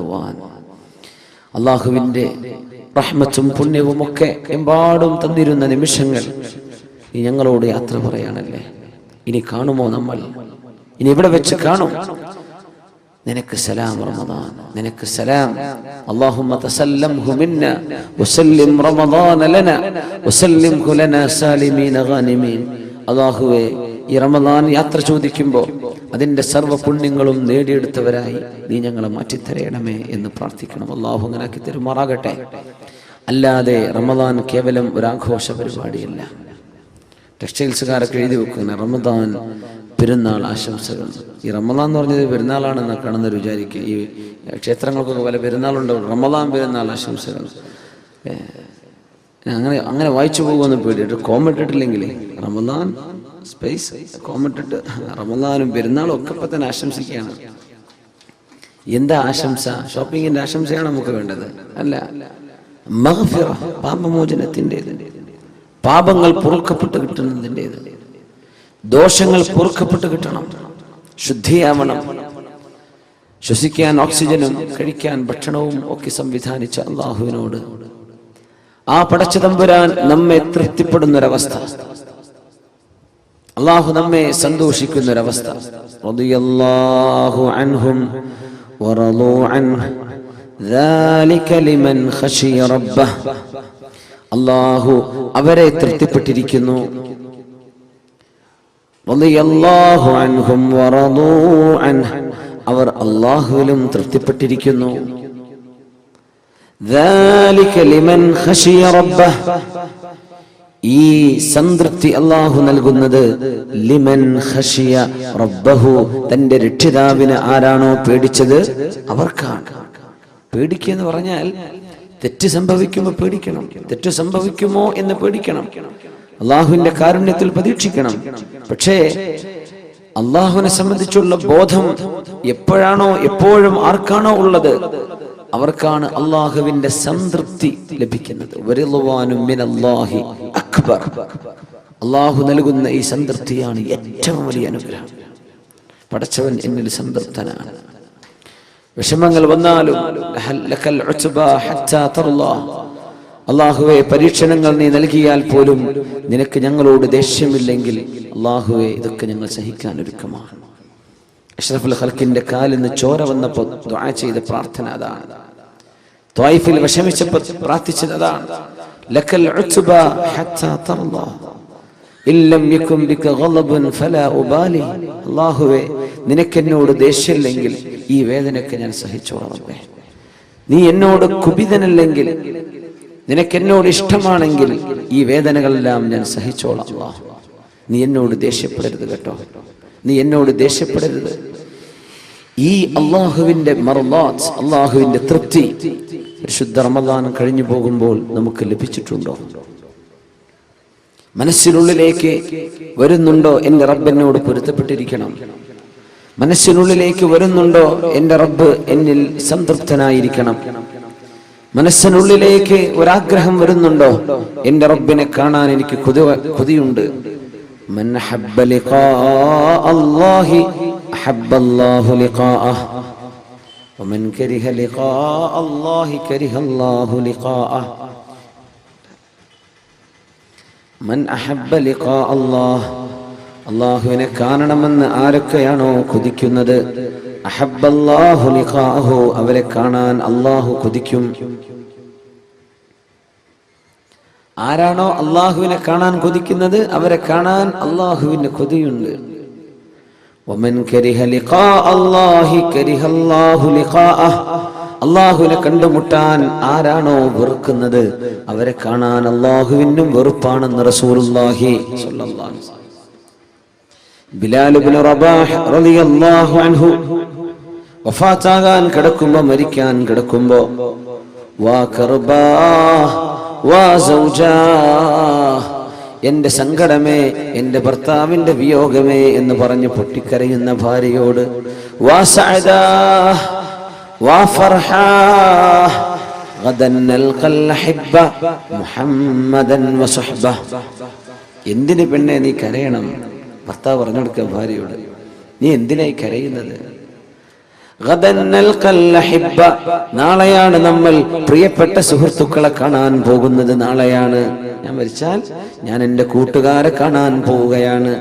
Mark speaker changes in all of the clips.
Speaker 1: റമളാൻ. അള്ളാഹുവിൻ്റെ റഹ്മത്തും പുണ്യവും ഒക്കെ എമ്പാടും തന്നിരുന്ന നിമിഷങ്ങൾ നീ ഞങ്ങളോട് യാത്ര പറയാണല്ലേ. ഇനി കാണുമോ നമ്മൾ? ഇനി ഇവിടെ വെച്ച് കാണും. നിനക്ക് സലാം റമളാൻ, നിനക്ക് സലാം. അല്ലാഹുമ്മ തസല്ലംഹു മിന്നാ വസല്ലിം റമളാന ലനാ വസല്ലിംഹു ലനാ സാലിമീന ഗാനിമീൻ. അല്ലാഹുവേ, ഈ റമളാൻ യാത്ര ചോദിക്കുമ്പോൾ അതിൻ്റെ സർവ്വ പുണ്യങ്ങളും നേടിയെടുത്തവരായി നീ ഞങ്ങളെ മാറ്റിത്തരയണമേ എന്ന് പ്രാർത്ഥിക്കണം. അല്ലാഹു അങ്ങനെ ആക്കി തരുമാറാകട്ടെ. അല്ലാതെ റമളാൻ കേവലം ഒരാഘോഷ പരിപാടിയല്ല. ടെക്സ്റ്റൈൽസുകാരൊക്കെ എഴുതി വെക്കുന്ന റമദാൻ പെരുന്നാൾ ആശംസകൾ. ഈ റമദാൻ എന്ന് പറഞ്ഞത് പെരുന്നാളാണെന്ന് കാണുന്നവർ വിചാരിക്കുക. ഈ ക്ഷേത്രങ്ങൾക്കൊക്കെ പല പെരുന്നാളുണ്ട്. റമദാൻ പെരുന്നാൾ ആശംസകൾ അങ്ങനെ വായിച്ചു പോകുമെന്ന് പേടിയിട്ട് കോമിട്ടിട്ടില്ലെങ്കിൽ റമദാൻ സ്പേസ് കോമിട്ടിട്ട് റമദാനും പെരുന്നാളും ഒക്കെ ഇപ്പം തന്നെ ആശംസിക്കുകയാണ്. എന്താ ആശംസ? ഷോപ്പിങ്ങിന്റെ ആശംസയാണ് നമുക്ക് വേണ്ടത്? അല്ല, മഗ്ഫിറ, പാപമോചനത്തിൻ്റെത്, പാപങ്ങൾ പൊറുക്കപ്പെട്ട് കിട്ടുന്നതിൻ്റെത്, ദോഷങ്ങൾ പൊറുക്കപ്പെട്ട് കിട്ടണം, ശുദ്ധിയാവണം. ശ്വസിക്കാൻ ഓക്സിജനും കഴിക്കാൻ ഭക്ഷണവും ഒക്കെ സംവിധാനിച്ച അള്ളാഹുവിനോട്, ആ പടച്ച തമ്പുരാൻ നമ്മെ തൃപ്തിപ്പെടുന്നൊരവസ്ഥ, അള്ളാഹു നമ്മെ സന്തോഷിക്കുന്നൊരവസ്ഥ. റളിയല്ലാഹു അൻഹും വറളൂ അൻഹു ദാലിക ലിമൻ ഖശിയ റബ്ബഹ്. അള്ളാഹു അവരെ തൃപ്തിപ്പെട്ടിരിക്കുന്നു. റളിയല്ലാഹു അൻഹും വറളൂ അൻഹു, അവർ അള്ളാഹുവിലും തൃപ്തിപ്പെട്ടിരിക്കുന്നു. ദാലിക ലിമൻ ഖശിയ റബ്ബഹ്, ഈ സംതൃപ്തി അള്ളാഹു നൽകുന്നത് ലിമൻ ഖശിയ റബ്ബഹു, തന്റെ രക്ഷിതാവിനെ ആരാണോ പേടിച്ചത് അവർക്കാണ്. പേടിക്കുക എന്ന് പറഞ്ഞാൽ തെറ്റ് സംഭവിക്കുമ്പോൾ പേടിക്കണം, തെറ്റ് സംഭവിക്കുമോ എന്ന് പേടിക്കണം, അള്ളാഹുവിന്റെ കാരുണ്യത്തിൽ പ്രതീക്ഷിക്കണം. പക്ഷേ അള്ളാഹുവിനെ സംബന്ധിച്ചുള്ള ബോധം എപ്പോഴാണോ എപ്പോഴും ആർക്കാണോ ഉള്ളത് അവർക്കാണ് അള്ളാഹുവിന്റെ സംതൃപ്തി ലഭിക്കുന്നത്. വറിദ്വാനും മിനല്ലാഹി അക്ബർ, അള്ളാഹു നൽകുന്ന ഈ സംതൃപ്തിയാണ് ഏറ്റവും വലിയ അനുഗ്രഹം. പടച്ചവൻ എന്നിൽ സംതൃപ്തനാണ്. വിഷമങ്ങൾ വന്നാലും അള്ളാഹുവെ, പരീക്ഷണങ്ങൾ നീ നൽകിയാൽ പോലും നിനക്ക് ഞങ്ങളോട് ദേഷ്യമില്ലെങ്കിൽ അള്ളാഹുവെ, ഇതൊക്കെ ഞങ്ങൾ സഹിക്കാൻ ഒരുക്കമാണ്. അഷ്റഫുൽ ഖൽക്കിന്റെ കാലിന്ന് ചോര വന്നപ്പോൾ ദുആ ചെയ്ത പ്രാർത്ഥന അതാണ്. ത്വായിഫിൽ വിഷമിച്ചപ്പോൾ പ്രാർത്ഥിച്ചത് അതാണ്. ലക്കൽ ഉത്ബ ഹത്താ തർളാ ഇല്ലം യകും ബിക ഗളബൻ ഫലാ ഉബാലി. അല്ലാഹുവേ, നിനക്കെന്നോട് ദേഷ്യമില്ലെങ്കിൽ ഈ വേദനയൊക്കെ ഞാൻ സഹിച്ചോളാം. റബ്ബേ, നീ എന്നോട് കുപിതനല്ലെങ്കിൽ, നിനക്കെന്നോട് ഇഷ്ടമാണെങ്കിൽ ഈ വേദനകളെല്ലാം ഞാൻ സഹിച്ചോളാം. അല്ലാഹു, നീ എന്നോട് ദേഷ്യപ്പെടരുത് കേട്ടോ, നീ എന്നോട് ദേഷ്യപ്പെടരുത്. ഈ അള്ളാഹുവിന്റെ മർളാത്ത്, അള്ളാഹുവിന്റെ തൃപ്തി പരിശുദ്ധ റമളാൻ കഴിഞ്ഞു പോകുമ്പോൾ നമുക്ക് ലഭിച്ചിട്ടുണ്ടോ? മനസ്സിനുള്ളിലേക്ക് വരുന്നുണ്ടോ എന്റെ റബ്ബ് എന്നോട് പൊരുത്തപ്പെട്ടിരിക്കണം? മനസ്സിനുള്ളിലേക്ക് വരുന്നുണ്ടോ എന്റെ റബ്ബ് എന്നിൽ സംതൃപ്തനായിരിക്കണം? മനസ്സിനുള്ളിലേക്ക് ഒരാഗ്രഹം വരുന്നുണ്ടോ എന്റെ റബ്ബിനെ കാണാൻ എനിക്ക് കൊതിയുണ്ട്? من أحب لقاء الله أحب الله لقاءه ومن كره لقاء الله كره الله لقاءه. من أحب لقاء الله, അള്ളാഹുവിനെ കാണണമെന്ന് ആരൊക്കെയാണോ കൊതിക്കുന്നത്, അഹബ്ബല്ലാഹു ലിഖാഅഹു, അവരെ കാണാൻ അള്ളാഹു കൊതിക്കും. ആരാണോ അള്ളാഹുവിനെ കാണാൻ കൊതിക്കുന്നത് അവരെ കാണാൻ അള്ളാഹുവിന്റെ കൊതിയുണ്ട്. വമൻ കരിഹ ലിഖാഅ അല്ലാഹി കരിഹല്ലാഹു ലിഖാഅഹ്, അള്ളാഹുവിനെ കണ്ടുമുട്ടാൻ ആരാണോ വെറുക്കുന്നത് അവരെ കാണാൻ അള്ളാഹുവിനും വെറുപ്പാണെന്ന് റസൂലുള്ളാഹി സ്വല്ലല്ലാഹു അലൈഹി വസല്ലം. ബിലാൽ ഇബ്നു റബാഹ് റളിയല്ലാഹു അൻഹു വഫാത്താകാൻ കിടക്കുമ്പോൾ, മരിക്കാൻ കിടക്കുമ്പോൾ, വാ കർബാ വാ സൗജാ, എന്റെ സങ്കടമേ, എന്റെ ഭർത്താവിന്റെ വിയോഗമേ എന്ന് പറഞ്ഞ് പൊട്ടിക്കരയുന്ന ഭാര്യയോട്, വാ സഅദാ വാ ഫർഹാ ഗദൻ നൽഖൽ ഹബ്ബ മുഹമ്മദൻ വസഹ്ബ. എന്തിന് പെണ്ണെ നീ കരയണം? ഭർത്താവ് പറഞ്ഞു കൊടുക്കുക ഭാര്യയോട്, നീ എന്തിനായി കരയുന്നത്? നാളെയാണ് നമ്മൾ പ്രിയപ്പെട്ട സുഹൃത്തുക്കളെ കാണാൻ പോകുന്നത്. നാളെയാണ് ഞാൻ മരിച്ചാൽ ഞാൻ എൻ്റെ കൂട്ടുകാരെ കാണാൻ പോവുകയാണ്.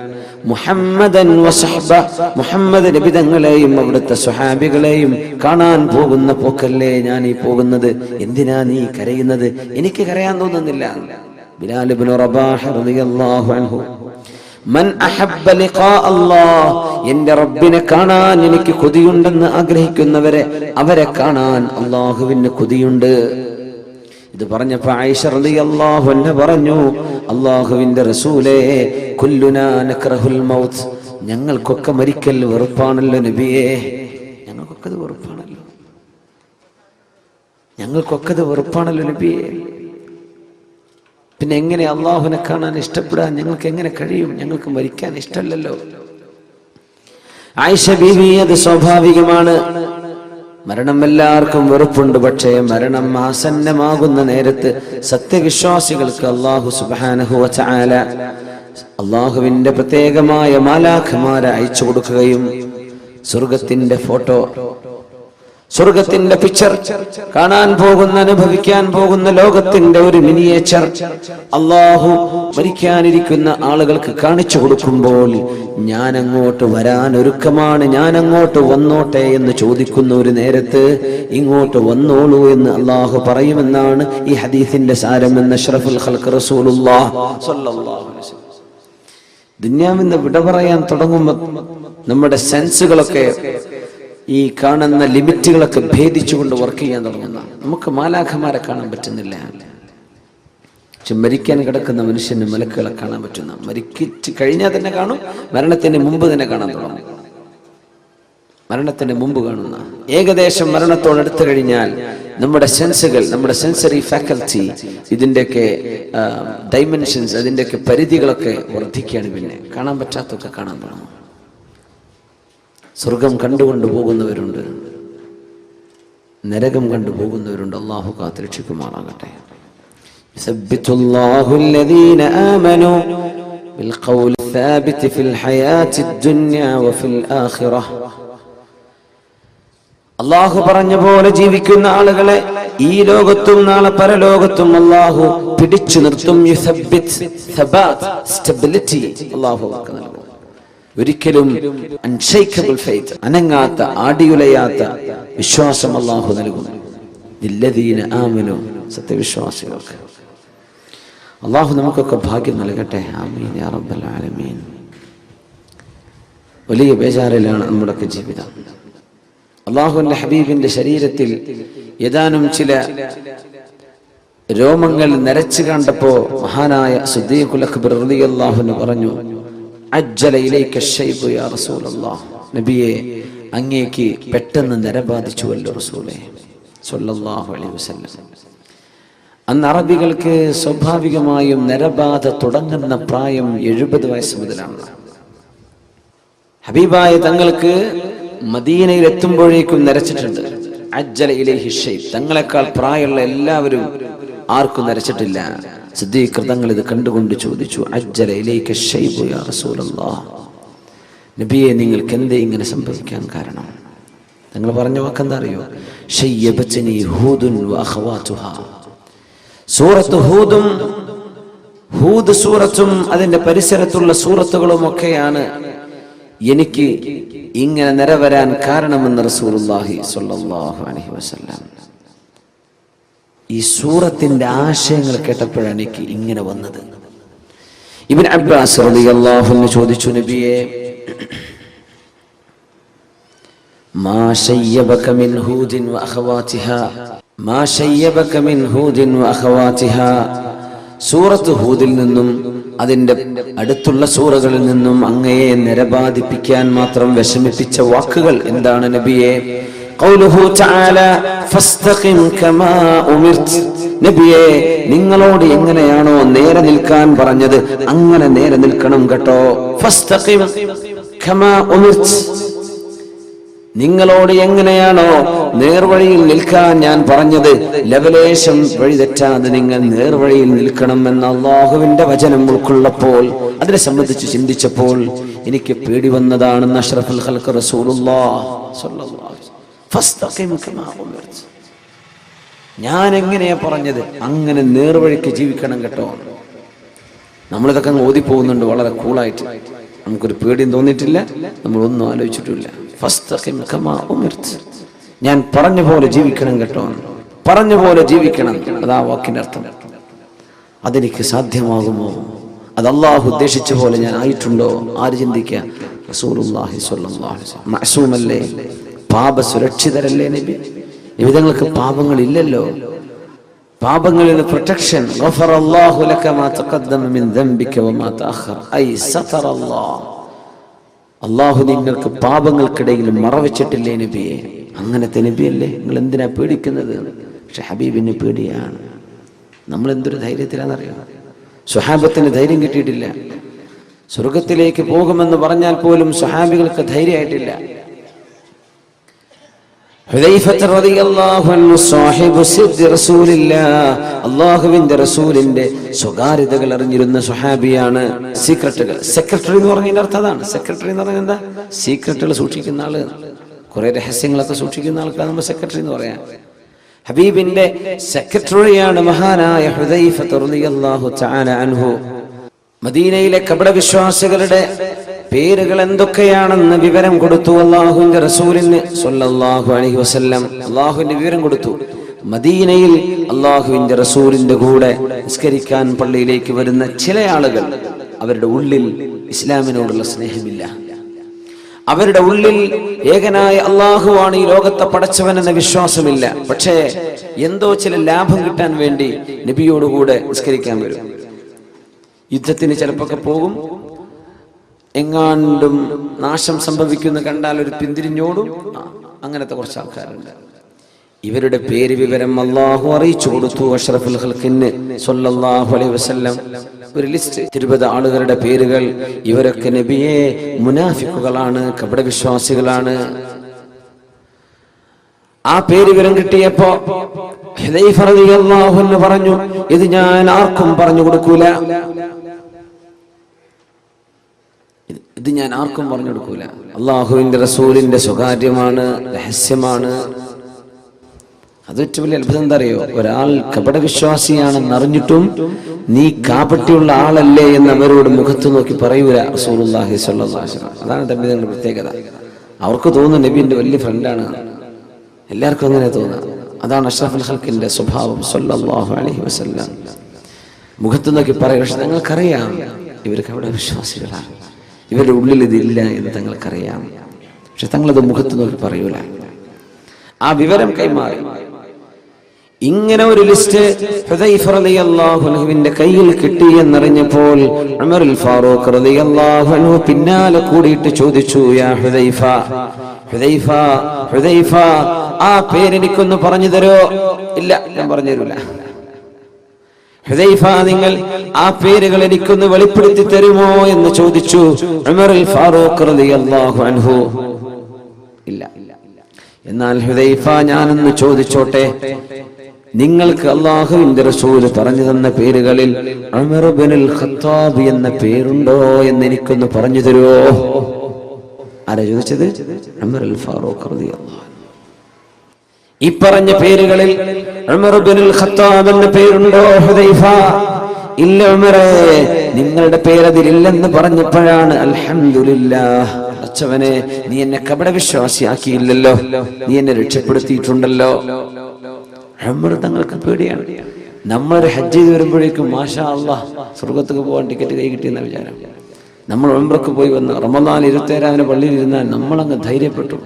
Speaker 1: മുഹമ്മദൻ വസഹബ, മുഹമ്മദ് നബി തങ്ങളെയും അവിടുത്തെ സ്വഹാബികളെയും കാണാൻ പോകുന്ന പോക്കല്ലേ ഞാൻ ഈ പോകുന്നത്. എന്തിനാ നീ കരയുന്നത്? എനിക്ക് കരയാൻ തോന്നുന്നില്ല. ബിലാൽ ഇബ്നു റബാഹ് റളിയല്ലാഹു അൻഹു, മൻ അഹബ്ബ ലിഖാ അല്ലാഹ്, എൻ്റെ റബ്ബിനെ കാണാൻ എനിക്ക് കൊതിയുണ്ടെന്ന് ആഗ്രഹിക്കുന്നവരെ അവരെ കാണാൻ അല്ലാഹുവിന് കൊതിയുണ്ട്. ഇത് പറഞ്ഞപ്പോൾ ആയിഷ റളിയല്ലാഹു അൻഹ പറഞ്ഞു, അല്ലാഹുവിന്റെ റസൂലേ, കുല്ലുനാ നക്റഹുൽ മൗത്ത്, ഞങ്ങൾക്കൊക്കെ മരിക്കൽ വെറുപ്പാണല്ലോ നബിയേ. ഞങ്ങൾക്കൊക്കെ അത് വെറുപ്പാണല്ലോ, ഞങ്ങൾക്കൊക്കെ അത് വെറുപ്പാണല്ലോ നബിയേ. പിന്നെ എങ്ങനെ അള്ളാഹുവിനെ കാണാൻ ഇഷ്ടപ്പെടാൻ ഞങ്ങൾക്ക് എങ്ങനെ കഴിയും? ഞങ്ങൾക്ക് മരിക്കാൻ ഇഷ്ടമല്ലല്ലോ. ആയിഷ ബീവി, അത് സ്വാഭാവികമാണ്. മരണം എല്ലാവർക്കും വെറുപ്പുണ്ട്. പക്ഷേ മരണം ആസന്നമാകുന്ന നേരത്ത് സത്യവിശ്വാസികൾക്ക് അല്ലാഹു സുബ്ഹാനഹു വ തആല അല്ലാഹുവിന്റെ പ്രത്യേകമായ മാലാഖമാരെ അയച്ചു കൊടുക്കുകയും സ്വർഗത്തിന്റെ ഫോട്ടോ, സ്വർഗത്തിന്റെ പിക്ചർ, കാണാൻ പോകുന്ന അനുഭവിക്കാൻ പോകുന്ന ലോകത്തിന്റെ ഒരു മിനിയേച്ചർ അല്ലാഹു മരിക്കാനിരിക്കുന്ന ആളുകൾക്ക് കാണിച്ചു കൊടുക്കുമ്പോൾ ഞാൻ അങ്ങോട്ട് വരാൻ ഒരുക്കമാണ്, ഞാൻ അങ്ങോട്ട് വന്നോട്ടെ എന്ന് ചോദിക്കുന്ന ഒരു നേരത്ത് ഇങ്ങോട്ട് വന്നോളൂ എന്ന് അല്ലാഹു പറയുമെന്നാണ് ഈ ഹദീസിന്റെ സാരമെന്ന് അഷ്റഫുൽ ഖൽഖ് റസൂലുള്ളാഹി സ്വല്ലല്ലാഹു അലൈഹി വസല്ലം. ദുനിയാവിന്ന് വിട പറയാൻ തുടങ്ങുമ്പോൾ നമ്മുടെ സെൻസുകളൊക്കെ ഈ കാണുന്ന ലിമിറ്റുകളൊക്കെ ഭേദിച്ചുകൊണ്ട് വർക്ക് ചെയ്യാൻ തുടങ്ങുന്ന നമുക്ക് മാലാഖമാരെ കാണാൻ പറ്റുന്നില്ല. പക്ഷെ മരിക്കാൻ കിടക്കുന്ന മനുഷ്യന് മലക്കുകളെ കാണാൻ പറ്റുന്ന, മരിക്കിച്ച് കഴിഞ്ഞാൽ തന്നെ കാണും, മരണത്തിന് മുമ്പ് തന്നെ കാണാൻ തുടങ്ങും. മരണത്തിന് മുമ്പ് കാണുന്ന, ഏകദേശം മരണത്തോടടുത്ത് കഴിഞ്ഞാൽ നമ്മുടെ സെൻസുകൾ, നമ്മുടെ സെൻസറി ഫാക്കൽറ്റി, ഇതിൻ്റെയൊക്കെ ഡൈമെൻഷൻസ്, അതിൻ്റെയൊക്കെ പരിധികളൊക്കെ വർദ്ധിക്കുകയാണ്. പിന്നെ കാണാൻ പറ്റാത്തൊക്കെ കാണാൻ തുടങ്ങും. സ്വർഗം കണ്ടുകൊണ്ട് പോകുന്നവരുണ്ട്, നരകം കണ്ടു പോകുന്നവരുണ്ട്. അല്ലാഹു കാത്തുരക്ഷിക്കുമാറാകട്ടെ. യുസബ്ബിതുല്ലാഹു അല്ലദീന ആമനൂ ബിൽഖൗലി الثابت في الحياة الدنيا وفي الآخرة. അല്ലാഹു പറഞ്ഞ പോലെ ജീവിക്കുന്ന ആളുകളെ ഈ ലോകത്തും നാളെ പരലോകത്തും അല്ലാഹു പിടിച്ചു നിർത്തും. യുസബ്ബിത്, സബാത്ത്, സ്റ്റെബിലിറ്റി അല്ലാഹു നൽകും. ഒരിക്കലും അൺഷേക്കബിൾ ഫെയ്ത്ത്, അനങ്ങാത്ത ആടിയുലയാത്ത വിശ്വാസം അല്ലാഹു നൽകും. ലില്ലദീന ആമനൂ, സത്യവിശ്വാസികൾക്ക്. അല്ലാഹു നമുക്കൊക്കെ ഭാഗ്യം നൽകട്ടെ. ആമീൻ യാ റബ്ബൽ ആലമീൻ. വലിയ ബേജാറിലാണ് നമ്മുടെയൊക്കെ ജീവിതം. അല്ലാഹുവിന്റെ ഹബീബിന്റെ ശരീരത്തിൽ ഏതാനും ചില രോമങ്ങൾ നരച്ചു കണ്ടപ്പോ മഹാനായ സിദ്ദീഖുൽ അക്ബർ റളിയല്ലാഹു അൻഹു പറഞ്ഞു, അജ്ജല ഇലൈക ശൈബു യാ റസൂലല്ലാഹ്, നബിയെ അങ്ങേക്ക് പെട്ടെന്ന് നരബാധിച്ചുവല്ലോ റസൂലേ സ്വല്ലല്ലാഹു അലൈഹി വസല്ലം. അന്ന് അറബികൾക്ക് സ്വാഭാവികമായും നരബാധ തുടങ്ങുന്ന പ്രായം 70 വയസ്സ് മുതലാണ്. ഹബീബായ തങ്ങൾക്ക് മദീനയിൽ എത്തുമ്പോഴേക്കും നരച്ചിട്ടുണ്ട്. അജ്ജല ഇലൈഹി ശൈബ്, തങ്ങളെക്കാൾ പ്രായമുള്ള എല്ലാവരും ആർക്കും നരച്ചിട്ടില്ല. സിദ്ദീഖ് തങ്ങൾ ഇത് കണ്ടുകൊണ്ട് ചോദിച്ചു, അജ്ജല ഇലൈക ശൈബു യാ റസൂലല്ലാഹ്, നബിയെ നിങ്ങൾക്ക് എന്തേ ഇങ്ങനെ സംഭവിക്കാൻ കാരണം? തങ്ങൾ പറഞ്ഞ വാക്കെന്താ അറിയോ? ശയ്യബത്നി ഹൂദുൻ വ അഖവാതുഹാ. സൂറത്ത് ഹൂദും, ഹൂദ് സൂറത്തും അതിന്റെ പരിസരത്തുള്ള സൂറത്തുകളും ഒക്കെയാണ് എനിക്ക് ഇങ്ങനെ നിരവരാൻ കാരണമെന്ന് റസൂലുള്ളാഹി സ്വല്ലല്ലാഹു അലൈഹി വസല്ലം. ഈ സൂറത്തിന്റെ ആശയങ്ങൾ കേട്ടപ്പോഴാണ് എനിക്ക് ഇങ്ങനെ വന്നത്. ഇബ്നു അബ്ബാസ് റളിയല്ലാഹു അൻഹു ചോദിച്ചു, നബിയെ മാ ശയ്യബക മിൻ ഹൂദിൻ വ അഖവാതിഹാ, മാ ശയ്യബക മിൻ ഹൂദിൻ വ അഖവാതിഹാ. സൂറത്ത് ഹൂദിൽ നിന്നും അതിന്റെ അടുത്തുള്ള സൂറകളിൽ നിന്നും അങ്ങയെ നിരബാധിപ്പിക്കാൻ മാത്രം വിഷമിപ്പിച്ച വാക്കുകൾ എന്താണ് നബിയെ? ഖൗലുഹു തആല ഫസ്തഖിം കമാ ഉമിർത്. നബിയെ നിങ്ങളോട് എങ്ങനെയാണോ നേരെ നിൽക്കാൻ പറഞ്ഞത് അങ്ങനെ നേരെ നിൽക്കണം കേട്ടോ. ഫസ്തഖിം കമാ ഉമിർത്, നിങ്ങളോട് എങ്ങനെയാണോ നേർവഴിയിൽ നിൽക്കാൻ ഞാൻ പറഞ്ഞത് ലവലേശം വഴി തെറ്റാതെ നിങ്ങൾ നേർവഴിയിൽ നിൽക്കണം എന്ന അല്ലാഹുവിന്റെ വചനം ഉൾക്കൊള്ളപ്പോൾ, അതിനെ സംബന്ധിച്ച് ചിന്തിച്ചപ്പോൾ എനിക്ക് പേടി വന്നതാണെന്ന് അഷ്റഫുൽ ഖൽഖ് റസൂലുള്ളാഹി സ്വല്ലല്ലാഹു അലൈഹി വസല്ലം. ഫസ്തഖിം കമാ ഉമിർത. ഞാൻ എങ്ങനെയാ പറഞ്ഞത് അങ്ങനെ നേർവഴിക്ക് ജീവിക്കണം കേട്ടോ. നമ്മളിതൊക്കെ അങ്ങ് ഓതിപ്പോകുന്നുണ്ട് വളരെ കൂളായിട്ട്, നമുക്കൊരു പേടിയും തോന്നിയിട്ടില്ല, നമ്മളൊന്നും ആലോചിച്ചിട്ടില്ല. ഫസ്തഖിം കമാ ഉമിർത, ഞാൻ പറഞ്ഞ പോലെ ജീവിക്കണം കേട്ടോ, പറഞ്ഞ പോലെ ജീവിക്കണം. അതാ വാക്കിന്റെ അർത്ഥം. അതെനിക്ക് സാധ്യമാകുമോ? അത് അള്ളാഹു ഉദ്ദേശിച്ച പോലെ ഞാൻ ആയിട്ടുണ്ടോ? ആര് ചിന്തിക്കുക? റസൂലുള്ളാഹി സ്വല്ലല്ലാഹു അലൈഹി വസല്ലം മഅസൂമല്ലേ, പാപ സുരക്ഷിതരല്ലേ നബി? നിബിതങ്ങൾക്ക് പാപങ്ങളില്ലല്ലോ. പാപങ്ങളിൽ പ്രൊട്ടക്ഷൻ. ഗഫറല്ലാഹു ലക മാ തഖദ്ദമ മിൻ ദംബിക വമാ തഅഖർ. ഐ സതറല്ലാഹ്, അല്ലാഹു നിങ്ങൾക്ക് പാപങ്ങൾക്കിടയിൽ മറവച്ചിട്ടില്ലേ നബിയെ? അങ്ങനത്തെ നബിയല്ലേ, നിങ്ങൾ എന്തിനാ പേടിക്കുന്നത്? പക്ഷെ ഹബീബിന് പേടിയാണ്. നമ്മൾ എന്തൊരു ധൈര്യത്തിലാണെന്നറിയാം. സ്വഹാബത്തിന് ധൈര്യം കിട്ടിയിട്ടില്ല. സ്വർഗത്തിലേക്ക് പോകുമെന്ന് പറഞ്ഞാൽ പോലും സ്വഹാബികൾക്ക് ധൈര്യമായിട്ടില്ല. അള്ളാഹുവിന്റെ റസൂലിന്റെ സ്വകാര്യതകൾ അറിഞ്ഞിരുന്ന സ്വഹാബിയാണ്. സീക്രട്ടുകൾ, സെക്രട്ടറി എന്ന് പറഞ്ഞതിന്റെ അർത്ഥം അതാണ്. സെക്രട്ടറി എന്ന് പറഞ്ഞാൽ എന്താ? സീക്രട്ടുകൾ സൂക്ഷിക്കുന്ന ആള്, കുറെ രഹസ്യങ്ങളൊക്കെ സൂക്ഷിക്കുന്ന ആൾക്കാണ് നമ്മൾ സെക്രട്ടറി എന്ന് പറയാം. ഹബീബിന്റെ സെക്രട്ടറിയാണ് മഹാനായ ഹുദൈഫ റളിയല്ലാഹു തആല അൻഹു. മദീനയിലെ കപടവിശ്വാസികളുടെ പേരുകൾ എന്തൊക്കെയാണെന്ന് വിവരം കൊടുത്തു അല്ലാഹുവിന്റെ റസൂലിന് സ്വല്ലല്ലാഹു അലൈഹി വസല്ലം. അല്ലാഹുവിന്റെ വിവരം കൊടുത്തു. മദീനയിൽ അല്ലാഹുവിന്റെ റസൂലിന്റെ കൂടെ നിസ്കരിക്കാൻ പള്ളിയിലേക്ക് വരുന്ന ചില ആളുകൾ, അവരുടെ ഉള്ളിൽ ഇസ്ലാമിനോടുള്ള സ്നേഹമില്ല. അവരുടെ ഉള്ളിൽ ഏകനായ അള്ളാഹുവാണ് ഈ ലോകത്തെ പടച്ചവൻ എന്ന വിശ്വാസമില്ല. പക്ഷേ എന്തോ ചില ലാഭം കിട്ടാൻ വേണ്ടി നബിയോടുകൂടെ നിസ്കരിക്കാൻ വരും. യുദ്ധത്തിന് ചിലപ്പോൾ പോകും. എങ്ങാണ്ടും നാശം സംഭവിക്കുന്ന കണ്ടാൽ ഒരു പിന്തിരിഞ്ഞോടും. അങ്ങനത്തെ കുറച്ച് ആൾക്കാരുണ്ട്. ഇവരുടെ പേര് വിവരം അള്ളാഹു അറിയിച്ചു കൊടുത്തു അഷ്റഫുൽ ഖൽഖിന് സ്വല്ലല്ലാഹു അലൈഹി വസല്ലം. ഒരു ലിസ്റ്റ്, 20 ആളുകളുടെ പേരുകൾ. ഇവരൊക്കെ നബിയെ മുനാഫിക്കുകളാണ്, കപടവിശ്വാസികളാണ്. ആ പേര് വിവരം കിട്ടിയപ്പോ ഹുദൈഫ റളിയല്ലാഹു അൻഹു പറഞ്ഞു, ഇത് ഞാൻ ആർക്കും പറഞ്ഞു കൊടുക്കൂല, ഇത് ഞാൻ ആർക്കും പറഞ്ഞു കൊടുക്കൂല. അള്ളാഹുവിന്റെ റസൂലിന്റെ സ്വകാര്യമാണ്, രഹസ്യമാണ്. അത് ഏറ്റവും വലിയ അത്ഭുതം എന്താ അറിയോ? ഒരാൾ കപടവിശ്വാസിയാണെന്ന് അറിഞ്ഞിട്ടും നീ കാപട്യമുള്ള ആളല്ലേ എന്ന് അവരോട് മുഖത്ത് നോക്കി പറയൂല റസൂലുള്ളാഹി സ്വല്ലല്ലാഹു അലൈഹി വസല്ലം. അതാണ് തമ്മിലുള്ള പ്രത്യേകത. അവർക്ക് തോന്നുന്നു നബിന്റെ വലിയ ഫ്രണ്ടാണ്. എല്ലാവർക്കും അങ്ങനെ തോന്നുക. അതാണ് അഷ്റഫുൽ ഖൽഖിന്റെ സ്വഭാവം സ്വല്ലല്ലാഹു അലൈഹി വസല്ലം. മുഖത്ത് നോക്കി പറയും. പക്ഷെ ഞങ്ങൾക്കറിയാം ഇവർ കപടവിശ്വാസികളാണ്, ഇവരുടെ ഉള്ളിൽ ഇതില്ല എന്ന് തങ്ങൾക്കറിയാം. പക്ഷെ തങ്ങളത് മുഖത്ത് നോക്കി പറയൂല. ആ വിവരം കൈമാറി. ഇങ്ങനെ ഒരു ലിസ്റ്റ് ഹുദൈഫ റളിയല്ലാഹു അൻഹുവിന്റെ കയ്യിൽ കിട്ടി എന്നറിഞ്ഞപ്പോൾ ഉമറുൽ ഫാറൂഖ് റളിയല്ലാഹു അൻഹു പിന്നാലെ കൂടിയിട്ട് ചോദിച്ചു, യാ ഹുദൈഫ, ഹുദൈഫ, ഹുദൈഫ, ആ പേരെനിക്കൊന്ന് പറഞ്ഞു തരോ? ഇല്ല, ഞാൻ പറഞ്ഞു തരൂല. ഹുദൈഫ, നിങ്ങൾ ആ പേരുകൾ എനിക്കൊന്ന് വെളിപ്പെടുത്തി തരുമോ എന്ന് ചോദിച്ചു ഉമറുൽ ഫാറൂഖ് റളിയല്ലാഹു അൻഹു. ഇല്ല. എന്നാൽ ഹുദൈഫ, ഞാനൊന്ന് ചോദിച്ചോട്ടെ, നിങ്ങൾക്ക് അല്ലാഹുവിന്റെ റസൂൽ പറഞ്ഞു തന്ന പേരുകളിൽ ഉമർ ഇബ്നുൽ ഖത്താബ് എന്ന പേരുണ്ടോ എന്ന് എനിക്കൊന്ന് പറഞ്ഞു തരുമോ? ആരാ ചോദിച്ചത്? ഉമറുൽ ഫാറൂഖ് റളിയല്ലാഹു അൻഹു. ഈ പറഞ്ഞ പേരുകളിൽ ഉമർ ഇബ്നുൽ ഖത്താബ് എന്ന പേരുണ്ടോ ഹുദൈഫ? ഇല്ല ഉമറേ, നിങ്ങളുടെ പേരതിലില്ലെന്ന് പറഞ്ഞപ്പോഴാണ് അൽഹംദുലില്ലാഹ്, അച്ചവനെ നീ എന്നെ കപടവിശ്വാസിയാക്കിയില്ലല്ലോ, നീ എന്നെ രക്ഷപ്പെടുത്തിയിട്ടുണ്ടല്ലോ. ഉമർ തങ്ങൾക്ക് പേടിയാണ്. നമ്മളൊരു ഹജ്ജ് ചെയ്ത് വരുമ്പോഴേക്കും മാഷാ അല്ലാഹ് സ്വർഗത്തേക്ക് പോകാൻ ടിക്കറ്റ് കൈ കിട്ടിയെന്ന വിചാരം. നമ്മൾ ഉംറക്ക് പോയി വന്ന് റമദാൻ 27 പള്ളിയിൽ ഇരുന്നാൽ നമ്മളങ്ങ് ധൈര്യപ്പെട്ടു.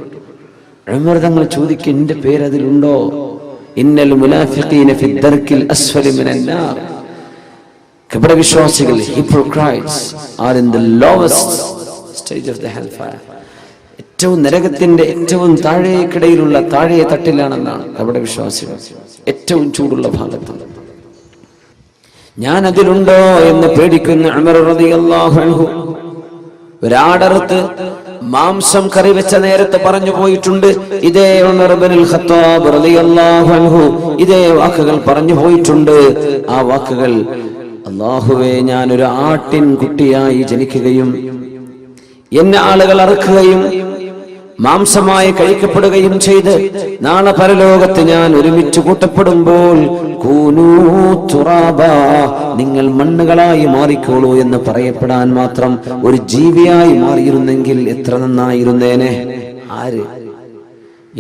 Speaker 1: ഉമർ തങ്ങൾ ചോദിക്കും, എന്റെ പേരതിലുണ്ടോ? ഇന്നൽ മുനാഫിഖീന ഫി ദർക്കിൽ അസ്ഫലി മിനൻ നാർ. കപടവിശ്വാസികൾ, hypocrites are in the lowest stage of the hellfire. ഏറ്റവും നരകത്തിന്റെ ഏറ്റവും താഴേക്കിടയിലുള്ള താഴെ തട്ടിലാണെന്നാണ് കപടവിശ്വാസികൾ. ഏറ്റവും ചൂടുള്ള ഭാഗത്ത്. ഞാൻ അതിലുണ്ടോ എന്ന് പേടിക്കുന്ന ഉമർ റളിയല്ലാഹു അൻഹു ഒരാടർത്ത് മാംസം കറി വെച്ച നേരത്തെ പറഞ്ഞു പോയിട്ടുണ്ട്. ഇതേ ഉമർ ഇബ്നുൽ ഖത്താബ് റളിയല്ലാഹു അൻഹു ഇതേ വാക്കുകൾ പറഞ്ഞു പോയിട്ടുണ്ട്. ആ വാക്കുകൾ, അല്ലാഹുവേ, ഞാനൊരു ആട്ടിൻ കുട്ടിയായി ജനിക്കുകയും എന്നെ ആളുകൾ അറുക്കുകയും മാംസമായി കഴിക്കപ്പെടുകയും ചെയ്ത് നാളെ പരലോകത്ത് ഞാൻ ഒരുമിച്ച് കൂട്ടപ്പെടുമ്പോൾ കൂനൂ തുറാബാ, നിങ്ങൾ മണ്ണുകളായി മാറിക്കോളൂ എന്ന് പറയപ്പെടാൻ മാത്രം ഒരു ജീവിയായി മാറിയിരുന്നെങ്കിൽ എത്ര നന്നായിരുന്നേനെ. ആര്?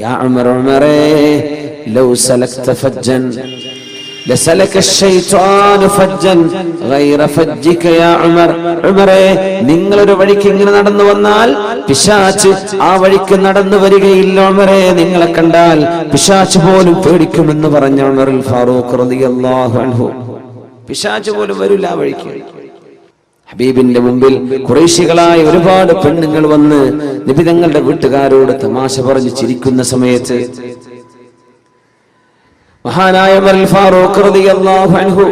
Speaker 1: യാ ഉമർ, ഉമറേ, ലൗ സലക്ത ഫജ്ജൻ ലസലക ശൈത്വാനു ഫജ്ജൻ ഗൈറ ഫജ്ജിക യാ ഉമർ. ഉമറേ, നിങ്ങളൊരു വഴിക്ക് ഇങ്ങനെ നടന്നു വന്നാൽ പിശാച് ആ വഴിക്ക് നടന്നു വരികയില്ല. ഉമറേ, നിങ്ങളെ കണ്ടാൽ പിശാച് പോലും പേടിക്കുമെന്ന് പറഞ്ഞ ഉമറുൽ ഫാറൂഖ് റളിയല്ലാഹു അൻഹു. പിശാച് പോലും വരില്ല ആ വഴിക്ക്. ഹബീബിന്റെ മുമ്പിൽ ഖുറൈശികളായ ഒരുപാട് പെണ്ണുങ്ങൾ വന്ന് നബി തങ്ങളുടെ വീട്ടുകാരോട് തമാശ പറഞ്ഞ് ചിരിക്കുന്ന സമയത്ത് മഹാനായ ഉമറുൽ ഫാറൂഖ് റളിയല്ലാഹു അൻഹു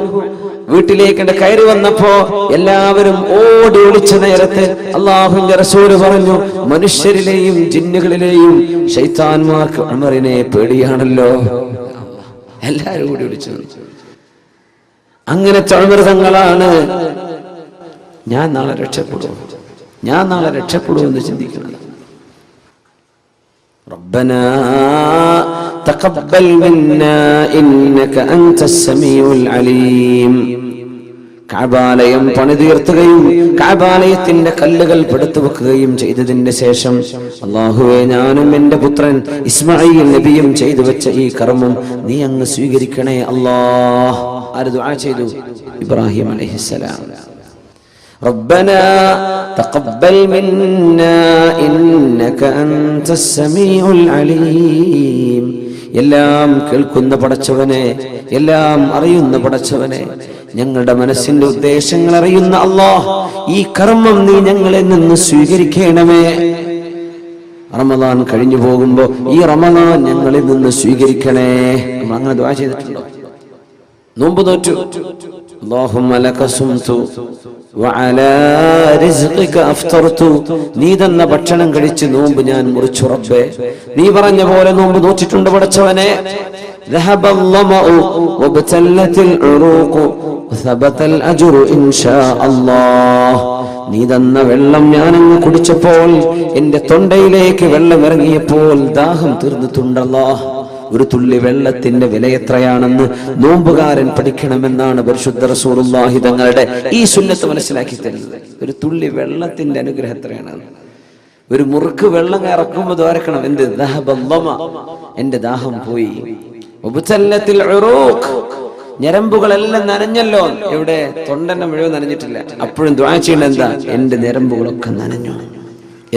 Speaker 1: വീട്ടിലേക്ക് കയറി വന്നപ്പോ എല്ലാവരും ഓടി ഒളിച്ച നേരത്ത് അല്ലാഹുവിന്റെ റസൂൽ പറഞ്ഞു, മനുഷ്യരിലെയും ജിന്നുകളിലെയും ശൈത്താന്മാർക്ക് ഉമറിനെ പേടിയാണല്ലോ. എല്ലാവരും ഓടി ഒളിച്ചു. അങ്ങനത്തെ ഉമർ തങ്ങളാണ് ഞാൻ നാളെ രക്ഷപ്പെടും എന്ന് ചിന്തിക്കുന്നത്. റബ്ബനാ തഖബ്ബൽ മിന്നാ ഇന്നക അൻതസ് സമീഉൽ അലീം. കഅബാലയം പണിതീർത്തുകയും കഅബാലയത്തിന്റെ കല്ലുകൾ പെടുത്തു വെക്കുകയും ചെയ്തതിന്റെ ശേഷം അല്ലാഹുവേ, ഞാനും എന്റെ പുത്രൻ ഇസ്മാഈൽ നബിയും ചെയ്തു വെച്ച ഈ കർമ്മം നീ അങ്ങ് സ്വീകരിക്കണേ അല്ലാഹ്. ആര് ദുആ ചെയ്തു? ഇബ്രാഹിം അലൈഹിസ്സലാം. ربنا تقبل منا إنك أنت السميع العليم. എല്ലാം കേൾക്കുന്ന പടച്ചവനെ, എല്ലാം അറിയുന്ന പടച്ചവനെ, ഞങ്ങളുടെ മനസ്സിന്റെ ഉദ്ദേശങ്ങൾ അറിയുന്ന അല്ലാഹ്, ഈ കർമ്മം നീ ഞങ്ങളിൽ നിന്ന് സ്വീകരിക്കണമേ. റമദാൻ കഴിഞ്ഞു പോകുമ്പോ ഈ റമദാൻ ഞങ്ങളിൽ നിന്ന് സ്വീകരിക്കണേ. നമ്മൾ അങ്ങനെ ദുആ ചെയ്തിട്ടുണ്ടോ? നോമ്പ് നോറ്റു, അല്ലാഹുമ്മ ലക സുംതു വഅലാ റിസ്ഖിക അഫ്തർതു, നീ തന്ന ഭക്ഷണം കഴിച്ച് നോമ്പ് ഞാൻ മുറിച്ചു റബ്ബേ. നീ പറഞ്ഞ പോലെ നോമ്പ് നോറ്റിട്ടുണ്ട് പടച്ചവനെ. ذهبَ الظَّمَأُ وَابْتَلَّتِ الْعُرُوقُ وَثَبَتَ الْأَجْرُ إِنْ شَاءَ اللَّهُ. നീ തന്ന വെള്ളം ഞാനങ്ങ് കുടിച്ചപ്പോൾ, എന്റെ തൊണ്ടയിലേക്ക് വെള്ളം ഇറങ്ങിയപ്പോൾ ദാഹം തീർന്നിട്ടുണ്ടല്ലോ. ഒരു തുള്ളി വെള്ളത്തിന്റെ വില എത്രയാണെന്ന് നോമ്പുകാരൻ പഠിക്കണമെന്നാണ് പരിശുദ്ധ റസൂലുള്ളാഹി തങ്ങളുടെ ഈ സുന്നത്ത് മനസ്സിലാക്കി തരുന്നത്. ഒരു തുള്ളി വെള്ളത്തിന്റെ അനുഗ്രഹം എത്രയാണ്? ഒരു മുറുക്ക് വെള്ളം ഇറക്കുമ്പോൾ ദ്വാരക്കണം, എന്ത്? ദഹബല്ലമ, എന്റെ ദാഹം പോയി. വബതല്ലത്തിൽ ഉറൂഖ്, ഞരമ്പുകളെല്ലാം നനഞ്ഞല്ലോ. എവിടെ? തൊണ്ടന്നെ മുഴുവൻ നനഞ്ഞിട്ടില്ല. അപ്പോഴും ദുആ ചെയ്യണം, എന്താ? എന്റെ ഞരമ്പുകളൊക്കെ നനഞ്ഞു,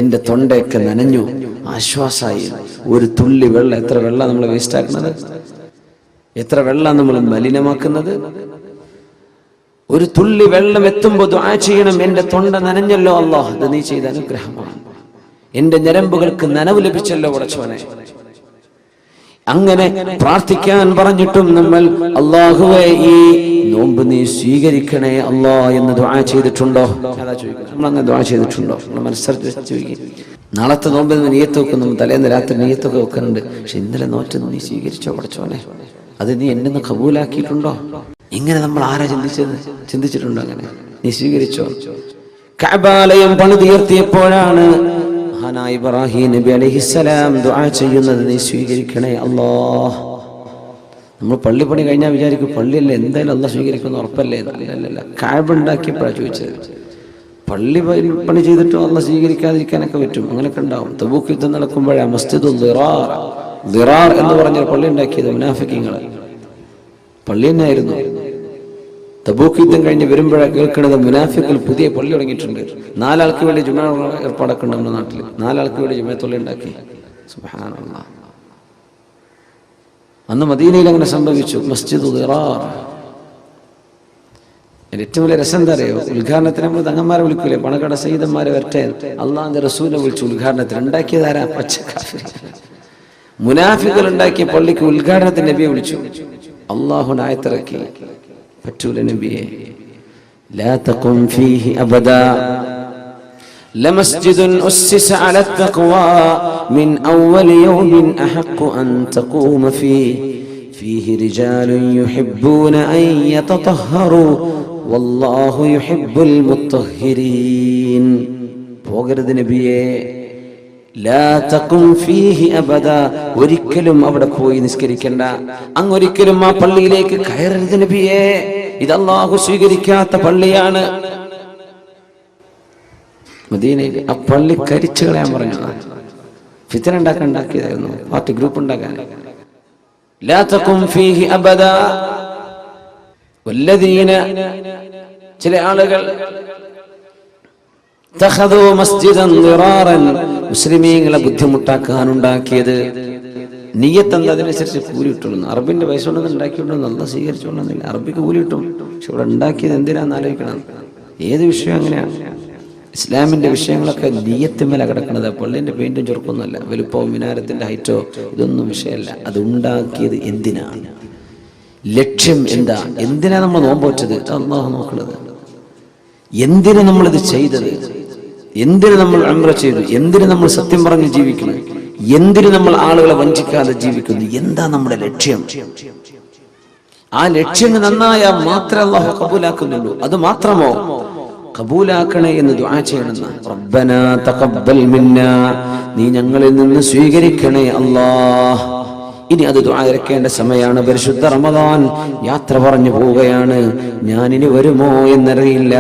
Speaker 1: എന്റെ തൊണ്ടയൊക്കെ നനഞ്ഞു, ആശ്വാസമായി. ഒരു തുള്ളി വെള്ളം, എത്ര വെള്ളം നമ്മൾ വേസ്റ്റ് ആക്കുന്നത്, എത്ര വെള്ളം നമ്മൾ മലിനമാക്കുന്നത്. ഒരു തുള്ളി വെള്ളം എത്തുമ്പോൾ ദുആ ചെയ്യണം, എന്റെ തൊണ്ട നനഞ്ഞല്ലോ അല്ലാഹ്, അത് നീ ചെയ്ത അനുഗ്രഹമാണ്. എന്റെ ഞരമ്പുകൾക്ക് നനവ് ലഭിച്ചല്ലോ പടച്ചവനെ. അങ്ങനെ പ്രാർത്ഥിക്കാൻ പറഞ്ഞിട്ടും നമ്മൾ അല്ലാഹുവേ, ഈ നോമ്പ് നീ സ്വീകരിക്കണേ അല്ലാ എന്ന് ദുആ ചെയ്തിട്ടുണ്ടോ? അതാ ചോദിക്കുന്നത്. നമ്മൾ അങ്ങനെ ദുആ ചെയ്തിട്ടുണ്ടോ? നമ്മൾ മനസ്സറിച്ച് ചോദിക്കും. നാളത്തെ നോമ്പിൽ നിയ്യത്ത് വെക്കുന്നു, തലേന്ന് രാത്രി നിയ്യത്തൊക്കെ വെക്കുന്നുണ്ട്. പക്ഷെ ഇന്നലെ നോറ്റത് നീ സ്വീകരിച്ചോ പടച്ചോനെ? അത് നീ എന്നെ ഒന്ന് കബൂലാക്കിയിട്ടുണ്ടോ? ഇങ്ങനെ നമ്മൾ ആരാ ചിന്തിച്ചിട്ടുണ്ടോ? അങ്ങനെ നീ സ്വീകരിച്ചോ? കഅബാലയം പണിതുയർത്തിയപ്പോഴാണ് മഹാനായ ഇബ്രാഹിം നബി അലൈഹിസ്സലാം ദുആ ചെയ്യുന്നത്, നീ സ്വീകരിക്കണേ അല്ലാഹ്. നമ്മൾ പള്ളി പണി കഴിഞ്ഞാൽ വിചാരിക്കും പള്ളിയല്ലേ എന്തായാലും അല്ലാഹ് സ്വീകരിക്കുമെന്ന് ഉറപ്പല്ലേ? അല്ലല്ല, കഅബ ഉണ്ടാക്കിയപ്പോഴാണ് ചോദിച്ചത്. പള്ളി പണി ചെയ്തിട്ടും അല്ലാഹ് സ്വീകരിക്കാതിരിക്കാനൊക്കെ പറ്റും, അങ്ങനെയൊക്കെ ഉണ്ടാവും. തബൂക്ക് യുദ്ധം നടക്കുമ്പോഴാണ് മസ്ജിദുൽ ദിറാർ എന്ന് പറഞ്ഞ പള്ളി ഉണ്ടാക്കിയത് മുനാഫിഖീങ്ങൾ. പള്ളി തന്നെയായിരുന്നു. തബൂക്ക് യുദ്ധം കഴിഞ്ഞ് വരുമ്പോഴാണ് കേൾക്കുന്നത് മുനാഫിഖുകൾ പുതിയ പള്ളി തുടങ്ങിയിട്ടുണ്ട്. 4 ആൾക്ക് വേണ്ടി ജുമാ ഏർപ്പാടൊക്കെ ഉണ്ട് നമ്മുടെ നാട്ടിൽ. 4 ആൾക്ക് വേണ്ടി ജുമാത്തുള്ളി ഉണ്ടാക്കി. സുബ്ഹാനല്ലാഹ്. അന്ന് മദീനയിൽ അങ്ങനെ സംഭവിച്ചു. മസ്ജിദ് ദിറാർ. ഏറ്റവും വലിയ രസം എന്താ അറിയോ? ഉദ്ഘാടനത്തിന് നമ്മൾ തങ്ങന്മാരെ വിളിക്കൂലേ, പണക്കട സയ്യിദന്മാരെ വരട്ടെ, അള്ളാഹിന്റെ റസൂലിനെ വിളിച്ചു ഉദ്ഘാടനത്തിന്. ഉണ്ടാക്കിയതാരാ? പച്ചക്കാഫിർ മുനാഫിഖുകൾ ഉണ്ടാക്കിയ പള്ളിക്ക് ഉദ്ഘാടനത്തിന് നബിയെ വിളിച്ചു. അള്ളാഹു ആയത്തിറക്കി, പറ്റൂല നബിയെ, ലാ തഖും ഫീഹി അബദാ ലമസ്ജിദുൻ ഉസ്സിസ അല തഖ്വാ മിൻ അവ്വൽ യൗമിൻ അഹഖു അൻ തഖൂമ ഫീഹി റിജാലുൻ യുഹിബ്ബൂന അൻ യതതഹറു വല്ലാഹു യുഹിബ്ബുൽ മുത്തഹിരീൻ. പോകരുത് നബിയെ, ലാ തഖും ഫീഹി അബദാ, ഒരിക്കലും അവിടെ പോയി നിസ്കരിക്കണ്ട, അങ്ങൊരിക്കലും ആ പള്ളിയിലേക്ക് കയറരുത് നബിയേ, ഇത് അല്ലാഹു സ്വീകരിക്കാത്ത പള്ളിയാണ്. മദീനയിൽ ആ പള്ളി കരിച്ചു കളയാൻ പറഞ്ഞു. ഫിത്ന ഉണ്ടാക്കിയതായിരുന്നു, പാർട്ടി ഗ്രൂപ്പ് ഉണ്ടാക്കാൻ. ലാ തഖും ഫീഹി അബദാ വല്ലദീന, ചില ആളുകൾ തഖദൂ മസ്ജിദൻ ദിറാറൻ, മുസ്ലിമീങ്ങളെ ബുദ്ധിമുട്ടാക്കാൻ ഉണ്ടാക്കിയത്. നിയ്യത്ത് എന്താ, അതിനനുസരിച്ച് കൂലി കിട്ടുള്ളൂ. അറബിന്റെ പൈസ കൊണ്ടൊന്നും ഉണ്ടാക്കിയിട്ടുണ്ടോ നല്ല സ്വീകരിച്ചോളന്നില്ല, അറബിക്ക് കൂലി കിട്ടും. പക്ഷെ ഇവിടെ ഉണ്ടാക്കിയത് എന്തിനാന്ന് ആലോചിക്കണം. ഏത് വിഷയം അങ്ങനെയാണ്. ഇസ്ലാമിന്റെ വിഷയങ്ങളൊക്കെ നിയ്യത്തുമേല കിടക്കുന്നത്. പള്ളിന്റെ പെയിന്റും ചുരുക്കൊന്നുമല്ല, വലുപ്പവും മിനാരത്തിന്റെ ഹൈറ്റോ ഇതൊന്നും വിഷയമല്ല. അത് ഉണ്ടാക്കിയത് എന്തിനാണ്, ലക്ഷ്യം എന്താ, എന്തിനാ നമ്മൾ നോമ്പോറ്റത്, അല്ലാഹു നോക്കുന്നത്. എന്തിനു നമ്മളിത് ചെയ്തത്, എന്തിനു നമ്മൾ ഉംറ ചെയ്തു, എന്തിനു നമ്മൾ സത്യം പറഞ്ഞ് ജീവിക്കുന്നു, എന്തിനു നമ്മൾ ആളുകളെ വഞ്ചിക്കാതെ ജീവിക്കുന്നു, എന്താ നമ്മുടെ ലക്ഷ്യം. ആ ലക്ഷ്യം നന്നായാൽ മാത്രമേ അല്ലാഹു കബൂലാക്കുന്നുള്ളൂ. അത് മാത്രമോ, കബൂലാക്കണേ എന്ന് ദുആ ചെയ്യണമെന്ന്. റബ്ബനാ തഖബ്ബൽ മിന്നാ, നീ ഞങ്ങളിൽ നിന്ന് സ്വീകരിക്കണേ അല്ലാഹ്. ഇനി അത് ദുആ ഇറക്കേണ്ട സമയമാണ്. പരിശുദ്ധ റമദാൻ യാത്ര പറഞ്ഞു പോവുകയാണ്. ഞാനിനി വരുമോ എന്നറിയില്ല,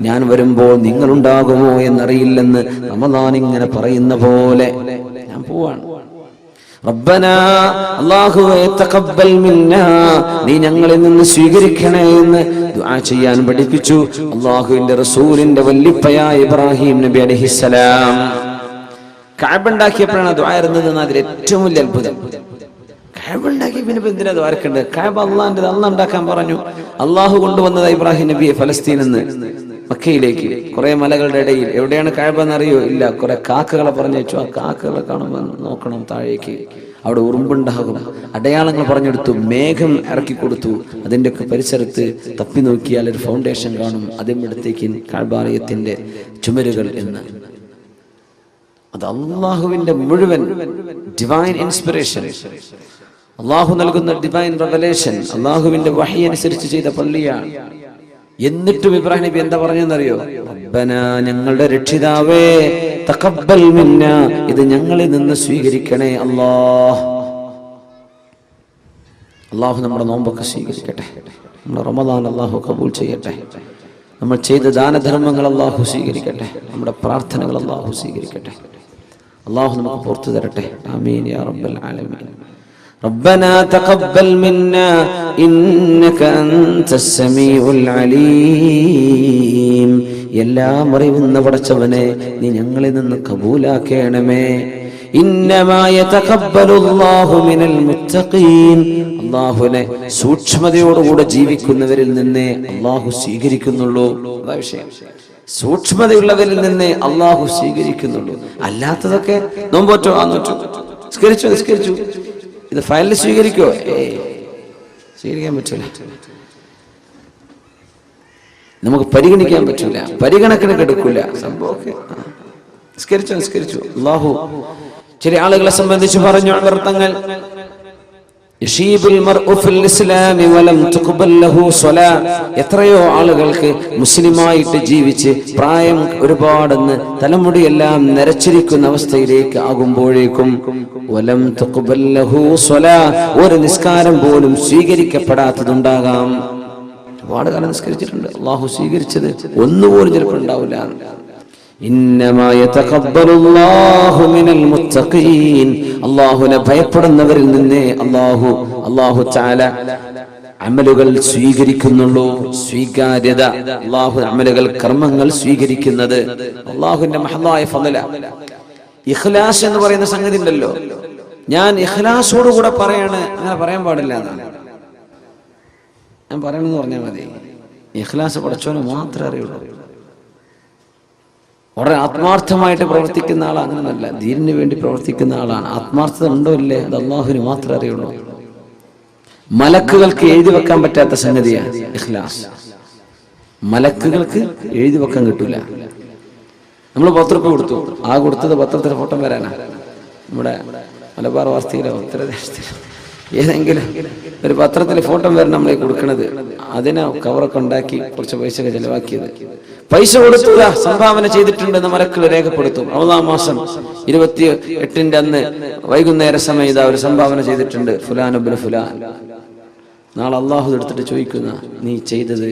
Speaker 1: ഞാൻ വരുമ്പോൾ നിങ്ങളുണ്ടാകുമോ എന്നറിയില്ലെന്ന് റമദാൻ ഇങ്ങനെ പറയുന്ന പോലെ ഞാൻ പോവാണ്. റബ്ബനാ, അല്ലാഹുവേ, തഖബ്ബൽ മിന്നാ, നീ ഞങ്ങളിൽ നിന്ന് സ്വീകരിക്കണേ എന്ന് ദുആ ചെയ്യാൻ പഠിപ്പിച്ചു അല്ലാഹുവിന്റെ റസൂലിന്റെ വല്ലിപ്പയായ ഇബ്രാഹിം നബി അലൈഹിസ്സലാം. കഅബ ഉണ്ടാക്കിയപ്പോഴാണ് ദുആ ഇരുന്നത്. അതിൽ ഏറ്റവും വലിയ അത്ഭുതം, കഅബ ഉണ്ടാക്കി പിന്നെ എന്തിനാ ദ്വാരക്കേണ്ടത്? കഅബ അള്ളാന്റെ, അള്ളാഹ് ഉണ്ടാക്കാൻ പറഞ്ഞു. അള്ളാഹു കൊണ്ടുവന്നത് ഇബ്രാഹിം നബിയെ ഫലസ്തീനിൽ നിന്ന് മക്കയിലേക്ക്, കുറെ മലകളുടെ ഇടയിൽ. എവിടെയാണ് കഅബ എന്നറിയോ? ഇല്ല. കുറെ കാക്കകളെ പറഞ്ഞു വെച്ചു. ആ കാക്കകളെ കാണുമ്പോൾ നോക്കണം താഴേക്ക്, അവിടെ ഉറുമ്പുണ്ടാകും. അടയാളങ്ങൾ പറഞ്ഞെടുത്തു, മേഘം ഇറക്കി കൊടുത്തു. അതിൻ്റെ ഒക്കെ പരിസരത്ത് തപ്പി നോക്കിയാൽ ഒരു ഫൗണ്ടേഷൻ കാണും. അതിനടുത്തേക്ക് കഅബാലയത്തിന്റെ ചുമരുകൾ എന്ന്. അത് അള്ളാഹുവിന്റെ മുഴുവൻ ഡിവൈൻ ഇൻസ്പിറേഷൻ, അള്ളാഹു നൽകുന്ന ഡിവൈൻ റെവലേഷൻ, അള്ളാഹുവിന്റെ വഹി അനുസരിച്ച് ചെയ്ത പള്ളിയാണ്. എന്നിട്ടും ഇബ്രാഹിം നബി എന്താ പറഞ്ഞെന്നറിയോ? റബ്ബനാ, ഞങ്ങളുടെ രക്ഷിതാവേ, തഖബ്ബൽ മിന്നാ, ഇത് ഞങ്ങളിൽ നിന്ന് സ്വീകരിക്കണേ അല്ലാഹ്. അള്ളാഹു നമ്മുടെ നോമ്പൊക്കെ സ്വീകരിക്കട്ടെ, നമ്മുടെ റമദാൻ അള്ളാഹു കബൂൽ ചെയ്യട്ടെ, നമ്മൾ ചെയ്ത ദാനധർമ്മങ്ങൾ അള്ളാഹു സ്വീകരിക്കട്ടെ, നമ്മുടെ പ്രാർത്ഥനകൾ അള്ളാഹു സ്വീകരിക്കട്ടെ. അള്ളാഹു നമുക്ക് പുറത്തു തരട്ടെ. ആമീൻ യാ റബ്ബൽ ആലമീൻ. ربنا تقبل منا إنك أنت السميع العليم. എല്ലാം അറിയുന്ന പടച്ചവനെ, നീ ഞങ്ങളിൽ നിന്ന് കബൂലാക്കണമേ. ഇന്നമാ യതഖബ്ബലുല്ലാഹു മിനൽ മുത്തഖീൻ, അല്ലാഹുവിനെ സൂക്ഷ്മതയോടുകൂടെ ജീവിക്കുന്നവരിൽ നിന്നേ അല്ലാഹു സ്വീകരിക്കുന്നുള്ളൂ. അതാ വിഷയം. സൂക്ഷ്മതയുള്ളവരിൽ നിന്നേ അല്ലാഹു സ്വീകരിക്കുന്നുള്ളൂ. അല്ലാത്തതൊക്കെ നോമ്പോറ്റോ, ആന്നോറ്റോ, നിസ്കരിച്ചു, ഇത് ഫയലിൽ സ്വീകരിക്കോ? സ്വീകരിക്കാൻ പറ്റൂല, നമുക്ക് പരിഗണിക്കാൻ പറ്റൂല, പരിഗണനക്ക് എടുക്കൂല. സംഭവമൊക്കെ നിസ്കരിച്ചു. അല്ലാഹു ചില ആളുകളെ സംബന്ധിച്ച് പറഞ്ഞു തങ്ങൾ, എത്രയോ ആളുകൾക്ക് മുസ്ലിമായിട്ട് ജീവിച്ച് പ്രായം ഒരുപാടെന്ന് തലമുടിയെല്ലാം നരച്ചിരിക്കുന്ന അവസ്ഥയിലേക്ക് ആകുമ്പോഴേക്കും ഒരു നിസ്കാരം പോലും സ്വീകരിക്കപ്പെടാത്തതുണ്ടാകാം. ഒരുപാട് കാലം നിസ്കരിച്ചിട്ടുണ്ട്, അള്ളാഹു സ്വീകരിച്ചത് ഒന്നുപോലും ചിലപ്പോൾ ഉണ്ടാവില്ല. അല്ലാഹുവിനെ ഭയപ്പെടുന്നവരിൽ നിന്നേ അല്ലാഹു തആല അമലുകൾ സ്വീകരിക്കുന്നുള്ളൂ. സ്വീകാര്യത, അല്ലാഹു അമലുകൾ, കർമ്മങ്ങൾ സ്വീകരിക്കുന്നത് അല്ലാഹുവിന്റെ മഹത്തായ ഫളല. ഇഖ്ലാസ് എന്ന് പറയുന്ന സംഗതി ഉണ്ടല്ലോ, ഞാൻ ഇഖ്ലാസോടുകൂടെ പറയാണ്, അങ്ങനെ പറയാൻ പാടില്ല എന്നാണ് ഞാൻ പറയണമെന്ന് പറഞ്ഞാൽ മതി. ഇഖ്ലാസ് പടച്ചവന് മാത്രമേ അറിയുള്ളൂ. വളരെ ആത്മാർത്ഥമായിട്ട് പ്രവർത്തിക്കുന്ന ആൾ അങ്ങനെയല്ല, ദീനിന് വേണ്ടി പ്രവർത്തിക്കുന്ന ആളാണ്. ആത്മാർത്ഥത ഉണ്ടോ ഇല്ലേ, അത് അല്ലാഹുവിന് മാത്രമേ അറിയുള്ളൂ. മലക്കുകൾക്ക് എഴുതി വെക്കാൻ പറ്റാത്ത സംഗതിയാണ് ഇഖ്ലാസ്. മലക്കുകൾക്ക് എഴുതി വെക്കാൻ കിട്ടൂല. നമ്മൾ 10 രൂപ കൊടുത്തു, ആ കൊടുത്തത് പത്രത്തിലെ ഫോട്ടോ വരാനാ. നമ്മുടെ മലബാർ വാർത്തയിലോ ഉത്തരദേശത്തിലോ ഏതെങ്കിലും ഒരു പത്രത്തിലെ ഫോട്ടോ വരെ നമ്മളെ കൊടുക്കണത്. അതിനാ കവറൊക്കെ ഉണ്ടാക്കി കുറച്ച് പൈസ ഒക്കെ ചെലവാക്കിയത്. പൈസ കൊടുത്തുക സംഭാവന ചെയ്തിട്ടുണ്ടെന്ന് മലക്കുകൾ രേഖപ്പെടുത്തും. റമദാൻ മാസം 28 അന്ന് വൈകുന്നേര സമയത്ത് ഒരു സംഭാവന ചെയ്തിട്ടുണ്ട് ഫുലാൻ ഇബ്നു ഫുലാൻ. നാളെ അള്ളാഹു എടുത്തിട്ട് ചോദിക്കുന്ന, നീ ചെയ്തത്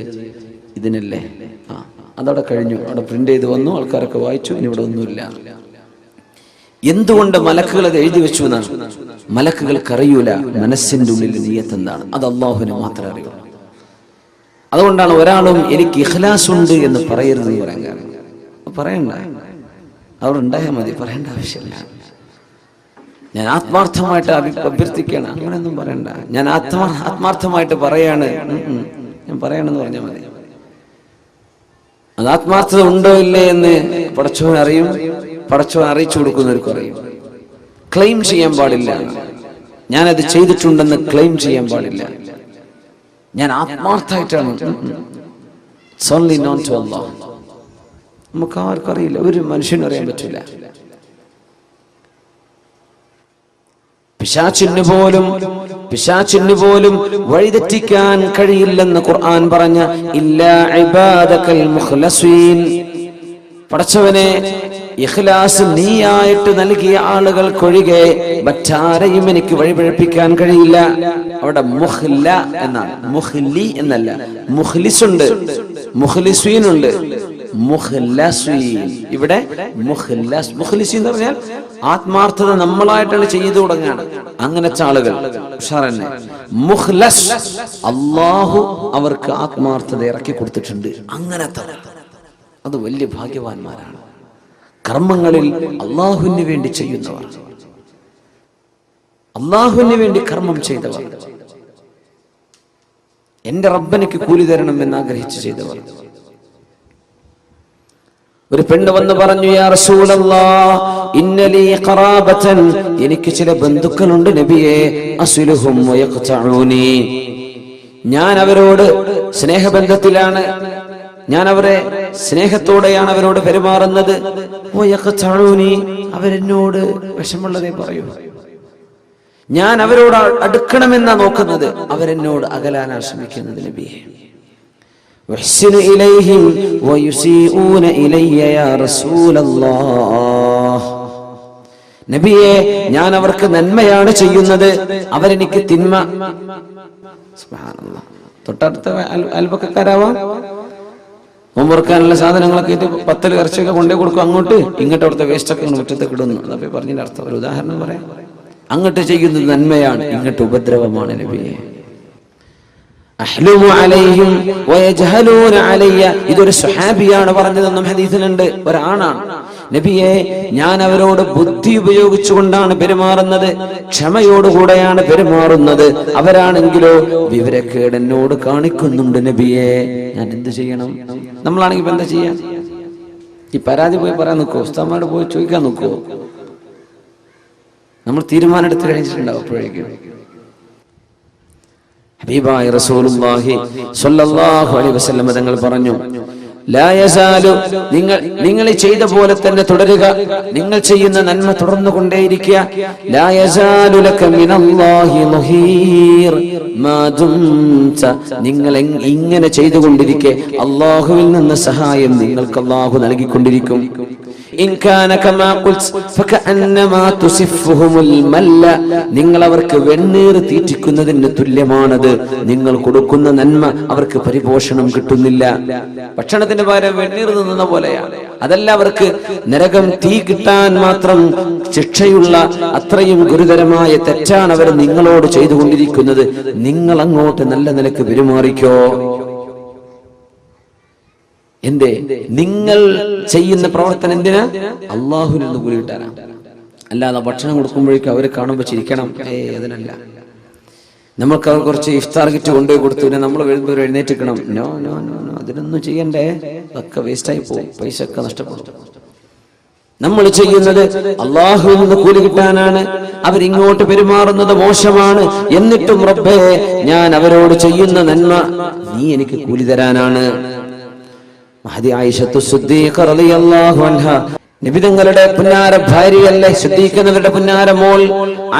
Speaker 1: ഇതിനല്ലേ? അതവിടെ കഴിഞ്ഞു, അവിടെ പ്രിന്റ് ചെയ്ത് വന്നു, ആൾക്കാരൊക്കെ വായിച്ചു, ഇനി ഇവിടെ ഒന്നുമില്ല. എന്തുകൊണ്ട് മലക്കുകൾ അത് എഴുതി വെച്ചു എന്നാണ്. മലക്കുകൾക്ക് അറിയൂല മനസ്സിന്റെ ഉള്ളിൽ നിയ്യത്ത് എന്താണ്. അത് അള്ളാഹുവിന് മാത്രമേ അറിയൂ. അതുകൊണ്ടാണ് ഒരാളും എനിക്ക് ഇഖ്ലാസ് ഉണ്ട് എന്ന് പറയരുതെന്ന് പറയാൻ കാരണം. പറയണ്ട, അവിടെ ഉണ്ടായാൽ മതി, പറയേണ്ട ആവശ്യമില്ല. ഞാൻ ആത്മാർത്ഥമായിട്ട് അഭ്യർത്ഥിക്കണം, അങ്ങനെയൊന്നും പറയണ്ട. ഞാൻ ആത്മാർത്ഥമായിട്ട് പറയാണ്, ഞാൻ പറയണമെന്ന് പറഞ്ഞാൽ മതി. അത് ആത്മാർത്ഥത ഉണ്ടോ ഇല്ലേ എന്ന് പടച്ചവൻ അറിയും. പടച്ചവൻ അറിയിച്ചു കൊടുക്കുന്നവർക്ക് അറിയും. ക്ലെയിം ചെയ്യാൻ പാടില്ല. ഞാനത് ചെയ്തിട്ടുണ്ടെന്ന് ക്ലെയിം ചെയ്യാൻ പാടില്ല. ഞാൻ ആത്മാർത്ഥമായിട്ടാണ്. നമുക്ക് ആർക്കും അറിയില്ല, ഒരു മനുഷ്യനും അറിയാൻ പറ്റില്ല. പിശാചിന് പോലും വഴിതെറ്റിക്കാൻ കഴിയില്ലെന്ന് ഖുർആൻ പറഞ്ഞ ഇല്ലാ ഇബാദകൽ മുഖ്ലസീൻ. പടച്ചവനെ ഇഖ്ലാസ് നീയായിട്ട് നൽകിയ ആളുകൾക്കൊഴികെ മറ്റാരെയും എനിക്ക് വഴിപഴപ്പിക്കാൻ കഴിയില്ല. അവിടെ മുഖ്ല എന്നാണ്, മുഖ്ലി എന്നല്ല. മുഖ്ലിസുണ്ട്, മുഖ്ലിസീനുണ്ട്, മുഖ്ലസീൻ. ഇവിടെ മുഖ്ലസ്, മുഖ്ലിസീൻ എന്ന് പറഞ്ഞാൽ ആത്മാർത്ഥത നമ്മളായിട്ടാണ് ചെയ്തു തുടങ്ങാണ്. അങ്ങനത്തെ ആളുകൾ ഉഷാറന്നെ. മുഖ്ലസ്, അള്ളാഹു അവർക്ക് ആത്മാർത്ഥത ഇറക്കി കൊടുത്തിട്ടുണ്ട്. അങ്ങനത്തെ അത് വലിയ ഭാഗ്യവാന്മാരാണ്. കർമ്മങ്ങളിൽ അള്ളാഹുവിന് വേണ്ടി ചെയ്യുന്നവർ, അള്ളാഹുവിന് വേണ്ടി കർമ്മം ചെയ്തവർ, എന്റെ റബ്ബനിക്ക് കൂലി തരണം എന്ന് ആഗ്രഹിച്ച് ചെയ്തവർ. ഒരു പെണ്ണ് വന്ന് പറഞ്ഞു, യാ റസൂലല്ലാഹ് ഇന്നലി ഖറാബതൻ, എനിക്ക് ചില ബന്ധുക്കളുണ്ട് നബിയേ, അസ്ലുഹും വയഖ്തഊനി, ഞാൻ അവരോട് സ്നേഹബന്ധത്തിലാണ്, ഞാൻ അവരെ സ്നേഹത്തോടെയാണ് അവരോട് പെരുമാറുന്നത്. അവരെന്നോട് വിഷമുള്ളതേ പറയൂ. ഞാൻ അവരോട് അടുക്കണമെന്നാ നോക്കുന്നത്, അവരെന്നോട് അകലാനാണ് ശ്രമിക്കുന്നത് നബിയെ. നബിയെ, ഞാൻ അവർക്ക് നന്മയാണ് ചെയ്യുന്നത്, അവരെനിക്ക് തിന്മ. സുബ്ഹാനല്ലാഹ്. തൊട്ടടുത്ത അയൽപക്കക്കാരാവാം. നോമ്പുറക്കാനുള്ള സാധനങ്ങളൊക്കെ 10 ഇറച്ചിയൊക്കെ കൊണ്ടേ കൊടുക്കും, അങ്ങോട്ട് ഇങ്ങോട്ട് അവിടുത്തെ വേസ്റ്റൊക്കെ മുറ്റത്തേക്ക് ഇടുന്നു. അതപ്പോ പറഞ്ഞതിന്റെ അർത്ഥം ഒരു ഉദാഹരണം പറയാം. അങ്ങോട്ട് ചെയ്യുന്നത് നന്മയാണ്, ഇങ്ങോട്ട് ഉപദ്രവമാണ് നബിയെ. അഹ്ലുമു അലൈഹിം വയജ്ഹലൂന അലയ്യ. ഇതൊരു സ്വഹാബിയാണ് പറഞ്ഞതെന്നും ഹദീസിലുണ്ട്, ഒരാണാണ്. നബിയെ, ഞാൻ അവരോട് ബുദ്ധി ഉപയോഗിച്ചുകൊണ്ടാണ് പെരുമാറുന്നത്, ക്ഷമയോടുകൂടെയാണ് പെരുമാറുന്നത്. അവരാണെങ്കിലോ വിവരക്കേട് എന്നോട് കാണിക്കുന്നുണ്ട് നബിയെ. ഞാൻ എന്ത് ചെയ്യണം? നമ്മളാണെങ്കിൽ ഇപ്പൊ എന്താ ചെയ്യാ? ഈ പരാതി പോയി പറയാൻ നോക്കുവോ? ഉസ്താദന്മാരോട് പോയി ചോദിക്കാൻ നോക്കുവോ? നമ്മൾ തീരുമാനം എടുത്ത് കഴിഞ്ഞിട്ടുണ്ടാവും. അപ്പോഴേക്കും ഹബീബായ റസൂലുള്ളാഹി സ്വല്ലല്ലാഹു അലൈഹി വസല്ലം തങ്ങൾ പറഞ്ഞു, ലാ യസാലു, നിങ്ങൾ ചെയ്ത പോലെ തന്നെ തുടരുക, നിങ്ങൾ ചെയ്യുന്ന നന്മ തുടർന്നു കൊണ്ടേയിരിക്കുക. ലാ യസാലു ലക മിനല്ലാഹി മുഹീർ മാ ദുംത, നിങ്ങൾ ഇങ്ങനെ ചെയ്തുകൊണ്ടിരിക്കെ അല്ലാഹുവിൽ നിന്ന് സഹായം നിങ്ങൾക്ക് അല്ലാഹു നൽകിക്കൊണ്ടിരിക്കും. ഇൻ കാന കമാ ഖുൽത് ഫകഅന്നമാ തുസിഫുഹുൽ മല്ല, നിങ്ങൾ അവർക്ക് വെണ്ണീർ തീറ്റിക്കുന്നതിന് തുല്യമാണത്. നിങ്ങൾ കൊടുക്കുന്ന നന്മ അവർക്ക് പരിപോഷണം കിട്ടുന്നില്ല. ഭക്ഷണത്തിന് പകരം വെണ്ണീർ തിന്നുന്ന പോലെയാണ്. അതല്ല, അവർക്ക് നരകം തീ കിട്ടാൻ മാത്രം ശിക്ഷയുള്ള അത്രയും ഗുരുതരമായ തെറ്റാണ് അവർ നിങ്ങളോട് ചെയ്തുകൊണ്ടിരിക്കുന്നത്. നിങ്ങൾ അങ്ങോട്ട് നല്ല നിലക്ക് പെരുമാറിക്കോ. എന്തേ? നിങ്ങൾ ചെയ്യുന്ന പ്രവർത്തനം എന്തിനാ? അള്ളാഹുവിൽ നിന്ന് കൂലി കിട്ടാനാ. അല്ലാതെ ഭക്ഷണം കൊടുക്കുമ്പോഴേക്കും അവരെ കാണുമ്പോൾ ചിരിക്കണം, അതിനല്ല. നമ്മൾക്ക് അവർ കുറച്ച് ഇഫ്താർ കിറ്റ് കൊണ്ടുപോയി കൊടുത്തു, പിന്നെ നമ്മൾ വരുമ്പോൾ എഴുന്നേറ്റിക്കണം. നോ നോ നോ നോ, അതിനൊന്നും ചെയ്യണ്ടേ. ഒക്കെ വേസ്റ്റായി പോകും, പൈസ ഒക്കെ നഷ്ടപ്പെടും. നമ്മൾ ചെയ്യുന്നത് അള്ളാഹുവിൽ നിന്ന് കൂലി കിട്ടാനാണ്. അവരിങ്ങോട്ട് പെരുമാറുന്നത് മോശമാണ്. എന്നിട്ടും റബ്ബേ, ഞാൻ അവരോട് ചെയ്യുന്ന നന്മ നീ എനിക്ക് കൂലി തരാനാണ്. മഹദി ആയിഷത്തു സിദ്ദീഖ റളിയല്ലാഹു അൻഹ, നബിതങ്ങളുടെ പുന്നാര ഭാര്യയല്ലേ, സിദ്ദീഖിനവരുടെ പുന്നാര മോൾ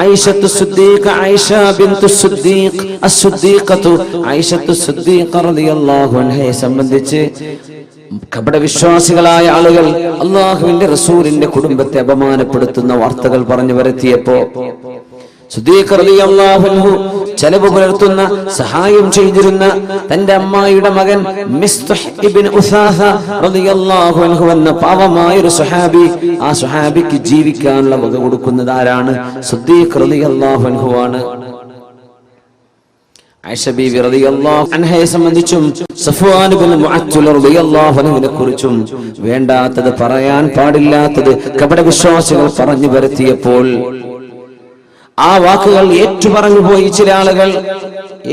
Speaker 1: ആയിഷത്തു സിദ്ദീഖ, ആയിഷ ബിൻതു സിദ്ദീഖ് അസ്സുദ്ദീഖത്തു ആയിഷത്തു സിദ്ദീഖ റളിയല്ലാഹു അൻഹയെ സംബന്ധിച്ച് കപടവിശ്വാസികളായ ആളുകൾ അള്ളാഹുവിന്റെ റസൂലിന്റെ കുടുംബത്തെ അപമാനപ്പെടുത്തുന്ന വാർത്തകൾ പറഞ്ഞു വരുത്തിയപ്പോ സിദ്ദീഖ് റളിയല്ലാഹു അൻഹു ചെലവ് പുലർത്തുന്ന സഹായം ചെയ്തിരുന്ന തന്റെ അമ്മായിയുടെ മകൻ മിസ്തഹ് ഇബ്നു ഉസാസ റളിയല്ലാഹു അൻഹു എന്ന പാവമായ ഒരു സ്വഹാബി, ആ സ്വഹാബിക്ക് ജീവിക്കാനുള്ള വക കൊടുക്കുന്നത് ആരാണ്? സിദ്ദീഖ് റളിയല്ലാഹു അൻഹു ആണ്. ആയിഷ ബീവി റളിയല്ലാഹു അൻഹയെ സംബന്ധിച്ചും സഫ്വാൻ ഇബ്നു മുഅത്തിൽ റളിയല്ലാഹു അൻഹുവിനെ കുറിച്ചും വേണ്ടാത്തത്, പറയാൻ പാടില്ലാത്തത് കപടവിശ്വാസികൾ പറഞ്ഞു വരുത്തിയപ്പോൾ ആ വാക്കുകൾ ഏറ്റുപറഞ്ഞു പോയി. ചില ആളുകൾ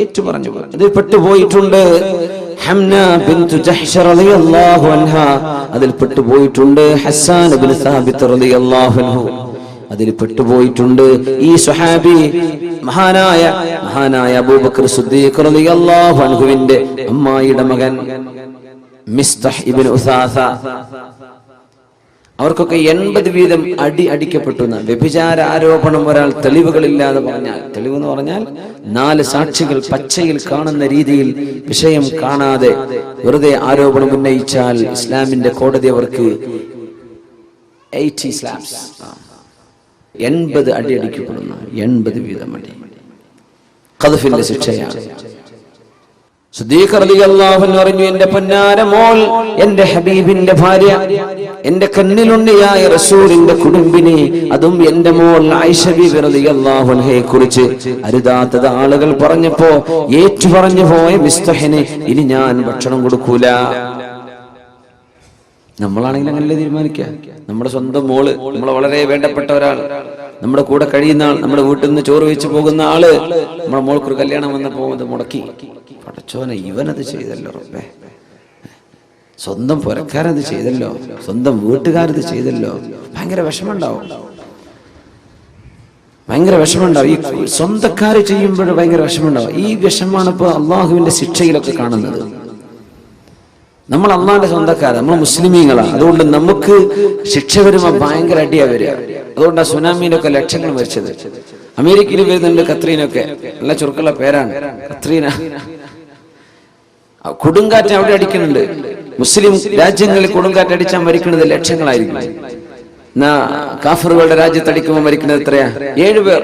Speaker 1: ഏറ്റുപറഞ്ഞു പോയി, അതിൽ പെട്ടുപോയിട്ടുണ്ട്. ഹംന ബിൻതു ജഹ്ഷ് റളിയല്ലാഹു അൻഹ അതിൽ പെട്ടുപോയിട്ടുണ്ട്. ഹസ്സാൻ ഇബ്നു സാബിത്ത് റളിയല്ലാഹു അൻഹു അതിൽ പെട്ടുപോയിട്ടുണ്ട്. ഈ സ്വഹാബി മഹാനായ അബൂബക്കർ സിദ്ദീഖ് റളിയല്ലാഹു അൻഹുവിന്റെ അമ്മായിയുടെ മകൻ മിസ്തഹ് ഇബ്നു ഉസാസ, അവർക്കൊക്കെ 80 വീതം അടിക്കപ്പെട്ടു. വ്യഭിചാര ആരോപണം ഒരാൾ തെളിവുകളില്ലാതെ പറഞ്ഞാൽ, തെളിവെന്ന് പറഞ്ഞാൽ 4 സാക്ഷികൾ പച്ചയിൽ കാണുന്ന രീതിയിൽ വിഷയം കാണാതെ വെറുതെ ആരോപണം ഉന്നയിച്ചാൽ ഇസ്ലാമിന്റെ കോടതി അവർക്ക് 80 സ്ലാപ്സ് 80 അടി അടിക്കപ്പെടുന്നു. 80 വീതം അടി ഖദ്ഫിന്റെ ശിക്ഷയാണ്. സിദ്ദീഖ് റളിയല്ലാഹു അൻഹു പറഞ്ഞു, എന്റെ പൊന്നാര മോൾ, എന്റെ ഹബീബിന്റെ ഭാര്യ, എന്റെ കണ്ണിലുണ്ണിയായ റസൂലിന്റെ കുടുംബിനി, അതും എന്റെ മോൾ ആയിഷ ബീവി റളിയല്ലാഹു അൻഹയെ കുറിച്ച് അരുതാത്തത് ആളുകൾ പറഞ്ഞപ്പോ ഏറ്റുപറഞ്ഞു പോയ മിസ്തഹിന് ഇനി ഞാൻ ഭക്ഷണം കൊടുക്കൂല. നമ്മളാണെങ്കിൽ അങ്ങനല്ലേ തീരുമാനിക്കുക. നമ്മുടെ സ്വന്തം മോള്, നമ്മളെ വളരെ വേണ്ടപ്പെട്ട ഒരാൾ, നമ്മുടെ കൂടെ കഴിയുന്ന ആൾ, നമ്മുടെ വീട്ടിൽ നിന്ന് ചോറ് വെച്ച് പോകുന്ന ആള്, നമ്മുടെ മോൾക്കൊരു കല്യാണം വന്നപ്പോ അത് മുടക്കി. പടച്ചോനെ, ഇവനത് ചെയ്തല്ലോ റബ്ബേ, സ്വന്തം പുരക്കാരത് ചെയ്തല്ലോ, സ്വന്തം വീട്ടുകാരത് ചെയ്തല്ലോ. ഭയങ്കര വിഷമമുണ്ടാവും, ഭയങ്കര വിഷമമുണ്ടാവും. ഈ സ്വന്തക്കാര് ചെയ്യുമ്പോൾ ഭയങ്കര വിഷമമുണ്ടാവും. ഈ വിഷമാണ് ഇപ്പൊ അള്ളാഹുവിന്റെ ശിക്ഷയിലൊക്കെ കാണുന്നത്. നമ്മൾ അള്ളാന്റെ സ്വന്തക്കാരാണ്, നമ്മൾ മുസ്ലിമീങ്ങളാണ്. അതുകൊണ്ട് നമുക്ക് ശിക്ഷ വരുമ്പോ ഭയങ്കര അടിയാ വരിക. അതുകൊണ്ടാണ് സുനാമിയിലൊക്കെ ലക്ഷങ്ങൾ മരിച്ചത്. അമേരിക്കയിൽ വരുന്നുണ്ട് കത്രീനൊക്കെ, നല്ല ചുരുക്കുള്ള പേരാണ് കത്രീന. കൊടുങ്കാറ്റ് അവിടെ അടിക്കുന്നുണ്ട്. മുസ്ലിം രാജ്യങ്ങളിൽ കൊടുങ്കാറ്റ് അടിച്ചാൽ മരിക്കുന്നത് ലക്ഷങ്ങളായിരിക്കും. എന്നാ കാഫറുകളുടെ രാജ്യത്ത് അടിക്കുമ്പോൾ മരിക്കുന്നത് എത്രയാ? 7 പേർ.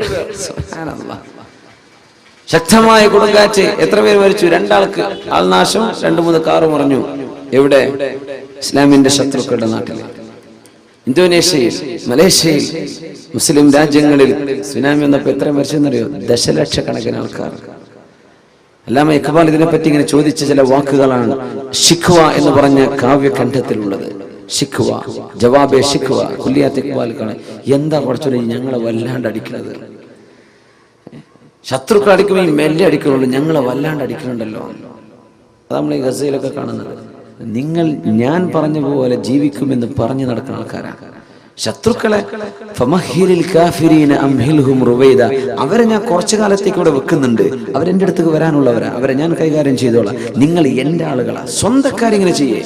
Speaker 1: ശക്തമായ കൊടുങ്കാറ്റ് എത്ര പേര് മരിച്ചു? 2 ആൾക്ക് ആൾനാശം, 2-3 കാറ് മറിഞ്ഞു. എവിടെ? ഇസ്ലാമിന്റെ ശത്രുക്കളുടെ നാട്ടിൽ, ഇന്തോനേഷ്യയിൽ, മലേഷ്യയിൽ, മുസ്ലിം രാജ്യങ്ങളിൽ സുനാമി വന്നപ്പോ എത്ര മരിച്ചെന്നറിയോ? ദശലക്ഷക്കണക്കിന് ആൾക്കാർ. അല്ലാമ ഇഖ്ബാൽ ഇതിനെപ്പറ്റി ഇങ്ങനെ ചോദിച്ച ചില വാക്കുകളാണ് ഷിഖ്വ എന്ന് പറഞ്ഞ കാവ്യഖണ്ഡത്തിലുള്ളത്. ഷിഖ്വ, ജവാബെ ഷിഖ്വ, കുല്ലിയാത്ത് ഇഖ്ബാൽ കാണാൻ. എന്താ കുറച്ചുകൂടി ഞങ്ങളെ വല്ലാണ്ട് അടിക്കുന്നത്? ശത്രുക്കൾ അടിക്കുമ്പോൾ ഈ മെല്ലെ അടിക്കുന്നുള്ളൂ, ഞങ്ങളെ വല്ലാണ്ട് അടിക്കുന്നുണ്ടല്ലോ. അത് നമ്മൾ ഈ ഗസയിലൊക്കെ കാണുന്നത്. നിങ്ങൾ ഞാൻ പറഞ്ഞ പോലെ ജീവിക്കുമെന്ന് പറഞ്ഞു നടക്കുന്ന ആൾക്കാരാണ് ശത്രുക്കളെ. അവരെ ഞാൻ കുറച്ചു കാലത്തേക്ക് ഇവിടെ വെക്കുന്നുണ്ട്, അവരെന്റെ അടുത്തേക്ക് വരാനുള്ളവരാ, അവരെ ഞാൻ കൈകാര്യം ചെയ്തോളാം. നിങ്ങൾ എന്റെ ആളുകളാ. സ്വന്തക്കാരിങ്ങനെ ചെയ്യേ,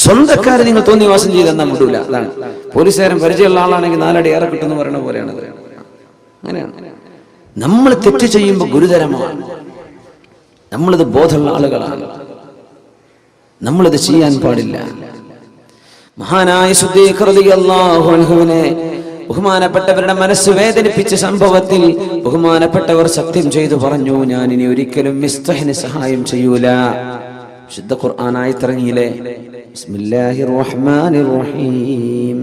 Speaker 1: സ്വന്തക്കാരെ നിങ്ങൾ തോന്നിവാസം ചെയ്തെന്നാ വിടൂല. അതാണ് പോലീസുകാരൻ പരിചയമുള്ള ആളാണെങ്കിൽ 4 അടി ഏറെ കിട്ടുമെന്ന് പറയുന്ന പോലെയാണ്. അങ്ങനെയാണ്. നമ്മൾ തെറ്റ് ചെയ്യുമ്പോൾ ഗുരുതരമാണ്. നമ്മളിത് ബോധമുള്ള ആളുകളാണ്, നമ്മളിത് ചെയ്യാൻ പാടില്ല. മഹാനായ സിദ്ദീഖ് റളിയല്ലാഹു അൻഹുവിനെ ബഹുമാനപ്പെട്ടവരുടെ മനസ്സ് വേദനിപ്പിച്ച സംഭവത്തിൽ ബഹുമാനപ്പെട്ടവർ സത്യം ചെയ്തു പറഞ്ഞു, ഞാൻ ഇനി ഒരിക്കലും മിസ്തഹിന് സഹായം ചെയ്യൂല. വിശുദ്ധ ഖുർആൻ ആയത്തിറങ്ങിയില്ലേ, ബിസ്മില്ലാഹിർ റഹ്മാനിർ റഹീം,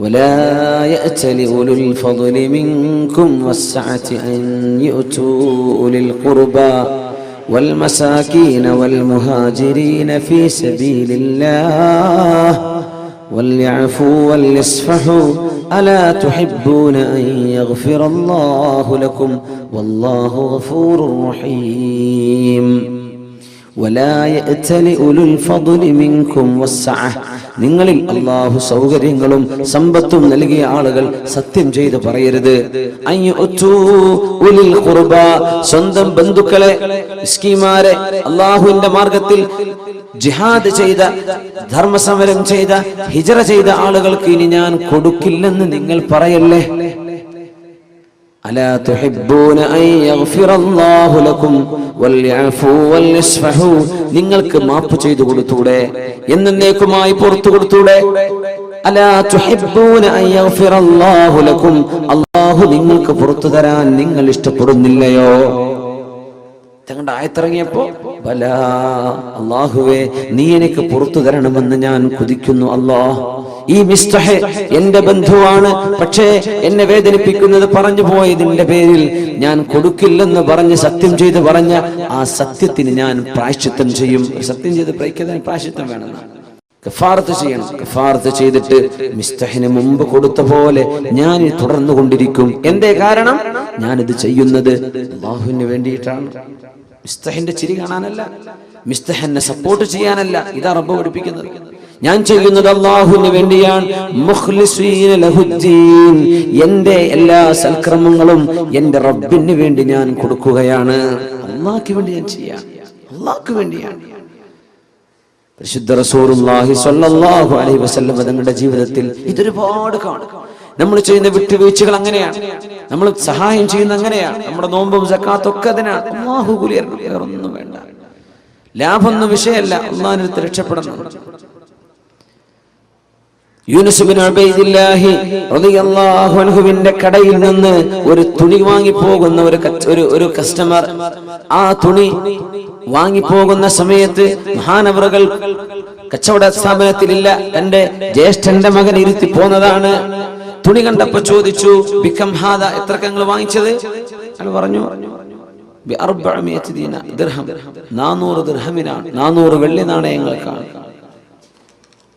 Speaker 1: ولا يأتل أولو الفضل منكم والسعة أن يؤتوا أولي القربى والمساكين والمهاجرين في سبيل الله وليعفوا وليصفحوا ألا تحبون أن يغفر الله لكم والله غفور رحيم. ولا يأتل أولو الفضل منكم والسعة, നിങ്ങളിൽ അല്ലാഹു സൗകര്യങ്ങളും സമ്പത്തും നൽകിയ ആളുകൾ സത്യം ചെയ്ത് പറയരുത്. സ്വന്തം ബന്ധുക്കളെ, മിസ്കീന്മാരെ, അല്ലാഹുവിന്റെ മാർഗത്തിൽ ജിഹാദ് ചെയ്ത, ധർമ്മസമരം ചെയ്ത, ഹിജ്റ ചെയ്ത ആളുകൾക്ക് ഇനി ഞാൻ കൊടുക്കില്ലെന്ന് നിങ്ങൾ പറയല്ലേ. അലാ തുഹിബ്ബൂന അൻ യഗ്ഫിറല്ലാഹു ലക്കും വൽയഅഫു വൽയസ്ഫഹു, നിങ്ങൾക്ക് മാപ്പ് ചെയ്തു കൊടുത്തൂടെ, എന്നേക്കുമായി പുറത്തു കൊടുത്തൂടെ. അലാ തുഹിബ്ബൂന അൻ യഗ്ഫിറല്ലാഹു ലക്കും, അല്ലാഹു നിങ്ങൾക്ക് പുറത്തു തരാൻ നിങ്ങൾ ഇഷ്ടപ്പെടുന്നില്ലയോ? തങ്ങളുടെ ആയത്തിറങ്ങിയപ്പോ ബലാ, അല്ലാഹുവേ നീ എനിക്ക് പുറത്തു തരണമെന്ന് ഞാൻ കൊതിക്കുന്നു. അല്ലാഹ്, ഈ മിസ്തഹ് എന്റെ ബന്ധുവാണ്, പക്ഷേ എന്നെ വേദനിപ്പിക്കുന്നത് പറഞ്ഞു പോയതിന്റെ പേരിൽ ഞാൻ കൊടുക്കില്ലെന്ന് പറഞ്ഞ് സത്യം ചെയ്ത് പറഞ്ഞ ആ സത്യത്തിന് ഞാൻ പ്രായശ്ചിത്തം ചെയ്യും. സത്യം ചെയ്ത് പ്രയക്കുന്നതിന് പ്രായശ്ചിത്തം വേണമെന്നാണ്. കഫാറത്ത് ചെയ്യണം. കഫാറത്ത് ചെയ്തിട്ട് മിസ്തഹിന് മുമ്പ് കൊടുത്ത പോലെ ഞാൻ തുടർന്നു കൊണ്ടിരിക്കും. എന്തേ കാരണം? ഞാനിത് ചെയ്യുന്നത് അല്ലാഹുവിന് വേണ്ടിയിട്ടാണ്. മിസ്തഹിന്റെ ചിരി കാണാനല്ല, മിസ്തഹിനെ സപ്പോർട്ട് ചെയ്യാനല്ല. ഇതാ റബ്ബ് പഠിപ്പിക്കുന്നത്. ഞാൻ ചെയ്യുന്നത് അല്ലാഹുവിന് വേണ്ടിയാണ്. മുഖ്ലിസീന ലഹുദ്ദീൻ, എന്റെ എല്ലാ സൽക്രമങ്ങളും എന്റെ റബ്ബിന് വേണ്ടി ഞാൻ കൊടുക്കുകയാണ്. അല്ലാഹുവിന് വേണ്ടി ഞാൻ ചെയ്യാം, അല്ലാഹുവിന് വേണ്ടിയാണ്. പരിശുദ്ധ റസൂലുള്ളാഹി സ്വല്ലല്ലാഹു അലൈഹി വസല്ലം തങ്ങളുടെ ജീവിതത്തിൽ ഇതൊരുപാട് കാണും. നമ്മൾ ചെയ്യുന്ന വിട്ടുവീഴ്ചകൾ അങ്ങനെയാണ്, നമ്മൾ സഹായം ചെയ്യുന്ന അങ്ങനെയാണ്, നമ്മുടെ നോമ്പും സക്കാത്തും ഒക്കെ അതിനാണ്. അല്ലാഹു കൂലി തരണം, വേറൊന്നും വേണ്ട. ലാഭമൊന്നും വിഷയമല്ല, അല്ലാഹുവിന്റെ അടുത്ത് രക്ഷപ്പെടണം. യൂനുസ് ബിൻ ഉബൈദില്ലാഹി റളിയല്ലാഹു അൻഹുവിന്റെ കടയിൽ നിന്ന് ഒരു തുണി വാങ്ങി പോകുന്ന ഒരു കസ്റ്റമർ, ആ തുണി വാങ്ങി പോകുന്ന സമയത്ത് മഹാനവറുകൾ കച്ചവട സ്ഥാപനത്തിലില്ല, തന്റെ ജ്യേഷ്ഠന്റെ മകൻ ഇരുത്തി പോന്നതാണ്. തുണി കണ്ടപ്പോ ചോദിച്ചു, ബികം ഹാദ, എത്രക്ക് നിങ്ങൾ വാങ്ങിച്ചത്? അയാൾ പറഞ്ഞു, 400 ദിർഹം, 400 ദിർഹമിനാണ്, 400 വെള്ളി നാണയങ്ങൾക്കാണ്.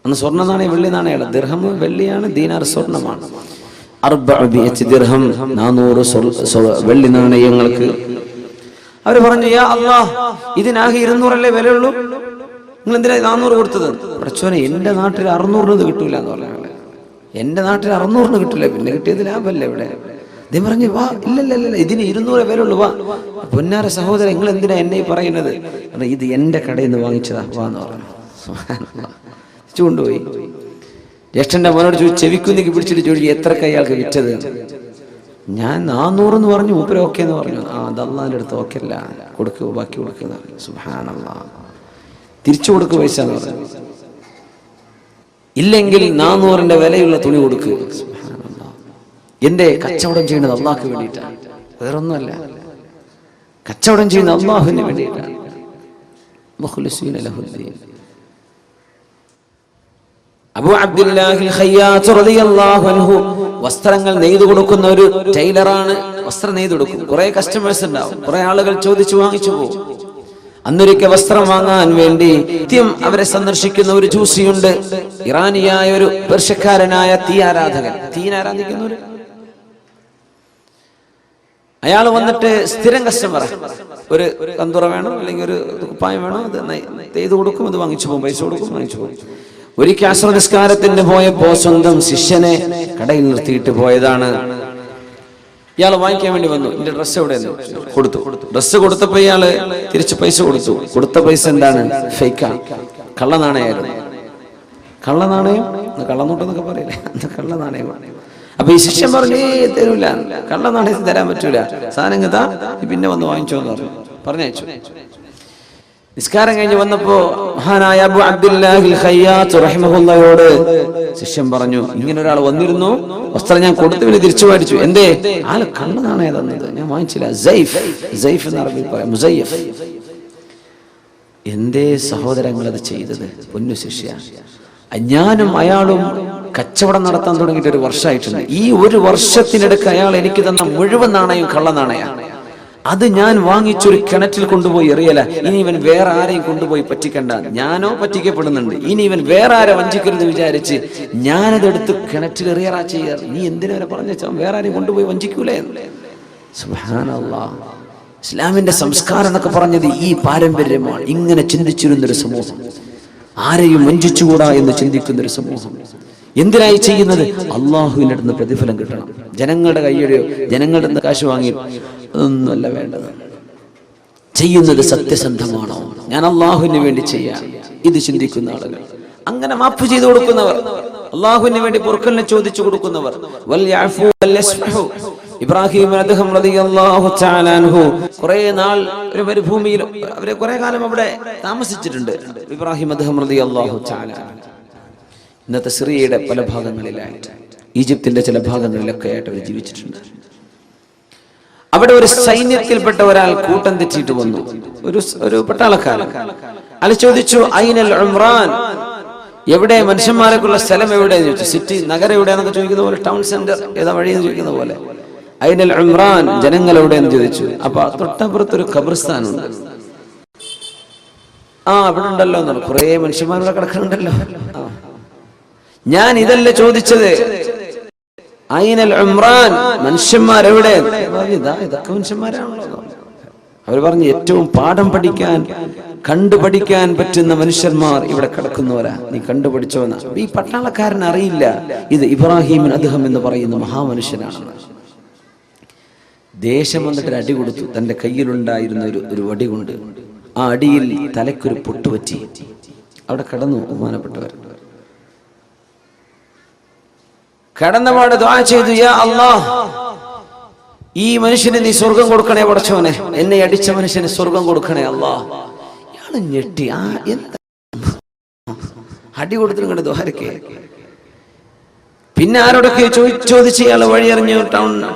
Speaker 1: അന്ന് സ്വർണ്ണ നാണയം വെള്ളി നാണയല്ല, ദിർഹം വെള്ളിയാണ്, ദീനാർ സ്വർണ്ണമാണ്. 400 ദിർഹം, 400 വെള്ളി നാണയങ്ങൾക്ക്. അവര് പറഞ്ഞു, യാ അല്ലാഹ്, ഇതിനാകെ 200 വിലയുള്ളൂ, നിങ്ങൾ എന്തിനാ 400 കൊടുത്തത്? പ്രച്ചോനെ, എന്റെ നാട്ടിൽ 600 കിട്ടൂല എന്ന് പറഞ്ഞ, എന്റെ നാട്ടിൽ 600 കിട്ടില്ല, പിന്നെ കിട്ടിയത് ലാഭമല്ലേ ഇവിടെ. അദ്ദേഹം പറഞ്ഞു, വാ, ഇല്ലല്ല, ഇതിന് 200 വിലയുള്ളൂ, വാ. പൊന്നാര സഹോദരൻ, നിങ്ങൾ എന്തിനാ എന്നെ പറയുന്നത്? ഇത് എന്റെ കടയിൽ നിന്ന് വാങ്ങിച്ചതാ, വാ എന്ന് പറഞ്ഞു. കൊണ്ടുപോയി ജ്യേഷ്ഠന്റെ മോനോട് ചോദിച്ചു, ചെവിക്കുന്നിക്ക് പിടിച്ചിട്ട് ചോദിച്ചു, എത്രക്ക് അയാൾക്ക് വിറ്റത്? ഞാൻ 400 എന്ന് പറഞ്ഞു. മൂപ്പര് ഓക്കെ എന്ന് പറഞ്ഞു. അത് അല്ലാഹുവിന്റെ അടുത്ത് ഓക്കെ അല്ല, കൊടുക്കുക, ബാക്കി കൊടുക്കുക. സുബ്ഹാനല്ലാഹ്, തിരിച്ചു കൊടുക്കുക പൈസ എന്ന് പറഞ്ഞു. ഇല്ലെങ്കിൽ 400ന്റെ വിലയുള്ള തുണി കൊടുക്കുക. സുബ്ഹാനല്ലാഹ്, എന്റെ കച്ചവടം ചെയ്യുന്നത് അല്ലാഹുവിന് വേണ്ടിയിട്ടാണ്, വേറൊന്നുമല്ല. കച്ചവടം ചെയ്യുന്നത് അല്ലാഹുവിന് വേണ്ടിയിട്ടാണ്. മുഖ്ലിസീന ലഹുദ്ദീൻ. അബൂ അബ്ദുല്ലാഹിൽ ഖയ്യാത്ത് റളിയല്ലാഹു അൻഹു വസ്ത്രങ്ങൾ നെയ്തു കൊടുക്കുന്ന ഒരു ടൈലറാണ്. വസ്ത്രം നെയ്തു കൊടുക്കും. കുറെ കസ്റ്റമേഴ്സ് ഉണ്ടാവും, കുറെ ആളുകൾ ചോദിച്ചു വാങ്ങിച്ചു പോകും. അന്നൊരിക്കൽ വസ്ത്രം വാങ്ങാൻ വേണ്ടി നിത്യം അവരെ സന്ദർശിക്കുന്ന ഒരു ജൂസിയുണ്ട്. ഇറാനിയായ ഒരു പേർഷ്യക്കാരനായ തീ ആരാധകൻ, തീൻ ആരാധിക്കുന്നവര്. അയാൾ വന്നിട്ട് സ്ഥിരം കസ്റ്റമർ, ഒരു കന്തുറ വേണം, അല്ലെങ്കിൽ ഒരു കുപ്പായം വേണം, അത് നെയ്തു കൊടുക്കും, അത് വാങ്ങിച്ചു പോകും, പൈസ കൊടുക്കും, വാങ്ങിച്ചു പോകും. ഒരിക്കൽ അസ്ർ നിസ്കാരത്തിന് പോയപ്പോ സ്വന്തം ശിഷ്യനെ കടയിൽ നിർത്തിയിട്ട് പോയതാണ്. ഇയാൾ വാങ്ങിക്കാൻ വേണ്ടി വന്നു. എന്റെ ഡ്രസ്സ് എവിടെ കൊടുത്തു. ഡ്രസ്സ് കൊടുത്തപ്പോ ഇയാള് തിരിച്ച് പൈസ കൊടുത്തു. കൊടുത്ത പൈസ എന്താണ്? ഫേക്കാണ്, കള്ളനാണയമായിരുന്നു. കള്ളനാണയം, കള്ളനോട്ടെന്നൊക്കെ പറയില്ലേ, കള്ള നാണയമാണ്. അപ്പൊ ഈ ശിഷ്യൻ പറഞ്ഞു, തരൂല, കള്ളനാണയം തരാൻ പറ്റൂല, സാധനം കഥാ പിന്നെ വന്ന് വാങ്ങിച്ചോന്ന് പറഞ്ഞയച്ചു. നിസ്കാരം കഴിഞ്ഞ് വന്നപ്പോ മഹാനായ അബൂ അബ്ദുല്ലാഹിൽ ഖയ്യാത്ത് റഹിമഹുല്ലാഹയോട് ശിഷ്യൻ പറഞ്ഞു, ഇങ്ങനെ ഒരാൾ വന്നിരുന്നു, വസ്ത്രം ഞാൻ കൊടുത്തു, പിന്നെ തിരിച്ചു മേടിച്ചു. എന്തേ? ആള് കള്ളനാണയം തന്നത്, ഞാൻ വാങ്ങിച്ചില്ല. സൈഫ് എന്ന് അറബിയിൽ പറയാം, മുസയ്യഫ്. എന്തേ സഹോദരങ്ങൾ അത് ചെയ്തത്? പൊന്നു ശിഷ്യ, ഞാനും അയാളും കച്ചവടം നടത്താൻ തുടങ്ങിയിട്ട് 1 വർഷമായിട്ടുണ്ട്. ഈ 1 വർഷത്തിനിടയ്ക്ക് അയാൾ എനിക്ക് തന്ന മുഴുവൻ നാണയം കള്ളനാണയാണ്. അത് ഞാൻ വാങ്ങിച്ചൊരു കിണറ്റിൽ കൊണ്ടുപോയി എറിയല. ഇനി ഇവൻ വേറെ ആരെയും കൊണ്ടുപോയി പറ്റിക്കണ്ട, ഞാനോ പറ്റിക്കപ്പെടുന്നുണ്ട്, ഇനി ഇവൻ വേറെ ആരെ വഞ്ചിക്കരുത് വിചാരിച്ച് ഞാനതെടുത്ത് കിണറ്റിൽ എറിയറാ ചെയ്യാറ്. നീ എന്തിനാ പറഞ്ഞ വേറെ ആരെയും കൊണ്ടുപോയി വഞ്ചിക്കൂലേ? സുബ്ഹാനല്ലാഹ്, ഇസ്ലാമിന്റെ സംസ്കാരം എന്നൊക്കെ പറഞ്ഞത് ഈ പാരമ്പര്യമാണ്. ഇങ്ങനെ ചിന്തിച്ചിരുന്നൊരു സമൂഹം, ആരെയും വഞ്ചിച്ചുകൂടാ എന്ന് ചിന്തിക്കുന്നൊരു സമൂഹം. എന്തിനായി ചെയ്യുന്നത്? അള്ളാഹുവിൻ്റെ അടുത്ത് പ്രതിഫലം കിട്ടണം. ജനങ്ങളുടെ കയ്യുടെയോ ജനങ്ങളുടെ അടുത്ത് കാശ് വാങ്ങി അതൊന്നുമല്ല വേണ്ടത്. ചെയ്യുന്നത് സത്യസന്ധമാണോ? ഞാൻ അള്ളാഹുവിന് വേണ്ടി ചെയ്യാം, ഇത് ചിന്തിക്കുന്ന ആളുകൾ. അങ്ങനെ മാപ്പ് ചെയ്തു കൊടുക്കുന്നവർ, അള്ളാഹുവിന് വേണ്ടി പൊറുക്കലിനെ ചോദിച്ചു കൊടുക്കുന്നവർ, ഇബ്രാഹിം അദ്ഹം റളിയല്ലാഹു തആല അൻഹു കുറേ നാൾ ഒരു മരുഭൂമിയിൽ അവരെ കുറേ കാലം അവിടെ താമസിച്ചിട്ടുണ്ട്. ഇബ്രാഹിം അദ്ഹം റളിയല്ലാഹു തആല ഇന്നത്തെ സിറിയയുടെ പല ഭാഗങ്ങളിലായിട്ട്, ഈജിപ്തിന്റെ ചില ഭാഗങ്ങളിലൊക്കെ ആയിട്ട് അവർ ജീവിച്ചിട്ടുണ്ട്. അവിടെ ഒരു സൈന്യത്തിൽപ്പെട്ട ഒരാൾ കൂട്ടം തെറ്റിയിട്ട് വന്നു, ഒരു പട്ടാളക്കാരൻ. അയാൾ ചോദിച്ചു, ഐനൽ ഉംറാൻ, എവിടെ മനുഷ്യന്മാരൊക്കെയുള്ള സ്ഥലം എവിടെയെന്ന് ചോദിച്ചു. സിറ്റി, നഗരം എവിടെയാന്നൊക്കെ ചോദിക്കുന്ന പോലെ, ടൗൺ സെന്റർ ഏതാ വഴിയെന്ന് ചോദിക്കുന്ന പോലെ, ഐനൽ ഉംറാൻ, ജനങ്ങൾ എവിടെയെന്ന് ചോദിച്ചു. അപ്പൊ തൊട്ടപ്പുറത്തൊരു ഖബർസ്ഥാനുണ്ട്. അവിടെ ഉണ്ടല്ലോ എന്നാണ്, കുറെ മനുഷ്യന്മാരുടെ കിടക്കുന്നുണ്ടല്ലോ. ഞാൻ ഇതല്ല ചോദിച്ചത്, ഐനൽ ഉംറാൻ, മനുഷ്യന്മാരെവിടെ? ഇതൊക്കെ മനുഷ്യന്മാരാണല്ലോ. അവർ പറഞ്ഞു, ഏറ്റവും പാഠം പഠിക്കാൻ, കണ്ടുപഠിക്കാൻ പറ്റുന്ന മനുഷ്യന്മാർ ഇവിടെ കിടക്കുന്നവരാ, നീ കണ്ടുപഠിച്ചോന്നാ. ഈ പട്ടാളക്കാരൻ അറിയില്ല ഇത് ഇബ്രാഹിം അദ്ഹം എന്ന് പറയുന്ന മഹാമനുഷ്യനാണ്. ദേശം വന്നിട്ട് ഒരു അടി കൊടുത്തു. തന്റെ കയ്യിലുണ്ടായിരുന്ന ഒരു വടി കൊണ്ട് ആ അടിയിൽ തലക്കൊരു പൊട്ടുപറ്റി. അവിടെ കടന്നു ബഹുമാനപ്പെട്ടവർ. കടന്നപാട് ദുആ ചെയ്തു, യാ അല്ലാഹ്, ഈ മനുഷ്യന് നീ സ്വർഗം കൊടുക്കണേ പടച്ചോനെ, എന്നെ അടിച്ച മനുഷ്യന് സ്വർഗം കൊടുക്കണേ അല്ലാഹ്. ഇയാള് ഞെട്ടി. എന്താ അടി കൊടുത്തിട്ട് കണ്ട് ദ്വാരക്കേ. പിന്നെ ആരോടൊക്കെ ചോദിച്ച് ഇയാൾ വഴി അറിഞ്ഞു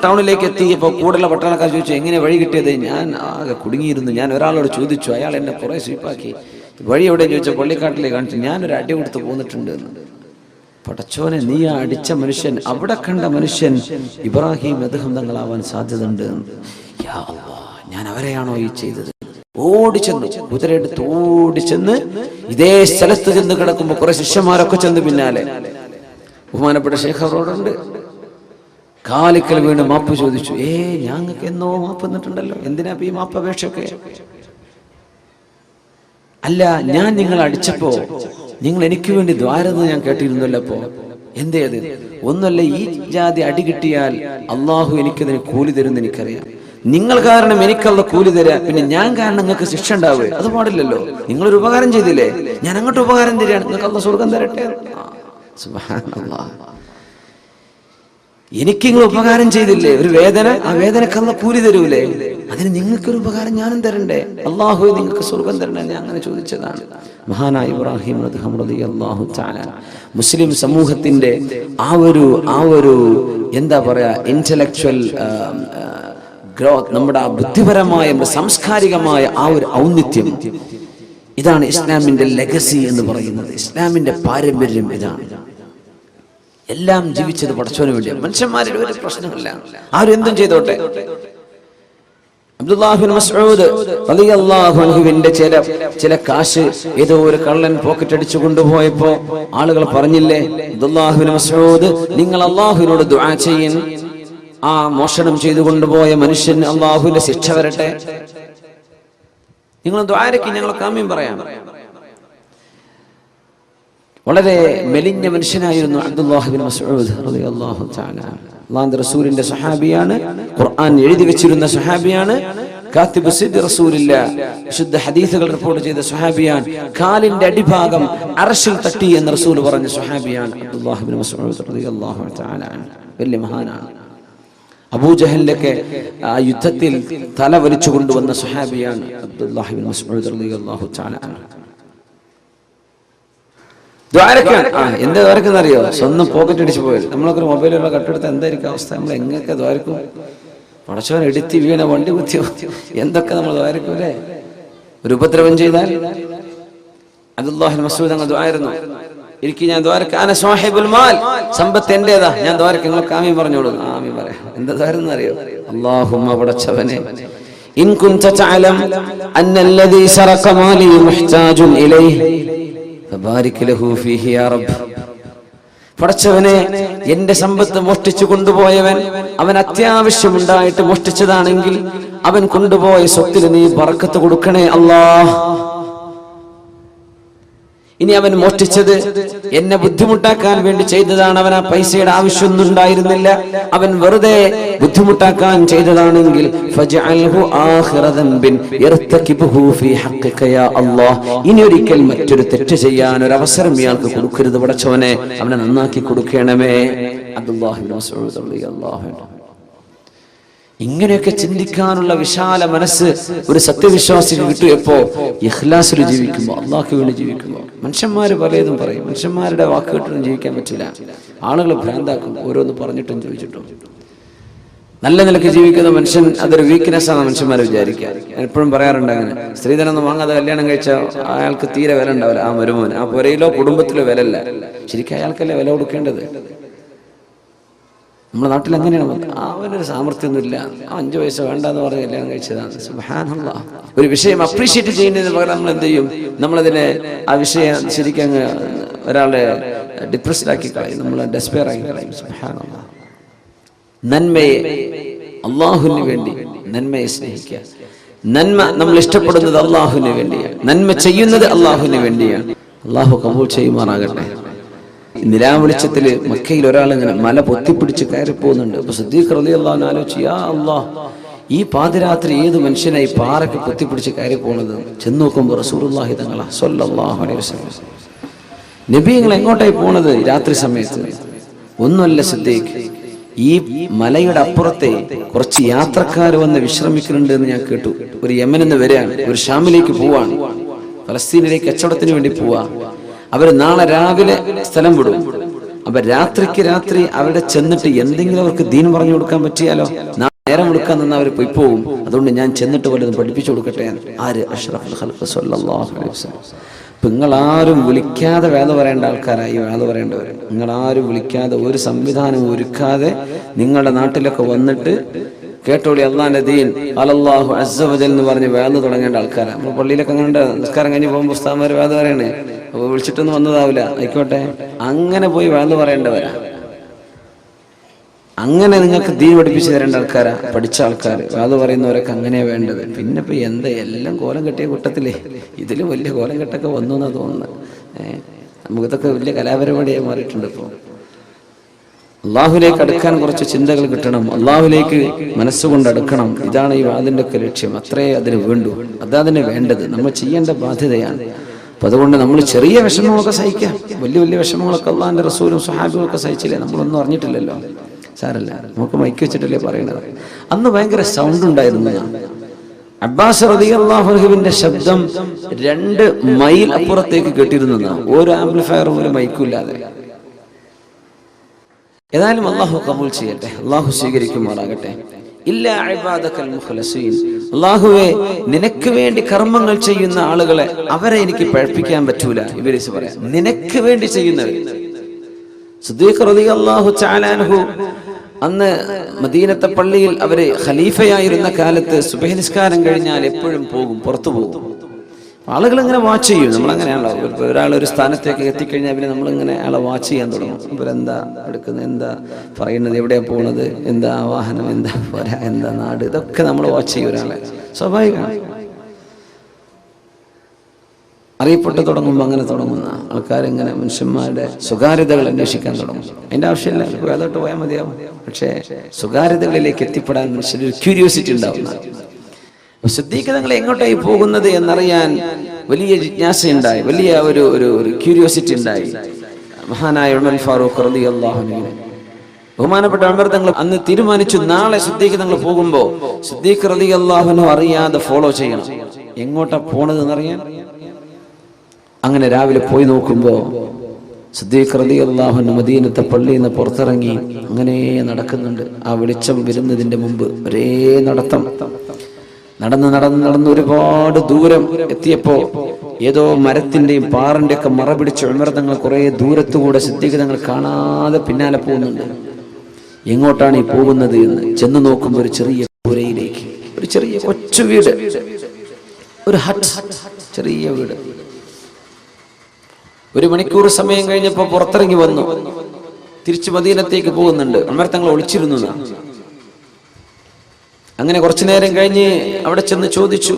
Speaker 1: ടൗണിലേക്ക് എത്തിയപ്പോ കൂടുതലുള്ള പട്ടാളക്കാർ ചോദിച്ചു, എങ്ങനെ വഴി കിട്ടിയത്? ഞാൻ ആകെ കുടുങ്ങിയിരുന്നു. ഞാൻ ഒരാളോട് ചോദിച്ചു, അയാൾ എന്നെ കുറെ സ്വീപ്പാക്കി. വഴി എവിടെ ചോദിച്ചാൽ പള്ളിക്കാട്ടിലേക്ക് കാണിച്ചു. ഞാനൊരു അടി കൊടുത്ത് പോന്നിട്ടുണ്ട് എന്ന്. പടച്ചോനെ, നീ ആ അടിച്ച മനുഷ്യൻ, അവിടെ കണ്ട മനുഷ്യൻ ഇബ്രാഹിം അദ്ഹം തങ്ങളാവാൻ സാധ്യതയുണ്ട്. യാ അല്ലാഹ്, ഞാൻ അവരെയാണോ ഈ ചെയ്തത്? ഓടിച്ചെന്നു, കുതിരയെടുത്ത് ഓടിച്ചെന്ന് ഇതേ സ്ഥലത്ത് ചെന്ന് കിടക്കുമ്പോ കുറെ ശിഷ്യന്മാരൊക്കെ ചെന്ന് പിന്നാലെ. ബഹുമാനപ്പെട്ട ശൈഖ് അവരോടുണ്ട്. കാലിക്കൽ വീണ് മാപ്പ് ചോദിച്ചു. ഞങ്ങൾക്ക് എന്നോ മാപ്പ് തന്നിട്ടുണ്ടല്ലോ, എന്തിനാ ഈ മാപ്പ് അപേക്ഷയൊക്കെ? അല്ല, ഞാൻ നിങ്ങളെ അടിച്ചപ്പോ നിങ്ങൾ എനിക്ക് വേണ്ടി ദ്വാരെന്ന് ഞാൻ കേട്ടിരുന്നല്ലോ. അപ്പോ എന്തേ അത്? ഒന്നല്ല, ഈ ജാതി അടി കിട്ടിയാൽ അള്ളാഹു എനിക്കതിന് കൂലി തരുമെന്ന് എനിക്കറിയാം. നിങ്ങൾ കാരണം എനിക്കല്ല കൂലി തരാ, പിന്നെ ഞാൻ കാരണം നിങ്ങൾക്ക് ശിക്ഷ ഉണ്ടാവുക? അത് പാടില്ലല്ലോ. നിങ്ങളൊരു ഉപകാരം ചെയ്തില്ലേ, ഞാൻ അങ്ങോട്ട് ഉപകാരം തരികയാണ്, നിങ്ങൾക്ക് അള്ളാഹ് സ്വർഗം തരട്ടെ. സുബ്ഹാനല്ലാഹ്, എനിക്ക് നിങ്ങൾ ഉപകാരം ചെയ്തില്ലേ, ഒരു വേദന, ആ വേദനക്ക് അള്ളാഹ് കൂലി തരൂലേ? അതിന് നിങ്ങൾക്കൊരു ഉപകാരം ഞാനും തരണ്ടേ? അള്ളാഹു നിങ്ങൾക്ക് സ്വർഗം തരണ്ടേ? ഞാൻ അങ്ങനെ ചോദിച്ചതാണ്. മഹാനായ ഇബ്രാഹിം അദ്ഹം റളിയല്ലാഹു തആല മുസ്ലിം സമൂഹത്തിന്റെ ആ ഒരു എന്താ പറയാ, ഇന്റലക്ച്വൽ ഗ്രോത്ത്, നമ്മുടെ ബുദ്ധിപരമായ, സാംസ്കാരികമായ ആ ഒരു ഔന്നിത്യം, ഇതാണ് ഇസ്ലാമിന്റെ ലെഗസി എന്ന് പറയുന്നത്. ഇസ്ലാമിന്റെ പാരമ്പര്യം ഇതാണ്. എല്ലാം ജീവിച്ചത് പടച്ചോന് വേണ്ടിയാണ്. മനുഷ്യന്മാരുടെ ഒരു പ്രശ്നമില്ല, ആരും എന്തും ചെയ്തോട്ടെ. അബ്ദുല്ലാഹ് ബിൻ മസ്ഊദ് റളിയല്ലാഹു അൻഹുവിന്റെ ചില കാശ് ഏതോ ഒരു കള്ളൻ പോക്കറ്റ് അടിച്ചു കൊണ്ടുപോയപ്പോ ആളുകൾ പറഞ്ഞില്ലേ, അബ്ദുല്ലാഹ് ബിൻ മസ്ഊദ്, നിങ്ങൾ അല്ലാഹുവിനോട് ദുആ ചെയ്യൻ, ആ മോഷണം ചെയ്തു കൊണ്ടുപോയ മനുഷ്യന് അല്ലാഹുവിന്റെ ശിക്ഷ വരട്ടെ. നിങ്ങൾ ദുആരക്ക്, ഞങ്ങൾ കാമ്യം പറയാം. വളരെ മെലിഞ്ഞ മനുഷ്യനായിരുന്നു അബ്ദുല്ലാഹ് ബിൻ മസ്ഊദ് റളിയല്ലാഹു തആല. അല്ലാഹുവിന്റെ റസൂലിന്റെ സ്വഹാബിയാണ്, ഖുർആൻ എഴുതി വെച്ചിരുന്ന സ്വഹാബിയാണ്, കാത്തിബ് സിദ്ദ് റസൂലില്ലാഹ്, വിശുദ്ധ ഹദീസുകൾ റിപ്പോർട്ട് ചെയ്ത സ്വഹാബിയാണ്. കാലിന്റെ അടിഭാഗം അർശിൽ തട്ടി എന്ന് റസൂൽ പറഞ്ഞ സ്വഹാബിയാണ് അബ്ദുല്ലാഹ് ബിൻ മസ്ഊദ് റളിയല്ലാഹു തആല. വലിയ മഹാനാണ്. അബൂജഹലിന്റെ ആ യുദ്ധത്തിൽ തല വലിച്ചു കൊണ്ടുവന്ന സ്വഹാബിയാണ് അബ്ദുല്ലാഹ് ബിൻ മസ്ഊദ് റളിയല്ലാഹു തആല. എന്താ ദ്വാരക്കെന്ന് അറിയോ? സ്വന്തം പോക്കറ്റ് അടിച്ചു പോയത്. നമ്മളൊക്കെ മൊബൈലുള്ള കട്ടെടുത്ത് എന്തായിരിക്കും അവസ്ഥ? നമ്മൾ എങ്ങനെയൊക്കെ ദ്വാരക്കും? പടച്ചവൻ എടുത്തി വീണ, വണ്ടി കുത്തിയോ, എന്തൊക്കെ നമ്മൾ ദ്വാരക്കൂലേ? ഒരു ഉപദ്രവം ചെയ്താൽ അബ്ദുല്ലാഹ് ബിൻ മസ്ഊദ് അങ്ങ് ദ്വാരുന്നു, എനിക്ക് ഞാൻ ദ്വാരക്ക, അന സാഹിബുൽ മാൽ, സമ്പത്ത് എന്റേതാ, ഞാൻ ദ്വാരക്ക, നിങ്ങൾ ആമീൻ പറഞ്ഞോളൂ. ആമീൻ പറയാം. എന്താ ദ്വാരെന്ന് അറിയോ? അല്ലാഹുമ്മ പടച്ചവനെ, ഇൻ കുൻത തഅലം അന്നല്ലദീ സറഖ മാലി മുഹ്താജുൻ ഇലൈഹി ഫബാരിക് ലഹു ഫീഹി യാ റബ്ബ്. പടച്ചവനെ, എന്റെ സമ്പത്ത് മോഷ്ടിച്ചു കൊണ്ടുപോയവൻ, അവൻ അത്യാവശ്യമുണ്ടായിട്ട് മോഷ്ടിച്ചതാണെങ്കിൽ അവൻ കൊണ്ടുപോയ സ്വത്തിൽ നീ ബറക്കത്ത് കൊടുക്കണേ അല്ലാഹ്. ഇനി അവൻ മോഷ്ടിച്ചത് എന്നെ ബുദ്ധിമുട്ടാക്കാൻ വേണ്ടി ചെയ്തതാണ്, അവൻ ആ പൈസയുടെ ആവശ്യമൊന്നും ഉണ്ടായിരുന്നില്ല, അവൻ വെറുതെ ബുദ്ധിമുട്ടാക്കാൻ ചെയ്തതാണെങ്കിൽ ഫജ്അൽഹു ആഖിറ ദംബിൻ യർതകിബുഹു ഫീ ഹഖ്ഖിക യാ അല്ലാഹ്. ഇനി ഒരിക്കൽ മറ്റൊരു തെറ്റ് ചെയ്യാൻ ഒരു അവസരം ഇയാൾക്ക് കൊടുക്കരുത് പടച്ചവനെ, അവനെ നന്നാക്കി കൊടുക്കണമേ. അബ്ദുല്ലാഹ് ബിൻ മസ്ഊദ് റളിയല്ലാഹു അൻഹു. ഇങ്ങനെയൊക്കെ ചിന്തിക്കാനുള്ള വിശാല മനസ്സ് ഒരു സത്യവിശ്വാസിക്ക് കിട്ടിയപ്പോ ഇഖ്ലാസിൽ ജീവിക്കുമ്പോൾ, അള്ളാഹ്ക്ക് വേണ്ടി ജീവിക്കുമ്പോൾ. മനുഷ്യന്മാര് പലതും പറയും, മനുഷ്യന്മാരുടെ വാക്ക് കേട്ടൊന്നും ജീവിക്കാൻ പറ്റില്ല. ആളുകൾ ഭ്രാന്താക്കും, ഓരോന്ന് പറഞ്ഞിട്ടും ചോദിച്ചിട്ടും. നല്ല നിലയ്ക്ക് ജീവിക്കുന്ന മനുഷ്യൻ അതൊരു വീക്ക്നെസ് ആണ് മനുഷ്യന്മാർ വിചാരിക്കുക. എപ്പോഴും പറയാറുണ്ട് അങ്ങനെ, സ്ത്രീധനൊന്നും വാങ്ങാതെ കല്യാണം കഴിച്ച അയാൾക്ക് തീരെ വില ഉണ്ടാവില്ല. ആ മരുമോൻ ആ പുരയിലോ കുടുംബത്തിലോ വിലല്ല. ശരിക്കും അയാൾക്കല്ലേ വില കൊടുക്കേണ്ടത്. നമ്മുടെ നാട്ടിൽ അങ്ങനെയാണ്. അവനൊരു സാമർത്ഥ്യമൊന്നുമില്ല, 5 വയസ്സ് വേണ്ടെന്ന് പറഞ്ഞ് കല്യാണം കഴിച്ചതാണ്. സുബ്ഹാനല്ലാഹ്. ഒരു വിഷയം അപ്രീഷിയേറ്റ് ചെയ്യുന്നതിന് പകരം നമ്മൾ എന്ത് ചെയ്യും? നമ്മളതിനെ ആ വിഷയം ശരിക്കും അങ്ങ് ഒരാളെ ഡിപ്രസ്ഡാക്കി കളയും, നമ്മൾ ഡെസ്പെയർ ആക്കി കളയും. സുബ്ഹാനല്ലാഹ്. നന്മയെ അള്ളാഹുവിന് വേണ്ടി നന്മയെ സ്നേഹിക്കുക. നന്മ നമ്മൾ ഇഷ്ടപ്പെടുന്നത് അള്ളാഹുവിന് വേണ്ടിയാണ്, നന്മ ചെയ്യുന്നത് അള്ളാഹുവിന് വേണ്ടിയാണ്. അള്ളാഹു കബൂൽ ചെയ്യുമാറാകട്ടെ. നിലാവെളിച്ചത്തില് മക്കയിൽ ഒരാളിങ്ങനെ മല പൊത്തിപ്പിടിച്ച് കയറി പോകുന്നുണ്ട്. അപ്പൊ സിദ്ദീഖ് റളിയല്ലാഹു അൻഹു ആലോചിച്ചു, യാ അല്ലാഹ്, ഈ പാതിരാത്രി ഏത് മനുഷ്യനായി പാറയ്ക്ക് പൊത്തിപ്പിടിച്ച് കയറി പോണത്? ചെന്ന് നോക്കുമ്പോൾ റസൂലുള്ളാഹി തങ്ങളാ സ്വല്ലല്ലാഹു അലൈഹി വസല്ലം. നബി നിങ്ങൾ എങ്ങോട്ടായി പോണത് രാത്രി സമയത്ത്? ഒന്നുമല്ല സിദ്ദീഖ്, ഈ മലയുടെ അപ്പുറത്തെ കുറച്ച് യാത്രക്കാർ വന്ന് വിശ്രമിക്കുന്നുണ്ട് എന്ന് ഞാൻ കേട്ടു. ഒരു യമനിൽ നിന്ന് വരികയാണ്, ഒരു ഷാമിലേക്ക് പോവാണ്, ഫലസ്തീനിലേക്ക് കച്ചവടത്തിന് വേണ്ടി പോവാ. അവര് നാളെ രാവിലെ സ്ഥലം വിടും. അപ്പൊ രാത്രിക്ക് രാത്രി അവിടെ ചെന്നിട്ട് എന്തെങ്കിലും അവർക്ക് ദീൻ പറഞ്ഞു കൊടുക്കാൻ പറ്റിയാലോ? നേരം കൊടുക്കാൻ നിന്ന് അവർ പോയി പോകും. അതുകൊണ്ട് ഞാൻ ചെന്നിട്ട് വല്ലതും പഠിപ്പിച്ചു കൊടുക്കട്ടെ. ആര്? അഷ്റഫുൽ ഖൽഖ് സ്വല്ലല്ലാഹു അലൈഹി വസല്ലം. നിങ്ങളാരും വിളിക്കാതെ വേദ പറയേണ്ട ആൾക്കാരായി വേദ പറയേണ്ടവർ. നിങ്ങളാരും വിളിക്കാതെ, ഒരു സംവിധാനം ഒരുക്കാതെ നിങ്ങളുടെ നാട്ടിലൊക്കെ വന്നിട്ട് കേട്ടോളി അള്ളാന്റെ ദീൻ അലല്ലാഹു അസ്സ വജൽ എന്ന് പറഞ്ഞ് വേദ തുടങ്ങേണ്ട ആൾക്കാരാണ്. നമ്മൾ പള്ളിയിലൊക്കെ അങ്ങനെ നിസ്കാരം കഴിഞ്ഞ് പോകുമ്പോൾ ഉസ്താദ്മാർ വേദ പറയണേ, അപ്പോൾ വിളിച്ചിട്ടൊന്നും വന്നതാവില്ല, ആയിക്കോട്ടെ. അങ്ങനെ പോയി വേദ പറയേണ്ടവരാ. അങ്ങനെ നിങ്ങൾക്ക് ദീൻ പഠിപ്പിച്ചു തരേണ്ട ആൾക്കാരാ, പഠിച്ച ആൾക്കാർ. വേദ പറയുന്നവരൊക്കെ അങ്ങനെയാ വേണ്ടത്. പിന്നെ ഇപ്പൊ എന്താ എല്ലാം കോലം കെട്ടിയ കൂട്ടത്തിലേ ഇതിലും വലിയ കോലം കെട്ടൊക്കെ വന്നു എന്നാ തോന്നുന്നത്. നമുക്കിതൊക്കെ വലിയ കലാപരിപാടിയായി മാറിയിട്ടുണ്ട്. ഇപ്പോൾ അള്ളാഹുലേക്ക് അടുക്കാൻ കുറച്ച് ചിന്തകൾ കിട്ടണം, അള്ളാഹുലേക്ക് മനസ്സുകൊണ്ട് അടുക്കണം. ഇതാണ് ഈ വാദിന്റെ ഒക്കെ ലക്ഷ്യം. അത്രേ അതിന് വേണ്ടു, അതതിന് വേണ്ടത്, നമ്മൾ ചെയ്യേണ്ട ബാധ്യതയാണ്. അപ്പൊ അതുകൊണ്ട് നമ്മൾ ചെറിയ വിഷമങ്ങളൊക്കെ സഹിക്കാം. വലിയ വലിയ വിഷമങ്ങളൊക്കെ അള്ളാഹിന്റെ റസൂലും സ്വഹാബികളൊക്കെ സഹിച്ചില്ലേ? നമ്മളൊന്നും അറിഞ്ഞിട്ടില്ലല്ലോ, സാരല്ല, നമുക്ക് മൈക്ക് വെച്ചിട്ടല്ലേ പറയണത്. അന്ന് ഭയങ്കര സൗണ്ട് ഉണ്ടായിരുന്നു. അബ്ബാസ് റളിയല്ലാഹു അൻഹുവിന്റെ ശബ്ദം 2 മൈൽ അപ്പുറത്തേക്ക് കേട്ടിരുന്നതാണ്, ഒരു ആംപ്ലിഫയർ പോലും മൈക്കില്ലാതെ. ഏതായാലും അള്ളാഹു കബൂൽ ചെയ്യട്ടെ, അള്ളാഹു സ്വീകരിക്കുമാറാകട്ടെ. ഇല്ലാ ഇബാദകൽ മുഖ്ലസീൻ. അള്ളാഹുവേ, നിനക്ക് വേണ്ടി കർമ്മങ്ങൾ ചെയ്യുന്ന ആളുകളെ അവരെ എനിക്ക് പഴപ്പിക്കാൻ പറ്റൂല. ഇബ്ലീസ് പറയാം, നിനക്ക് വേണ്ടി ചെയ്യുന്നവർ. സിദ്ദീഖ് റളിയല്ലാഹു തആല അൻഹു അന്ന് മദീനത്തെ പള്ളിയിൽ അവര് ഖലീഫയായിരുന്ന കാലത്ത് സുബഹി നിസ്കാരം കഴിഞ്ഞാൽ എപ്പോഴും പോകും, പുറത്തു പോകും. ആളുകൾ ഇങ്ങനെ വാച്ച് ചെയ്യും. നമ്മളങ്ങനെയാണല്ലോ, ഒരാൾ ഒരു സ്ഥാനത്തേക്ക് എത്തിക്കഴിഞ്ഞാൽ പിന്നെ നമ്മളിങ്ങനെ ആളെ വാച്ച് ചെയ്യാൻ തുടങ്ങും. ഇവരെന്താ എടുക്കുന്നത്, എന്താ പറയുന്നത്, എവിടെയാ പോണത്, എന്താ വാഹനം, എന്താ പോരാ, എന്താ നാട്, ഇതൊക്കെ നമ്മൾ വാച്ച് ചെയ്യും. ഒരാളെ സ്വാഭാവികമാണ്. അറിയപ്പെട്ടു തുടങ്ങുമ്പോൾ അങ്ങനെ തുടങ്ങുന്ന ആൾക്കാരിങ്ങനെ മനുഷ്യന്മാരുടെ സ്വകാര്യതകൾ അന്വേഷിക്കാൻ തുടങ്ങും. അതിൻ്റെ ആവശ്യമില്ല, വേദോട്ട് പോയാൽ മതിയാവും. പക്ഷേ സ്വകാര്യതകളിലേക്ക് എത്തിപ്പെടാൻ മനുഷ്യരൊരു ക്യൂരിയോസിറ്റി ഉണ്ടാവുന്ന. സിദ്ദീഖ് തങ്ങൾ എങ്ങോട്ടായി പോകുന്നത് എന്നറിയാൻ വലിയ ജിജ്ഞാസയുണ്ടായി, വലിയ ഒരു ക്യൂരിയോസിറ്റി ഉണ്ടായി. മഹാനായ ഉമർ ഫാറൂഖ് റളിയല്ലാഹു അൻഹു, ബഹുമാനപ്പെട്ട ഉമർ തങ്ങൾ അന്ന് തീരുമാനിച്ചു, നാളെ സിദ്ദീഖ് തങ്ങൾ പോകുമ്പോൾ സിദ്ദീഖ് റളിയല്ലാഹു അൻഹു അറിയാതെ ഫോളോ ചെയ്യണം. എങ്ങോട്ടാ പോണത് എന്നറിയാൻ. അങ്ങനെ രാവിലെ പോയി നോക്കുമ്പോൾ സിദ്ദീഖ് റളിയല്ലാഹു അൻഹു മദീനത്തെ പള്ളിയിൽ നിന്ന് പുറത്തിറങ്ങി അങ്ങനെ നടക്കുന്നുണ്ട്. ആ വെളിച്ചം വരുന്നതിന്റെ മുമ്പ് ഒരേ നടത്തം. നടന്ന് ഒരുപാട് ദൂരം എത്തിയപ്പോ ഏതോ മരത്തിന്റെയും പാറിന്റെ ഒക്കെ മറ പിടിച്ച് ഉമർ തങ്ങൾ കുറെ ദൂരത്തുകൂടെ സിദ്ദീഖ് തങ്ങൾ കാണാതെ പിന്നാലെ പോകുന്നുണ്ട്. എങ്ങോട്ടാണ് ഈ പോകുന്നത് എന്ന് ചെന്ന് നോക്കുമ്പോൾ ഒരു ചെറിയ പുരയിലേക്ക്, ഒരു ചെറിയ കൊച്ചു വീട്, ഒരു ഹട്ട്, ചെറിയ വീട്. 1 മണിക്കൂർ സമയം കഴിഞ്ഞപ്പോ പുറത്തിറങ്ങി വന്നു, തിരിച്ചു മദീനത്തേക്ക് പോകുന്നുണ്ട്. ഉമർ തങ്ങൾ ഒളിച്ചിരുന്നു. അങ്ങനെ കുറച്ചു നേരം കഴിഞ്ഞ് അവിടെ ചെന്ന് ചോദിച്ചു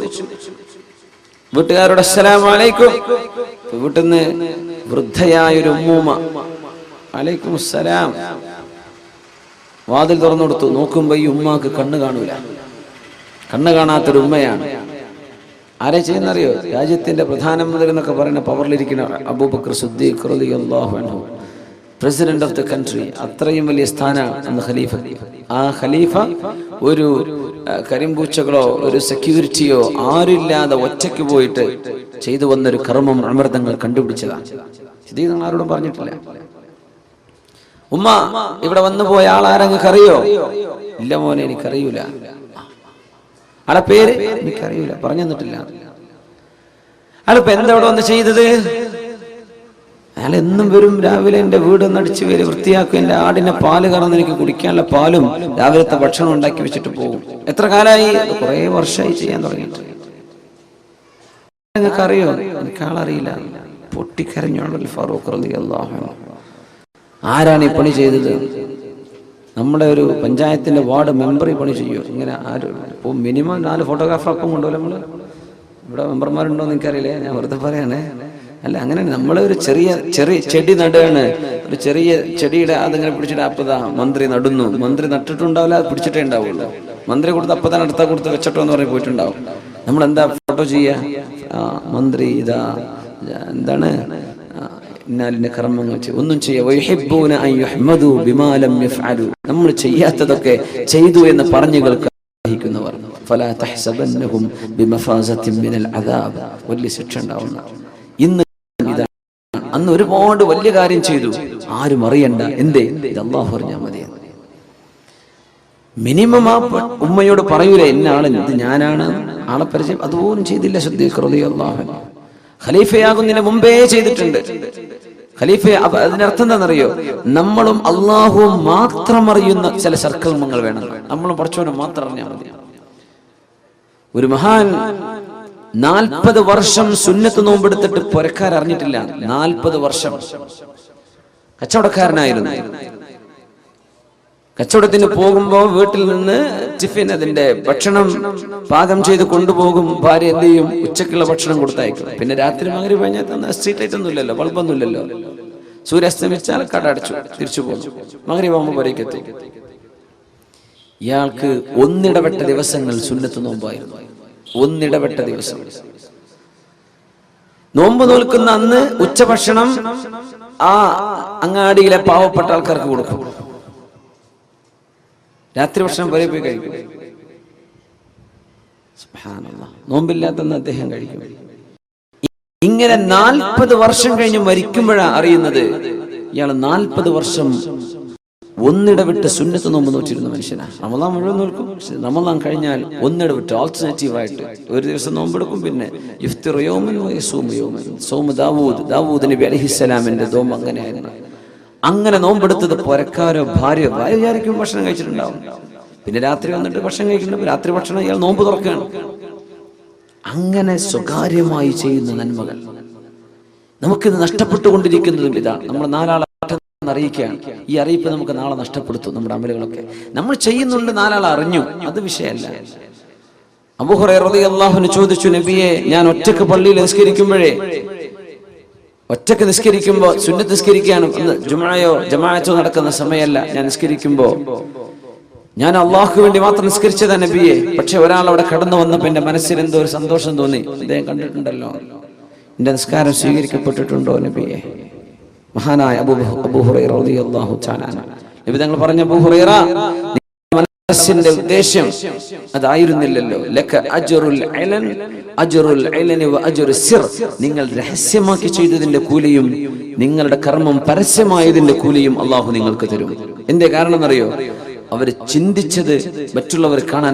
Speaker 1: വീട്ടുകാരോട്, അസ്സലാമു അലൈക്കും. വീട്ടിൽ നിന്ന് വൃദ്ധയായൊരു ഉമ്മൂമ്മ, അലൈക്കും അസ്സലാം. വാതിൽ തുറന്നു കൊടുത്തു. നോക്കുമ്പോ ഈ ഉമ്മാക്ക് കണ്ണ് കാണൂല, കണ്ണ് കാണാത്തൊരു ഉമ്മയാണ്. ആരെ ചെയ്യുന്നറിയോ? രാജ്യത്തിന്റെ പ്രധാനമന്ത്രി എന്നൊക്കെ പറയുന്ന പവറിലിരിക്കുന്ന അബൂബക്കർ സിദ്ദീഖ് റളിയല്ലാഹു അൻഹു. പ്രസിഡന്റ് ഓഫ് ദ കൺട്രി, അത്രയും വലിയ സ്ഥാനമാണ് അന്ന് ഖലീഫ. ആ ഖലീഫ ഒരു കരിമ്പൂച്ചകളോ ഒരു സെക്യൂരിറ്റിയോ ആരില്ലാതെ ഒറ്റയ്ക്ക് പോയിട്ട് ചെയ്തു വന്നൊരു കർമ്മം അമൃതങ്ങൾ കണ്ടുപിടിച്ചതാണ്. ഇത് നിങ്ങൾ ആരോടും പറഞ്ഞിട്ടില്ല. ഉമ്മ ഇവിടെ വന്നു പോയ ആളാരെങ്ങൾക്ക് അറിയോ? ഇല്ല മോനെ, എനിക്കറിയൂല. ആളെ പേര് എനിക്കറിയൂല, പറഞ്ഞു തന്നിട്ടില്ല. ആളിപ്പോ എന്താ ഇവിടെ വന്ന് ചെയ്തത്? അയാൾ എന്നും വരും, രാവിലെ എന്റെ വീട് നടിച്ചു വരും, വൃത്തിയാക്കും, എന്റെ ആടിന്റെ പാല് കറന്ന് എനിക്ക് കുടിക്കാനുള്ള പാലും രാവിലത്തെ ഭക്ഷണം ഉണ്ടാക്കി വെച്ചിട്ട് പോകും. എത്ര കാലമായി? കുറെ വർഷമായി ചെയ്യാൻ തുടങ്ങിയിട്ട്. നിങ്ങൾക്ക് അറിയോ? എനിക്ക് ആളറിയില്ല. പൊട്ടിക്കരഞ്ഞോളൂ ഫാറൂഖ് റളിയല്ലാഹു അൻഹു. ആരാണ് ഈ പണി ചെയ്തത്? നമ്മുടെ ഒരു പഞ്ചായത്തിന്റെ വാർഡ് മെമ്പർ ഈ പണി ചെയ്യുമോ? ഇങ്ങനെ ആരും ഇപ്പോൾ മിനിമം 4 ഫോട്ടോഗ്രാഫർ അപ്പം കൊണ്ടുപോലും നമ്മൾ ഇവിടെ മെമ്പർമാരുണ്ടോ എന്ന് എനിക്കറിയില്ലേ, ഞാൻ വെറുതെ പറയാനേ. അല്ല, അങ്ങനെ നമ്മൾ ഒരു ചെറിയ ചെടി നടുകയാണ്. ഒരു ചെറിയ ചെടിയുടെ അതിങ്ങനെ പിടിച്ചിട്ട് അപ്പതാ മന്ത്രി നടുന്നു. മന്ത്രി നട്ടിട്ടുണ്ടാവില്ല, അത് പിടിച്ചിട്ടേ ഉണ്ടാവുള്ളൂ. മന്ത്രി കൊടുത്ത് അപ്പതാണ് അടുത്ത കൊടുത്ത് വെച്ചിട്ടോ എന്ന് പറഞ്ഞ് പോയിട്ടുണ്ടാവും. നമ്മളെന്താ ഫോട്ടോ ചെയ്യുക? മന്ത്രി ഇതാ എന്താണ് ഇന്നാലിന്റെ കർമ്മങ്ങൾ ഒന്നും ചെയ്യുക. നമ്മൾ ചെയ്യാത്തതൊക്കെ ചെയ്തു എന്ന് പറഞ്ഞു കേൾക്കുന്നവർ വലിയ ശിക്ഷ ഉണ്ടാവുന്ന. ഇന്ന് ഇതാണ്. അന്ന് ഒരുപാട് വലിയ കാര്യം ചെയ്തു, ആരും അറിയണ്ട. എന്തേ? ഇത് അല്ലാഹു അറിഞ്ഞാൽ മതി. മിനിമം ആ ഉമ്മയോട് പറയൂലേ, ഇന്ന ആള് ഇത് ഞാനാണ്, ആളെ പരിചയം അതുപോലും ചെയ്തില്ല. സിദ്ദീഖ് റളിയല്ലാഹു അൻഹു ഖലീഫയാകുന്നതിന് മുമ്പേ ചെയ്തിട്ടുണ്ട്. ഖലീഫ അതിനർത്ഥം എന്താണെന്നറിയോ? നമ്മളും അള്ളാഹുവും മാത്രം അറിയുന്ന ചില സർക്കൽമങ്ങൾ വേണം. നമ്മളും പഠിച്ചവനും മാത്രം അറിഞ്ഞാൽ മതി. ഒരു മഹാൻ 40 വർഷം സുന്നത്ത് നോമ്പെടുത്തിട്ട് പുരക്കാർ അറിഞ്ഞിട്ടില്ല. 40 വർഷം കച്ചവടക്കാരനായിരുന്നു. കച്ചവടത്തിന് പോകുമ്പോ വീട്ടിൽ നിന്ന് ടിഫിൻ, അതിന്റെ ഭക്ഷണം പാകം ചെയ്ത് കൊണ്ടുപോകും. ഭാര്യ എന്ത് ചെയ്യും? ഉച്ചക്കുള്ള ഭക്ഷണം കൊടുത്തയക്കും. പിന്നെ രാത്രി മഗ്‌രിബ് കഴിഞ്ഞാൽ സ്ട്രീറ്റ് ലൈറ്റ് ഒന്നും ഇല്ലല്ലോ, ബൾബൊന്നും ഇല്ലല്ലോ. സൂര്യാസ്തമിച്ചാൽ കട അടച്ചു തിരിച്ചു പോകും. മഗ്‌രിബ് ആകുമ്പോൾ വരേക്ക് എത്തും. ഇയാൾക്ക് ഒന്നിടവിട്ട ദിവസങ്ങൾ സുന്നത്ത് നോമ്പായിരുന്നു. ഒന്നിടവിട്ട ദിവസം നോമ്പ് നോൽക്കുന്ന അന്ന് ഉച്ചഭക്ഷണം ആ അങ്ങാടിയിലെ പാവപ്പെട്ട ആൾക്കാർക്ക് കൊടുക്കും. രാത്രി ഭക്ഷണം വരെ പോയി കഴിക്കും. സുബ്ഹാനല്ലാഹ്, നോമ്പില്ലാത്തന്ന് അദ്ദേഹം കഴിക്കും. ഇങ്ങനെ 40 വർഷം കഴിഞ്ഞ് മരിക്കുമ്പോഴാണ് അറിയുന്നത് ഇയാൾ 40 വർഷം ഒന്നിടവിട്ട് സുന്നത്ത് നോമ്പ് നോറ്റിരുന്ന മനുഷ്യനാണ്. റമളാൻ മുഴുവൻ നോക്കും, പക്ഷെ റമളാൻ കഴിഞ്ഞാൽ ഒന്നിടവിട്ട് ആൾട്ടർനേറ്റീവായിട്ട് ഒരു ദിവസം നോമ്പെടുക്കും. പിന്നെ ഇഫ്തിർ യൗമൻ വയസൂമു യൗമൻ. സൗമു ദാവൂദ് നബി അലൈഹിസ്സലാമിന്റെ നോമ്പ് അങ്ങനെയായിരുന്നു. അങ്ങനെ നോമ്പെടുത്തത് പുരക്കാരോ ഭാര്യ വിചാരിക്കും ഭക്ഷണം കഴിച്ചിട്ടുണ്ടാവും. പിന്നെ രാത്രി വന്നിട്ട് ഭക്ഷണം കഴിക്കുന്നുണ്ട്. രാത്രി ഭക്ഷണം ഇയാൾ നോമ്പ് തുറക്കുകയാണ്. അങ്ങനെ സ്വകാര്യമായി ചെയ്യുന്ന നന്മകൾ നമുക്കിത് നഷ്ടപ്പെട്ടുകൊണ്ടിരിക്കുന്നതും ഇതാണ്. നമ്മൾ 4 ആളെ അറിയിക്കുകയാണ്. ഈ അറിയിപ്പ് നമുക്ക് നാളെ നഷ്ടപ്പെടുത്തും. നമ്മുടെ അമലുകളൊക്കെ നമ്മൾ ചെയ്യുന്നുണ്ട്, 4 ആൾ അറിഞ്ഞു, അത് വിഷയമല്ല. അബൂ ഹുറൈറ റളിയല്ലാഹു അൻഹു ചോദിച്ചു, നബിയെ, ഞാൻ ഒറ്റക്ക് പള്ളിയിൽ ഒറ്റക്ക് നിസ്കരിക്കുമ്പോ സുന്നത്ത് നിസ്കരിക്കുകയാണ്. ജുമുഅയോ ജമാഅത്തോ നടക്കുന്ന സമയമല്ല. ഞാൻ നിസ്കരിക്കുമ്പോ ഞാൻ അള്ളാഹുക്ക് വേണ്ടി മാത്രം നിസ്കരിച്ചതാ നബിയെ. പക്ഷെ ഒരാൾ അവിടെ കടന്നു വന്നപ്പോ എന്റെ മനസ്സിൽ എന്തോ ഒരു സന്തോഷം തോന്നി. അദ്ദേഹം കണ്ടിട്ടുണ്ടല്ലോ, എന്റെ നിസ്കാരം സ്വീകരിക്കപ്പെട്ടിട്ടുണ്ടോ നബിയെ? മഹാനായ അബൂ ഹുറൈറ റളിയല്ലാഹു തആല നബി തങ്ങൾ പറഞ്ഞ, അബൂ ഹുറൈറ, മനസ്സിന്റെ ഉദ്ദേശം അതായിരുന്നില്ലല്ലോ. ലക അജ്റുൽ ഇലൻ അജ്റുൽ ഇലനി വ അജ്റു സിർ. നിങ്ങൾ രഹസ്യമാക്കി ചെയ്തതിന്റെ കൂലിയും നിങ്ങളുടെ കർമ്മം പരസ്യമായതിന്റെ കൂലിയും അല്ലാഹു നിങ്ങൾക്ക് തരും. എന്തേ കാരണം എന്നറിയോ? അവർ ചിന്തിച്ചത് മറ്റുള്ളവർ കാണാൻ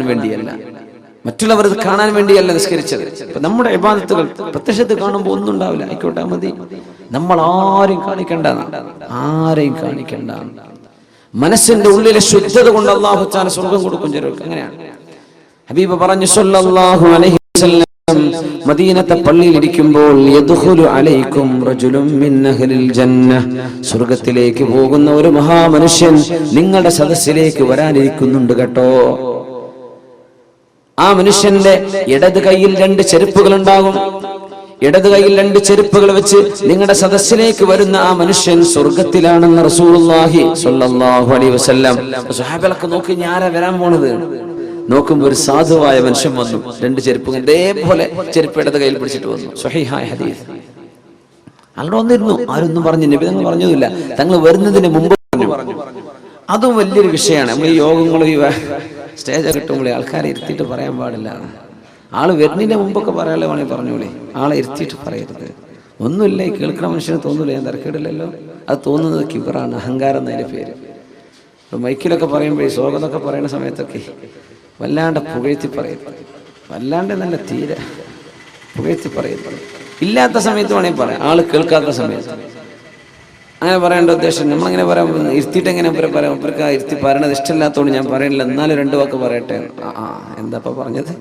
Speaker 1: വേണ്ടിയല്ല, നിസ്കരിച്ചത്. ഇപ്പൊ നമ്മുടെ ഇബാദത്തുകൾ പ്രത്യക്ഷത്തിൽ കാണുമ്പോൾ ഒന്നും ഉണ്ടാവില്ല. ആയിക്കോട്ടെ, മതി. നമ്മൾ ആരെയും കാണിക്കണ്ട. മനസ്സിന്റെ ഉള്ളിലെ ശുദ്ധത കൊണ്ട് അല്ലാഹു തആല സ്വർഗ്ഗം കൊടുക്കും ചിലർക്ക്. അങ്ങനെയാണ് ഹബീബ് പറഞ്ഞു സല്ലല്ലാഹു അലൈഹി വസല്ലം, മദീനത്തെ പള്ളിയിൽ ഇരിക്കുമ്പോൾ യദ്ഖുലു അലൈക്കും റജുലുൻ മിൻ അഹ്ലിൽ ജന്ന, സ്വർഗ്ഗത്തിലേക്ക് പോകുന്ന ഒരു മഹാമനുഷ്യൻ നിങ്ങളുടെ സദസ്സിലേക്ക് വരാനിരിക്കുന്നുണ്ട് കേട്ടോ. ആ മനുഷ്യന്റെ ഇടത് കൈയിൽ 2 ചെരുപ്പുകൾ ഉണ്ടാകും. ഇടത് കൈയിൽ 2 ചെരുപ്പുകൾ വെച്ച് നിങ്ങളുടെ സദസ്സിലേക്ക് വരുന്ന ആ മനുഷ്യൻ സ്വർഗത്തിലാണെന്ന് റസൂലുള്ളാഹി സ്വല്ലല്ലാഹു അലൈഹി വസല്ലം. സ്വഹാബികളൊക്കെ നോക്കി, ഞാനാ വരാൻ പോണത്. നോക്കുമ്പോൾ ഒരു സാധുവായ മനുഷ്യൻ വന്നു. 2 ചെരുപ്പുകൾ ഇതേപോലെ ചെരുപ്പ് ഇടത് കയ്യിൽ പിടിച്ചിട്ട് വന്നു. സ്വഹീഹായ ഹദീസ്. അവിടെ വന്നിരുന്നു, ആരൊന്നും പറഞ്ഞു, നബി തങ്ങൾ പറഞ്ഞതുമില്ല, തങ്ങൾ വരുന്നതിന് മുമ്പ് പറഞ്ഞു. അതും വലിയൊരു വിഷയമാണ്. നമ്മൾ ഈ യോഗങ്ങളും ഈ സ്റ്റേജ് കിട്ടുമ്പോഴേ ആൾക്കാരെ ഇരുത്തിയിട്ട് പറയാൻ പാടില്ല. ആള് വരുന്നതിന്റെ മുമ്പൊക്കെ പറയാനുള്ള വേണമെങ്കിൽ പറഞ്ഞോളേ, ആളെ ഇരുത്തിയിട്ട് പറയരുത്. ഒന്നുമില്ല, ഈ കേൾക്കുന്ന മനുഷ്യന് തോന്നൂല, ഞാൻ തിരക്കിടില്ലല്ലോ. അത് തോന്നുന്നത് കിബറാണ്, അഹങ്കാരം എന്നതിന്റെ പേര്. മൈക്കിലൊക്കെ പറയുമ്പോഴേ സ്വാഗതമൊക്കെ പറയുന്ന സമയത്തൊക്കെ വല്ലാണ്ട് പുകഴ്ത്തി പറയരുത്, വല്ലാണ്ട് നല്ല തീരെ പുകഴ്ത്തി പറയരുത്. ഇല്ലാത്ത സമയത്ത് വേണമെങ്കിൽ പറയാം, ആള് കേൾക്കാത്ത സമയത്ത് അങ്ങനെ പറയേണ്ട ഉദ്ദേശം. നമ്മളങ്ങനെ പറയാം, ഇരുത്തിയിട്ട് എങ്ങനെ പറയാം, ഇവർക്ക് ഇരുത്തി പറയണത് ഇഷ്ടമില്ലാത്തതുകൊണ്ട് ഞാൻ പറയണില്ല, എന്നാലും 2 വാക്ക് പറയട്ടെ. എന്താ പറഞ്ഞത്?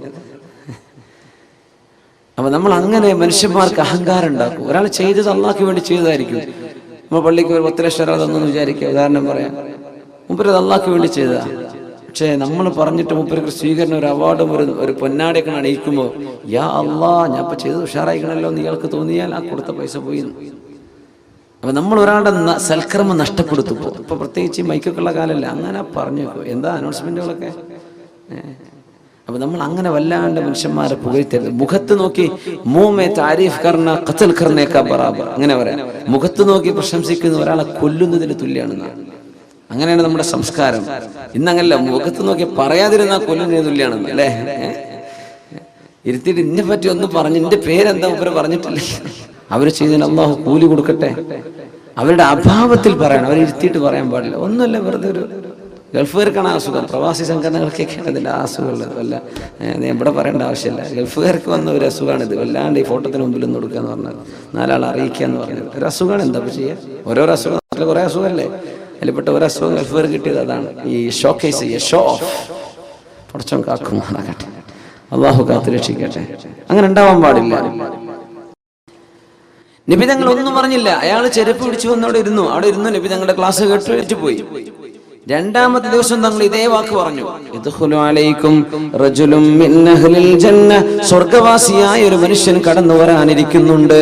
Speaker 1: അപ്പൊ നമ്മൾ അങ്ങനെ മനുഷ്യന്മാർക്ക് അഹങ്കാരം ഉണ്ടാക്കും. ഒരാൾ ചെയ്തത് അള്ളാഹ്ക്ക് വേണ്ടി ചെയ്തതായിരിക്കും. നമ്മൾ പള്ളിക്ക് ഒരു 10 ലക്ഷം രൂപ തന്നൊന്ന് വിചാരിക്കുക, ഉദാഹരണം പറയാം, മൂപ്പര് അത് അള്ളാഹ്ക്ക് വേണ്ടി ചെയ്തതാ. പക്ഷെ നമ്മൾ പറഞ്ഞിട്ട് മൂപ്പർക്ക് സ്വീകരണം, ഒരു അവാർഡും ഒരു പൊന്നാടിയൊക്കെ അണിയിക്കുമ്പോൾ, യാ അള്ളാ, ഞാൻ ഇപ്പൊ ചെയ്തത് ഉഷാറായിക്കണല്ലോ എന്ന് ഇയാൾക്ക് തോന്നിയാൽ ആ കൊടുത്ത പൈസ പോയി. അപ്പൊ നമ്മൾ ഒരാളുടെ സൽക്കർമ്മം നഷ്ടപ്പെടുത്തും. ഇപ്പൊ പ്രത്യേകിച്ച് മൈക്കൊക്കെയുള്ള കാലല്ല, അങ്ങനെ പറഞ്ഞു എന്താ അനൗൺസ്മെന്റുകളൊക്കെ. അപ്പൊ നമ്മൾ അങ്ങനെ വല്ലാണ്ട് മനുഷ്യന്മാരെ പുകഴ്ത്തരുത്. മുഖത്ത് നോക്കി മൂമേ താരീഫ് കർണ ഖത്ൽ കർണേക്കാ ബറാബർ, അങ്ങനെ പറയാം. മുഖത്ത് നോക്കി പ്രശംസിക്കുന്ന ഒരാളെ കൊല്ലുന്നതിന് തുല്യമാണെന്നാണ്. അങ്ങനെയാണ് നമ്മുടെ സംസ്കാരം. ഇന്നങ്ങനല്ല, മുഖത്ത് നോക്കി പറയാതിരുന്നാൽ കൊല്ലുന്നതിന് തുല്യമാണെന്ന് അല്ലേ. ഇരുത്തിയിട്ട് ഇന്നെ പറ്റി ഒന്ന് പറഞ്ഞു, എന്റെ പേരെന്താ ഇവര് പറഞ്ഞിട്ടില്ലേ, അവര് ചെയ്തതിന് അള്ളാഹു കൂലി കൊടുക്കട്ടെ. അവരുടെ അഭാവത്തിൽ പറയണം, അവരിരുത്തിയിട്ട് പറയാൻ പാടില്ല. ഒന്നുമല്ല, വെറുതെ ഒരു ഗൾഫുകാർക്കാണ് അസുഖം, പ്രവാസി സംഘടനകൾക്കൊക്കെയാണ് ഇതിൻ്റെ അസുഖമുള്ളത്. വല്ല ഇവിടെ പറയേണ്ട ആവശ്യമില്ല. ഗൾഫുകാർക്ക് വന്ന ഒരു അസുഖമാണിത്. വല്ലാണ്ട് ഈ ഫോട്ടോത്തിന് മുമ്പിൽ നിന്ന് കൊടുക്കുക എന്ന് പറഞ്ഞാൽ, 4 ആൾ അറിയിക്കുക എന്ന് പറഞ്ഞത് ഒരു അസുഖമാണ്. എന്താ ചെയ്യുക? ഓരോരോ അസുഖം, നാട്ടിൽ കുറേ അസുഖമല്ലേ, അതിൽപ്പെട്ട ഒരു അസുഖം ഗൾഫുകാർ കിട്ടിയത് അതാണ്. ഈ ഷോക്കേസ് ചെയ്യുക, ഷോ ഓഫ്. പടച്ചോൻ കാക്കുമാറാകട്ടെ, അള്ളാഹു കാത്തു രക്ഷിക്കട്ടെ. അങ്ങനെ ഉണ്ടാവാൻ പാടില്ല. നബി തങ്ങൾ ഒന്നും പറഞ്ഞില്ല. അയാൾ ചെരുപ്പ് പിടിച്ചു വന്ന് അവിടെ ഇരുന്നു. നബി തങ്ങളുടെ ക്ലാസ് കേട്ട് പോയി. 2ാമത്തെ ദിവസം തങ്ങൾ ഇതേ വാക്ക് പറഞ്ഞു, സ്വർഗവാസിയായ ഒരു മനുഷ്യൻ കടന്നു വരാനിരിക്കുന്നുണ്ട്.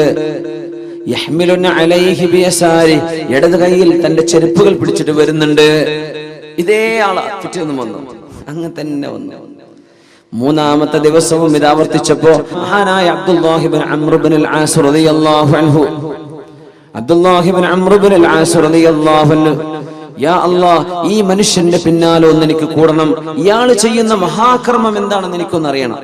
Speaker 1: ഇടത് കൈയിൽ തന്റെ ചെരുപ്പുകൾ പിടിച്ചിട്ട് വരുന്നുണ്ട്. ഇതേ ആളാ പിറ്റേന്ന് വന്നു, അങ്ങനെ തന്നെ വന്നു. 3ാമത്തെ ദിവസവും ഇത് ആവർത്തിച്ചപ്പോ മഹാനായ അബ്ദുല്ലാഹി ഇബ്നു അംർ ഇബ്നുൽ ആസ് റളിയല്ലാഹു അൻഹു, അബ്ദുല്ലാഹി ഇബ്നു അംർ ഇബ്നുൽ ആസ് റളിയല്ലാഹു അൻഹു, യാ അല്ലാഹ്, ഈ മനുഷ്യന്റെ പിന്നാലെ ഒന്ന് എനിക്ക് കൂടണം. ഇയാൾ ചെയ്യുന്ന മഹാകർമ്മം എന്താണെന്ന് എനിക്കൊന്ന് അറിയണം.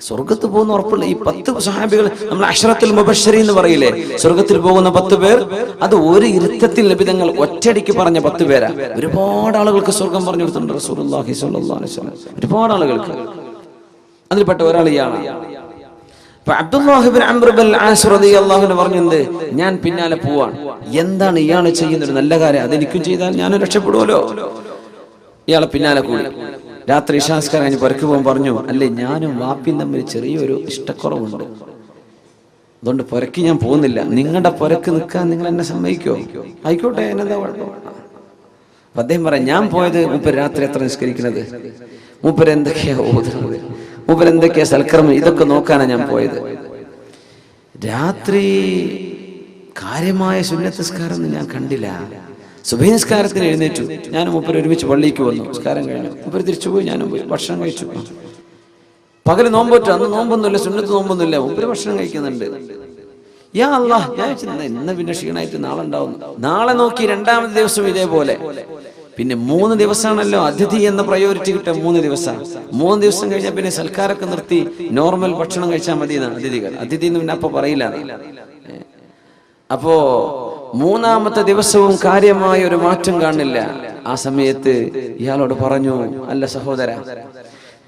Speaker 1: സ്വർഗത്ത് പോകുന്ന ഉറപ്പുള്ള ഈ 10 സഹാബികൾ, നമ്മൾ അശ്റത്തുൽ മുബശ്ശരീൻ എന്ന് പറയില്ലേ, സ്വർഗത്തിൽ പോകുന്ന 10 പേർ, അത് ഒരു ഇരുത്തത്തിൽ നബി തങ്ങൾ ഒറ്റയടിക്ക് പറഞ്ഞ 10 പേരാ. ഒരുപാട് ആളുകൾക്ക് സ്വർഗം പറഞ്ഞു കൊടുത്തിട്ടുണ്ട് റസൂലുള്ളാഹി സ്വല്ലല്ലാഹു അലൈഹി വസല്ലം, ഒരുപാട് ആളുകൾക്ക്. അതിൽപ്പെട്ട ഒരാൾ ഇയാളാണ്. അബ്ദുല്ലാഹി ഇബ്നു അംർ ഇബ്നുൽ ആസ് റളിയല്ലാഹു അൻഹു പറഞ്ഞത്, ഞാൻ പിന്നാലെ പോവാണ്. എന്താണ് ഇയാൾ ചെയ്യുന്ന ഒരു നല്ല കാര്യം, അതെനിക്കും ചെയ്താൽ ഞാനും രക്ഷപ്പെടുമല്ലോ. ഇയാളെ പിന്നാലെ കൂടി രാത്രി ഇശാസ്കാരം കഴിഞ്ഞ് പുരക്ക് പോകാൻ പറഞ്ഞു, അല്ലേ ഞാനും വാപ്പിയും തമ്മിൽ ചെറിയൊരു ഇഷ്ടക്കുറവുണ്ട്, അതുകൊണ്ട് പുരക്ക് ഞാൻ പോകുന്നില്ല. നിങ്ങളുടെ പുരക്ക് നിൽക്കാൻ നിങ്ങൾ എന്നെ സമ്മതിക്കോ? ആയിക്കോട്ടെ, എന്നെന്താ കുഴപ്പം. അപ്പൊ അദ്ദേഹം പറയാം, ഞാൻ പോയത് മൂപ്പര് രാത്രി എത്ര നിസ്കരിക്കുന്നത്, മൂപ്പര് എന്തൊക്കെയാ ഓതുന്നത്, മൂപ്പര് എന്തൊക്കെയാ സൽക്കർമ്മം, ഇതൊക്കെ നോക്കാനാണ് ഞാൻ പോയത്. രാത്രി കാര്യമായ സുന്നത്ത് നിസ്കാരം ഒന്നും ഞാൻ കണ്ടില്ല. സുബഹി നിസ്കാരത്തിന് എഴുന്നേറ്റു, ഞാനും മൂപ്പര് ഒരുമിച്ച് പള്ളിക്ക് വന്നു. നിസ്കാരം കഴിഞ്ഞു, മൂപ്പര് തിരിച്ചുപോയി, ഞാനും പോയി ഭക്ഷണം കഴിച്ചു. പകല് നോമ്പോറ്റു, അന്ന് നോമ്പൊന്നുമില്ല, സുന്നത്ത് നോമ്പൊന്നുമില്ല, മൂപ്പര് ഭക്ഷണം കഴിക്കുന്നുണ്ട്. യാ അല്ലാഹ്, ഞാൻ ഇന്ന് പിന്നെ ക്ഷീണമായിട്ട് നാളെ ഉണ്ടാവും. നാളെ നോക്കി 2ാമത്തെ ദിവസം ഇതേപോലെ. പിന്നെ 3 ദിവസമാണല്ലോ അതിഥി എന്ന പ്രയോറിറ്റി കിട്ടുക. 3 ദിവസം 3 ദിവസം കഴിഞ്ഞാൽ പിന്നെ സൽക്കാരൊക്കെ നിർത്തി നോർമൽ ഭക്ഷണം കഴിച്ചാൽ മതി എന്നാണ് അതിഥികൾ. അതിഥി എന്ന് പിന്നെ അപ്പൊ പറയില്ല. അപ്പോ 3ാമത്തെ ദിവസവും കാര്യമായ ഒരു മാറ്റം കാണില്ല. ആ സമയത്ത് ഇയാളോട് പറഞ്ഞു, അല്ല സഹോദര,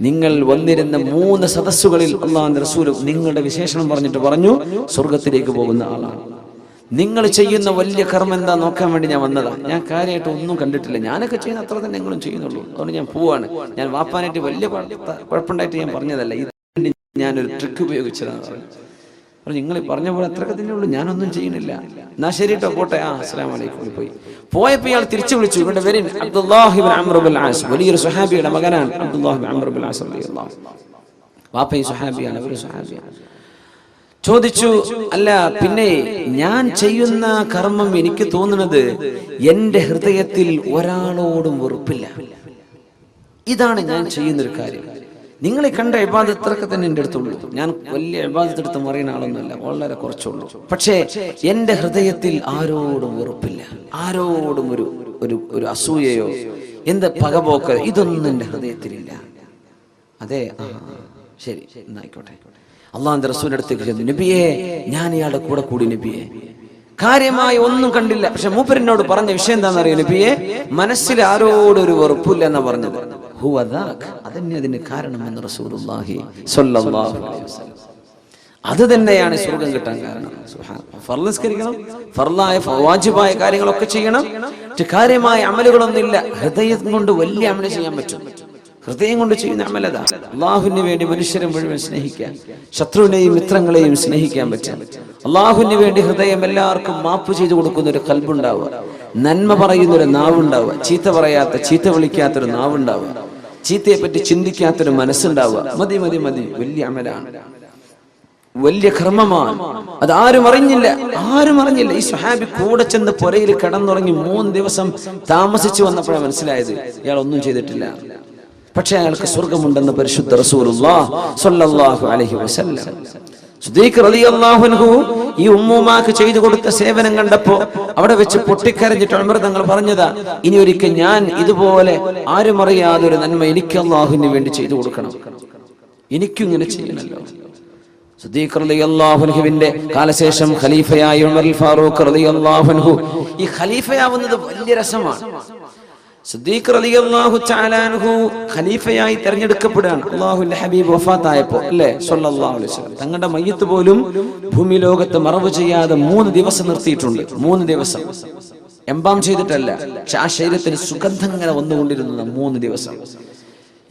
Speaker 1: നിങ്ങൾ വന്നിരുന്ന 3 സദസ്സുകളിൽ അല്ലാഹുവിന്റെ റസൂൽ നിങ്ങളുടെ വിശേഷണം പറഞ്ഞിട്ട് പറഞ്ഞു, സ്വർഗത്തിലേക്ക് പോകുന്ന ആളാണ്. നിങ്ങൾ ചെയ്യുന്ന വലിയ കർമ്മം എന്താ നോക്കാൻ വേണ്ടി ഞാൻ വന്നതാ. ഞാൻ കാര്യമായിട്ട് ഒന്നും കണ്ടിട്ടില്ല, ഞാനൊക്കെ ചെയ്യുന്ന അത്ര തന്നെ നിങ്ങളും ചെയ്യുന്നുള്ളൂ, അതുകൊണ്ട് ഞാൻ പോവാണ്. ഞാൻ വാപ്പാനായിട്ട് വലിയ കുഴപ്പമുണ്ടായിട്ട് ഞാൻ പറഞ്ഞതല്ല, ഇത് ഞാനൊരു ട്രിക്ക് ഉപയോഗിച്ചതാണ്. നിങ്ങൾ പറഞ്ഞ പോലെ അത്രയൊക്കെ തന്നെ ഉള്ളൂ, ഞാനൊന്നും ചെയ്യുന്നില്ല. എന്നാ ശരി കേട്ടോ, പോട്ടെ, അസ്സലാമു അലൈക്കും. പോയപ്പോ ഇയാൾ തിരിച്ചു വിളിച്ചു, ഇവിടെ വരും, അബ്ദുല്ലാഹി ഇബ്നു അംർ ഇബ്നുൽ ആസ്, വലിയൊരു സ്വഹാബിയുടെ മകനാണ് അബ്ദുല്ലാഹി ഇബ്നു അംർ ഇബ്നുൽ ആസ് റളിയല്ലാഹു അൻഹു. വാപ്പയും സ്വഹാബിയാണ്, അവരും സ്വഹാബിയാണ്. ചോദിച്ചു, അല്ല പിന്നെ ഞാൻ ചെയ്യുന്ന കർമ്മം എനിക്ക് തോന്നുന്നത് എന്റെ ഹൃദയത്തിൽ ഒരാളോടും വെറുപ്പില്ല, ഇതാണ് ഞാൻ ചെയ്യുന്നൊരു കാര്യം. നിങ്ങളെ കണ്ട ഇബാദത്തൊക്കെ തന്നെ എൻ്റെ അടുത്തുള്ളൂ. ഞാൻ വലിയ ഇബാദത്തെടുത്ത് മറിയുന്ന ആളൊന്നുമല്ല, വളരെ കുറച്ചുള്ളൂ. പക്ഷേ എൻ്റെ ഹൃദയത്തിൽ ആരോടും വെറുപ്പില്ല, ആരോടും ഒരു അസൂയയോ എന്ത് പകപോക്കോ ഇതൊന്നും എൻ്റെ ഹൃദയത്തിലില്ല. അതെ, ശരി എന്നായിക്കോട്ടെ. അള്ളാഹുവിന്റെ റസൂലിന്റെ അടുത്തേക്ക് ചെന്നു, നബിയെ ഞാൻ ഇയാളുടെ കൂടെ കൂടി നബിയെ, കാര്യമായി ഒന്നും കണ്ടില്ല. പക്ഷെ മൂപ്പരിനോട് പറഞ്ഞ വിഷയം എന്താണെന്നറിയോ നബിയെ, മനസ്സിൽ ആരോടൊരു വെറുപ്പില്ല എന്നാ പറഞ്ഞത്. അതന്നെ അതിന് കാരണമെന്ന് റസൂലുള്ളാഹി സ്വല്ലല്ലാഹു അലൈഹി വസല്ലം. അത് തന്നെയാണ് സ്വർഗം കിട്ടാൻ കാരണം. ഫർള് നിസ്കരിക്കണം, ഫർളായ വാജിബായ കാര്യങ്ങളൊക്കെ ചെയ്യണം. കാര്യമായ അമലുകളൊന്നുമില്ല. ഹൃദയം കൊണ്ട് വലിയ അമല് ചെയ്യാൻ പറ്റും. ഹൃദയം കൊണ്ട് ചെയ്യുന്ന അമലത അള്ളാഹുവിന് വേണ്ടി മനുഷ്യരെ മുഴുവൻ സ്നേഹിക്കാൻ, ശത്രുവിനെയും മിത്രങ്ങളെയും സ്നേഹിക്കാൻ പറ്റും. അള്ളാഹുവിന് വേണ്ടി ഹൃദയം എല്ലാവർക്കും മാപ്പ് ചെയ്തു കൊടുക്കുന്ന ഒരു കൽബുണ്ടാവുക, നന്മ പറയുന്ന ഒരു നാവുണ്ടാവുക, ചീത്ത പറയാത്ത, ചീത്ത വിളിക്കാത്തൊരു നാവുണ്ടാവുക, ചീത്തയെ പറ്റി ചിന്തിക്കാത്തൊരു മനസ്സുണ്ടാവുക. മതി മതി മതി, വലിയ അമലാണ്, വലിയ കർമ്മമാണ്. അത് ആരും അറിഞ്ഞില്ല. ഈ സ്വഹാബി കൂടെ ചെന്ന് പുരയിൽ കിടന്നുറങ്ങി 3 ദിവസം താമസിച്ചു വന്നപ്പോഴാണ് മനസ്സിലായത് ഇയാൾ ഒന്നും ചെയ്തിട്ടില്ല. പക്ഷെ അയാൾക്ക് സ്വർഗമുണ്ടെന്ന് പരിശുദ്ധ റസൂലുള്ളാഹി സ്വല്ലല്ലാഹു അലൈഹി വസല്ലം. സിദ്ദീഖ് റളിയല്ലാഹു അൻഹു ഈ ഉമ്മൂമാക്ക് ചെയ്തു കൊടുത്ത സേവനം കണ്ടപ്പോ അവിടെ വെച്ച് പൊട്ടിക്കരഞ്ഞിട്ട് ഉമർ തങ്ങൾ പറഞ്ഞതാ, ഇനി ഒരിക്കൽ ഞാൻ ഇതുപോലെ ആരും അറിയാതെ ഒരു നന്മ എനിക്ക് അല്ലാഹുവിന് വേണ്ടി ചെയ്തു കൊടുക്കണം, എനിക്കും ഇങ്ങനെ ചെയ്യണല്ലോ. സിദ്ദീഖ് റളിയല്ലാഹു അൻഹുവിന്റെ കാലശേഷം ഖലീഫയായ ഉമർ ഫാറൂഖ് റളിയല്ലാഹു അൻഹു. ഈ ഖലീഫയാവുന്നത് വലിയ രസമാണ്. സിദ്ദീഖ് റളിയല്ലാഹു തആല അൻഹു ഖലീഫയായി തിരഞ്ഞെടുക്കപ്പെടുകയാണ്. അല്ലാഹുവിന്റെ ഹബീബ് വഫാത്തായപ്പോ അല്ലേ സ്വല്ലല്ലാഹു അലൈഹി വസല്ലം. തങ്ങളുടെ മയ്യിത്ത് പോലും ഭൂമി ലോകത്ത് മറവ് ചെയ്യാതെ 3 ദിവസം നിർത്തിയിട്ടുണ്ട്. 3 ദിവസം എംബാം ചെയ്തിട്ടല്ല, പക്ഷെ ആ ശരീരത്തിന് സുഗന്ധം ഇങ്ങനെ വന്നുകൊണ്ടിരുന്നത് 3 ദിവസം.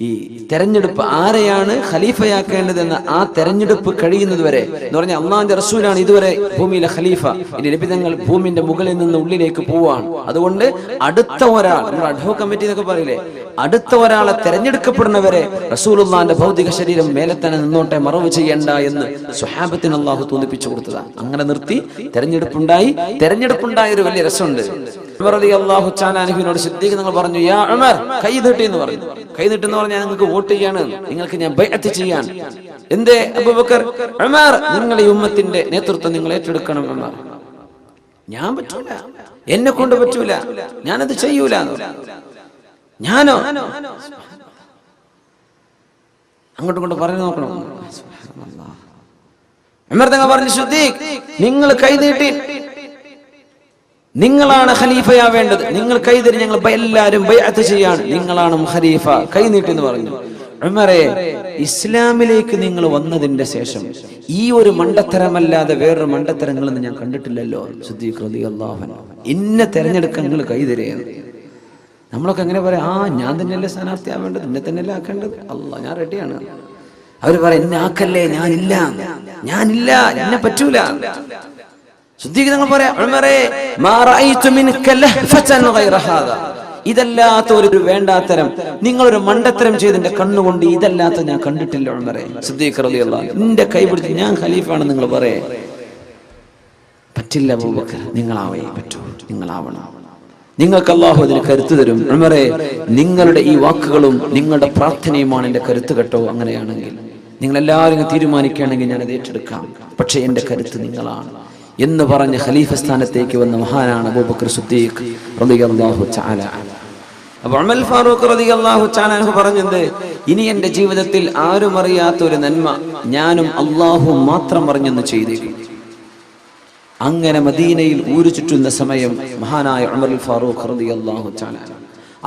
Speaker 1: ഈ തെരഞ്ഞെടുപ്പ് ആരെയാണ് ഖലീഫയാക്കേണ്ടതെന്ന് ആ തെരഞ്ഞെടുപ്പ് കഴിയുന്നത് വരെ എന്ന് പറഞ്ഞാൽ അള്ളാഹുവിന്റെ റസൂലാണ് ഇതുവരെ ഭൂമിയിലെ ഖലീഫ. ഇനി നബി തങ്ങൾ ഭൂമിന്റെ മുകളിൽ നിന്ന് ഉള്ളിലേക്ക് പോവാണ്. അതുകൊണ്ട് അടുത്ത ഒരാൾ, നമ്മൾ അഡ്ഹോക് കമ്മിറ്റി എന്നൊക്കെ പറയില്ലേ, അടുത്ത ഒരാളെ തെരഞ്ഞെടുക്കപ്പെടുന്നവരെ റസൂലുള്ളാഹിന്റെ ഭൗതിക ശരീരം മേലെ തന്നെ നിന്നോട്ടെ, മറവ് ചെയ്യണ്ട എന്ന് സ്വഹാബത്തിന് അള്ളാഹു തോന്നിപ്പിച്ചു കൊടുത്തതാണ്. അങ്ങനെ നിർത്തി തെരഞ്ഞെടുപ്പുണ്ടായ ഒരു വലിയ രസമുണ്ട്. ഉമർ റളിയല്ലാഹു തആല അൻഹുവിനോട് സിദ്ദീഖ് തങ്ങൾ പറഞ്ഞു, യാ ഉമർ, കൈ നീട്ടി എന്ന് പറഞ്ഞു. കൈ നീട്ടെന്ന് പറഞ്ഞാൽ നിങ്ങൾക്ക് വോട്ട് ചെയ്യാണ്, നിങ്ങൾക്ക് ഞാൻ ബൈഅത്ത് ചെയ്യാൻ. എന്തേ അബൂബക്കർ? ഉമർ, നിങ്ങളുടെ ഈ ഉമ്മത്തിന്റെ നേതൃത്വം നിങ്ങൾ ഏറ്റെടുക്കണം. ഉമർ, ഞാൻ പറ്റൂല, എന്നെ കൊണ്ട് പറ്റൂല, ഞാനത് ചെയ്യൂല. ഞാനോ? അങ്ങോട്ടും കൊണ്ട് പറഞ്ഞു നോക്കണം. ഉമർ തങ്ങൾ പറഞ്ഞു, സിദ്ദീഖ് നിങ്ങൾ കൈ നീട്ടി, നിങ്ങളാണ് ഖലീഫയാവേണ്ടത്, നിങ്ങൾ കൈതരി, ഞങ്ങൾ എല്ലാവരും ബൈഅത്ത് ചെയ്യാണ്, നിങ്ങളാണ് ഖലീഫ, കൈ നീട്ടി എന്ന് പറഞ്ഞു. ഉമറേ, ഇസ്ലാമിലേക്ക് നിങ്ങൾ വന്നതിന്റെ ശേഷം ഈ ഒരു മണ്ടത്തരമല്ലാതെ വേറൊരു മണ്ടത്തരങ്ങളൊന്നും ഞാൻ കണ്ടിട്ടില്ലല്ലോ. സിദ്ദീഖ് റളിയല്ലാഹു അൻഹു, ഇന്നെ തെരഞ്ഞെടുക്കാൻ നിങ്ങൾ കൈതരിയാണ്. നമ്മളൊക്കെ എങ്ങനെ പറയാം, ഞാൻ തന്നെയല്ലേ സ്ഥാനാർത്ഥിയാവേണ്ടത്, എന്നെ തന്നെയല്ലേ ആക്കേണ്ടത്, അല്ലാഹ് ഞാൻ റെഡിയാണ്. അവര് പറയാം, എന്നെ ആക്കല്ലേ, ഞാനില്ല, എന്നെ പറ്റൂല. സിദ്ദീഖ് തങ്ങൾ പറയാം, ഉമറേ, മാ റഅയ്തു മിൻക ലഹ്ഫതൻ ഗൈറ ഹാദാ, ഇതല്ലാത്ത ഒരു വേണ്ടാത്തരം, നിങ്ങളൊരു മണ്ടത്തരം ചെയ്തെന്റെ കണ്ണുകൊണ്ട് ഇതല്ലാത്ത ഞാൻ കണ്ടിട്ടില്ല ഉമറേ. സിദ്ദീഖ് റളിയല്ലാഹു അൻഹു, നിന്റെ കൈ പിടിച്ച് ഞാൻ ഖലീഫാണെന്ന് നിങ്ങൾ പറയേ. പറ്റില്ല അബൂബക്കർ, നിങ്ങളാവേ പറ്റൂ, നിങ്ങളാവണം, നിങ്ങൾക്ക് അല്ലാഹു അതിന് കരുത്ത് തരും. ഉമറേ, നിങ്ങളുടെ ഈ വാക്കുകളും നിങ്ങളുടെ പ്രാർത്ഥനയുമാണ് എന്റെ കരുത്ത് കേട്ടോ. അങ്ങനെയാണെങ്കിൽ നിങ്ങൾ എല്ലാവരും തീരുമാനിക്കുകയാണെങ്കിൽ ഞാൻ അത് ഏറ്റെടുക്കാം, പക്ഷെ എന്റെ കരുത്ത് നിങ്ങളാണ് എന്ന് പറഞ്ഞ് ഖലീഫ സ്ഥാനത്തേക്ക് വന്ന മഹാനാണ് അബൂബക്കർ സിദ്ദീഖ് റളിയല്ലാഹു തആല. അപ്പോൾ ഉമർ ഫാറൂഖ് റളിയല്ലാഹു തആല അൻഹു പറഞ്ഞത്, ഇനി എന്റെ ജീവിതത്തിൽ ആരും അറിയാത്ത ഒരു നന്മ ഞാനും അല്ലാഹു മാത്രം അറിഞ്ഞെന്ന് ചെയ്തേക്കും. അങ്ങനെ മദീനയിൽ ഊരു ചുറ്റുന്ന സമയം മഹാനായ ഉമർ ഫാറൂഖ് റളിയല്ലാഹു തആല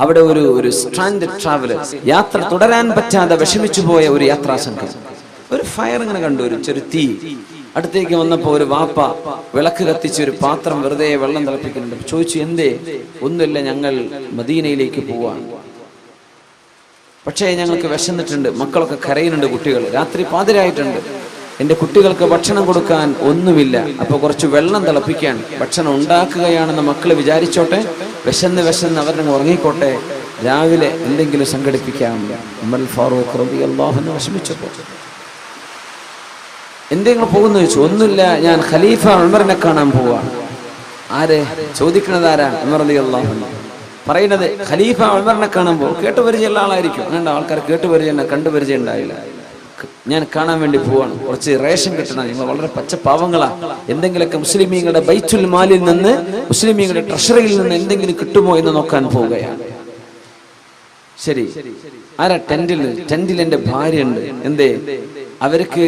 Speaker 1: അവിടെ ഒരു സ്ട്രാൻഡഡ് ട്രാവലേഴ്സ്, യാത്ര തുടരാൻ പറ്റാതെ വിഷമിച്ചു പോയ ഒരു യാത്രാ സംഘം ഒരു ഫയർ ഇങ്ങനെ കണ്ടു, ഒരു ചെറു തീ. അടുത്തേക്ക് വന്നപ്പോ ഒരു വാപ്പ വിളക്ക് കത്തിച്ച് ഒരു പാത്രം വെറുതെ വെള്ളം തിളപ്പിക്കുന്നുണ്ട്. ചോദിച്ചു, എന്തേ? ഒന്നുമില്ല, ഞങ്ങൾ മദീനയിലേക്ക് പോവാൻ, പക്ഷേ ഞങ്ങൾക്ക് വിശന്നിട്ടുണ്ട്, മക്കളൊക്കെ കരയുന്നുണ്ട്, കുട്ടികൾ രാത്രി പാതിരായിട്ടുണ്ട്, എന്റെ കുട്ടികൾക്ക് ഭക്ഷണം കൊടുക്കാൻ ഒന്നുമില്ല, അപ്പൊ കുറച്ച് വെള്ളം തിളപ്പിക്കാൻ ഭക്ഷണം ഉണ്ടാക്കുകയാണെന്ന് മക്കള് വിചാരിച്ചോട്ടെ, വിശന്ന് അവരുടെ ഉറങ്ങിക്കോട്ടെ, രാവിലെ എന്തെങ്കിലും സംഘടിപ്പിക്കാം. ഉമർ ഫാറൂഖ് റളിയല്ലാഹു അൻഹു വിഷമിച്ചപ്പോ, എന്തെങ്കിലും പോകുന്നു ചോദിച്ചു. ഒന്നുമില്ല, ഞാൻ ഖലീഫ ഉമറിനെ കാണാൻ പോവാണ്. ആരെ ചോദിക്കണത്? ആരാ? ഉമർ റളിയല്ലാഹു അൻഹു. പറയുന്നത് ഖലീഫ ഉമറിനെ കാണുമ്പോൾ കേട്ടുപരിചയമുള്ള ആളായിരിക്കും. അങ്ങനെ ആൾക്കാർ കേട്ടുപരിചയം കണ്ടുപരിചയം ഉണ്ടായില്ല. ഞാൻ കാണാൻ വേണ്ടി പോവാണ്, കുറച്ച് റേഷൻ കിട്ടണം, നിങ്ങൾ വളരെ പച്ചപ്പാവങ്ങളാ, എന്തെങ്കിലുമൊക്കെ മുസ്ലിമീങ്ങളുടെ ബൈത്തുൽ മാലിൽ നിന്ന്, മുസ്ലിമീങ്ങളുടെ ട്രഷറിയിൽ നിന്ന് എന്തെങ്കിലും കിട്ടുമോ എന്ന് നോക്കാൻ പോവുകയാണ്. ശരി, ആരാ ടെന്റിൽ എൻ്റെ ഭാര്യ ഉണ്ട്. എന്തേ? അവർക്ക്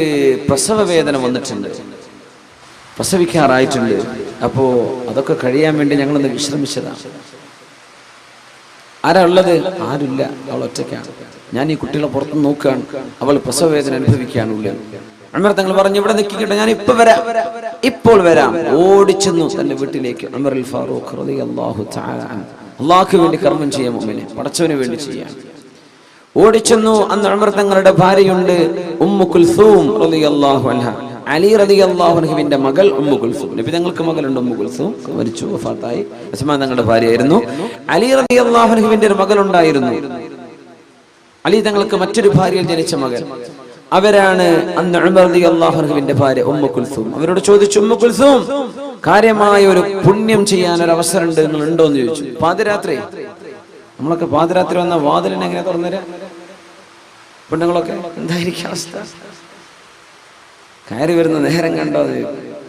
Speaker 1: പ്രസവ വേദന വന്നിട്ടുണ്ട്, പ്രസവിക്കാറായിട്ടുണ്ട്. അപ്പോ അതൊക്കെ കഴിയാൻ വേണ്ടി ഞങ്ങളൊന്ന് വിശ്രമിച്ചതാണ്. ആരാ ഉള്ളത്? ആരുമില്ല, അവൾ ഒറ്റയ്ക്കാണ്. ഞാൻ ഈ കുട്ടികളെ പുറത്ത് നോക്കുകയാണ്, അവൾ പ്രസവ വേദന അനുഭവിക്കുകയാണുള്ളത്. ഉമർ തങ്ങൾ പറഞ്ഞു, ഇവിടെ നിൽക്കിക്കട്ടെ, ഞാൻ ഇപ്പോൾ വരാം. ഓടിച്ചെന്നു തന്റെ വീട്ടിലേക്ക്. ഉമറുൽ ഫാറൂഖ് റളിയല്ലാഹു തആല അൻഹു, അല്ലാഹുവിന് വേണ്ടി കർമ്മം ചെയ്യാൻ മുഅ്മിനെ, പടച്ചവന് വേണ്ടി ചെയ്യാൻ ഓടിച്ചെന്നു. അന്ന് ഉമർ തങ്ങളുടെ ഭാര്യയുണ്ട് ഉമ്മു കുൽസൂം റളിയല്ലാഹു അൻഹ, അലി റളിയല്ലാഹു അൻഹുവിന്റെ മകൾ ഉമ്മു കുൽസൂം. നബി തങ്ങൾക്ക് മകളുണ്ട് ഉമ്മു കുൽസൂം, മരിച്ചു, വഫാത്തായി. ഉസ്മാൻ തങ്ങളുടെ ഭാര്യയായിരുന്നു. അലി റളിയല്ലാഹു അൻഹുവിന്റെ ഒരു മകളുണ്ടായിരുന്നു. അലി തങ്ങൾക്ക് മറ്റൊരു ഭാര്യയിൽ ജനിച്ച മകൻ. അവരാണ് അന്ന് ഉമർ റളിയല്ലാഹു അൻഹുവിന്റെ ഭാര്യ ഉമ്മു കുൽസൂം. അവരോട് ചോദിച്ചു, ഉമ്മു കുൽസൂം, കാര്യമായ ഒരു പുണ്യം ചെയ്യാൻ ഒരു അവസരം ഉണ്ട്, നിങ്ങൾ ഉണ്ടോ എന്ന് ചോദിച്ചു. പാതിരാത്രി, നമ്മളൊക്കെ പാതിരാത്രി വന്ന വാതിലിനെ എങ്ങനെ തുറന്നുതരാ? പെണ്ണുങ്ങളൊക്കെ എന്തായിരിക്കും അവസ്ഥ? കയറി വരുന്ന നേരം കണ്ടോ?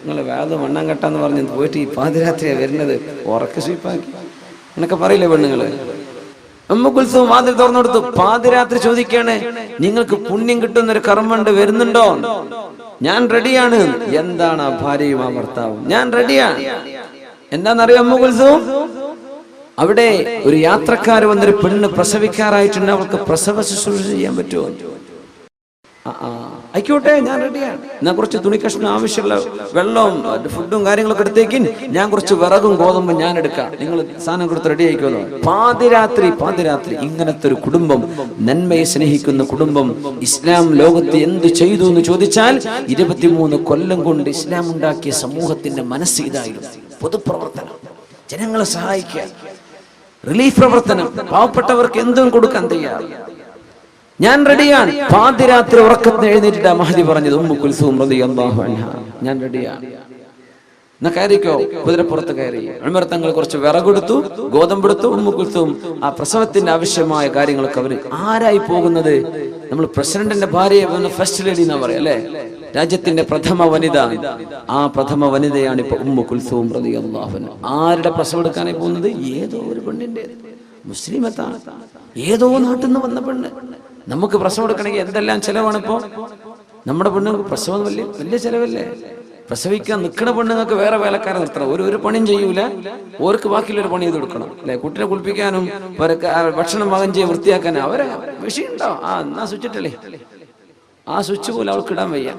Speaker 1: നിങ്ങൾ വേദ മണ്ണാൻ കെട്ടാന്ന് പറഞ്ഞ് പോയിട്ട് ഈ പാതിരാത്രിയാണ് വരുന്നത്, ഉറക്കെ സ്വീപ്പാക്കി എന്നൊക്കെ പറയില്ലേ പെണ്ണുങ്ങള്. ഉമ്മു കുൽസൂം വാതിൽ തുറന്നു കൊടുത്തു. പാതിരാത്രി ചോദിക്കാണ്, നിങ്ങൾക്ക് പുണ്യം കിട്ടുന്ന ഒരു കർമ്മണ്ട്, വരുന്നുണ്ടോ? ഞാൻ റെഡിയാണ്. എന്താണ് ആ ഭാര്യയും ആ ഭർത്താവും? ഞാൻ റെഡിയാണ്. എന്താണെന്നറിയോ ഉമ്മു കുൽസൂം? അവിടെ ഒരു യാത്രക്കാർ വന്നൊരു പെണ്ണ് പ്രസവിക്കാറായിട്ടുണ്ട്, അവൾക്ക് പ്രസവ ശുശ്രൂഷ ചെയ്യാൻ പറ്റുമോ? ആയിക്കോട്ടെ, ഞാൻ റെഡിയാണ്. ഞാൻ കുറച്ച് തുണി കഷ്ണം, ആവശ്യമുള്ള വെള്ളവും ഫുഡും കാര്യങ്ങളൊക്കെ എടുത്തേക്കും, ഞാൻ കുറച്ച് വിറകും ഗോതമ്പും ഞാൻ എടുക്കാം, നിങ്ങൾ സാധനം കൊടുത്ത് റെഡി ആയിക്കോളൂ. പാതിരാത്രി ഇങ്ങനത്തെ ഒരു കുടുംബം, നന്മയെ സ്നേഹിക്കുന്ന കുടുംബം, ഇസ്ലാം ലോകത്ത് എന്ത് ചെയ്തു എന്ന് ചോദിച്ചാൽ 23 കൊല്ലം കൊണ്ട് ഇസ്ലാം ഉണ്ടാക്കിയ സമൂഹത്തിന്റെ മനസ്സ് ഇതായിരുന്നു. പൊതുപ്രവർത്തനം, ജനങ്ങളെ സഹായിക്കുക, റിലീഫ് പ്രവർത്തനം, പാവപ്പെട്ടവർക്ക് എന്തും കൊടുക്കാൻ തയ്യാർ. ഞാൻ റെഡിയാണ്. പാതിരാത്രി ഉറക്കത്തിന് എഴുന്നേറ്റിട്ടാ മഹദി പറഞ്ഞത് ഉമ്മു കുൽസൂം റളിയല്ലാഹു അൻഹ, ഞാൻ റെഡിയാണ്, എന്നാ കയറിക്കോ. കുതിരപ്പുറത്ത് കയറി. ഉമർ തങ്ങൾ കുറച്ച് വിറകൊടുത്തു, ഗോതമ്പെടുത്തു. ഉമ്മു കുൽസൂം ആ പ്രസവത്തിന്റെ ആവശ്യമായ കാര്യങ്ങളൊക്കെ അവര്. ആരായി പോകുന്നത്? നമ്മൾ പ്രസിഡന്റിന്റെ ഭാര്യയെ ഫസ്റ്റ് ലേഡി എന്നാ പറയാ അല്ലെ, രാജ്യത്തിന്റെ പ്രഥമ വനിത. ആ പ്രഥമ വനിതയാണ് ഇപ്പൊ ഉമ്മു കുൽസൂം റളിയല്ലാഹു അൻഹ. ആരുടെ പ്രസവം എടുക്കാനായി പോകുന്നത്? ഏതോ ഒരു പെണ്ണിന്റെ, മുസ്ലിമത്താണ്, ഏതോ നാട്ടിൽ നിന്ന് വന്ന പെണ്ണ്. നമുക്ക് പ്രസവം എടുക്കണമെങ്കിൽ എന്തെല്ലാം ചെലവാണ് ഇപ്പോ. നമ്മുടെ പെണ്ണുങ്ങൾക്ക് പ്രസവം വലിയ ചെലവല്ലേ? പ്രസവിക്കാൻ നിൽക്കുന്ന പെണ്ണുങ്ങൾക്ക് വേറെ വേലക്കാരെ നിർത്തണം, ഒരു പണിയും ചെയ്യൂല, ഓർക്ക് ബാക്കിയുള്ളൊരു പണി ചെയ്ത് കൊടുക്കണം അല്ലെ. കുട്ടിനെ കുളിപ്പിക്കാനും ഭക്ഷണം പാകം ചെയ്യാൻ വൃത്തിയാക്കാനും അവരെ വിഷയമുണ്ടോ? എന്നാ സ്വിച്ചിട്ടല്ലേ, ആ സ്വിച്ച് പോലും അവൾക്ക് ഇടാൻ വയ്യ.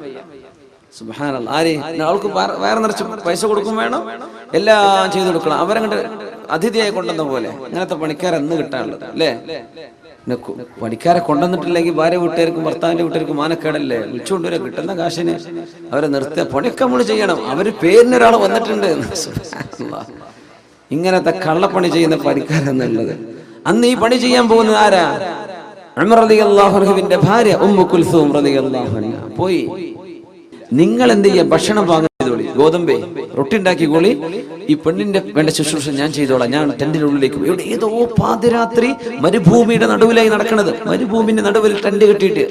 Speaker 1: സുബ്ഹാനല്ലാഹ്. ആര്? അവൾക്ക് വേറെ നിറച്ച് പൈസ കൊടുക്കും, വേണം, എല്ലാം ചെയ്തു കൊടുക്കണം. അവരങ്ങോട്ട് അതിഥിയായി കൊണ്ടുവന്ന പോലെ. അങ്ങനത്തെ പണിക്കാരെ എന്ന് കിട്ടാനുള്ളത് അല്ലേ? പണിക്കാരെ കൊണ്ടുവന്നിട്ടില്ലെങ്കിൽ ഭാര്യ വീട്ടുകാർക്കും ഭർത്താവിന്റെ വീട്ടുകാർക്കും മാനക്കേടല്ലേ? വിളിച്ചുകൊണ്ടുവരാ, കിട്ടുന്ന കാശിന് അവരെ നിർത്തുക. പണിയൊക്കെ നമ്മൾ ചെയ്യണം. അവര് പേരിനൊരാൾ വന്നിട്ടുണ്ട്. ഇങ്ങനത്തെ കള്ളപ്പണി ചെയ്യുന്ന പണിക്കാരെന്നുള്ളത്. അന്ന് ഈ പണി ചെയ്യാൻ പോകുന്നത് ആരാ? ഉമർ റളിയല്ലാഹു അൻഹുവിന്റെ ഭാര്യ ഉമ്മു കുൽസൂം റളിയല്ലാഹു അൻഹ പോയി. നിങ്ങൾ എന്ത് ചെയ്യുക? ഭക്ഷണം പാകം ചെയ്തോളി, ഗോതമ്പേ റൊട്ടി ഉണ്ടാക്കിക്കോളി, ഈ പെണ്ണിന്റെ വേണ്ട ശുശ്രൂഷ ഞാൻ ചെയ്തോളാം, ഞാൻ ടെന്റിനുള്ളിലേക്ക് പോയി. ഏതോ പാതിരാത്രി മരുഭൂമിയുടെ നടുവിലായി നടക്കണത്. മരുഭൂമിന്റെ നടുവിൽ ടെന്റ് കെട്ടിയിട്ട്,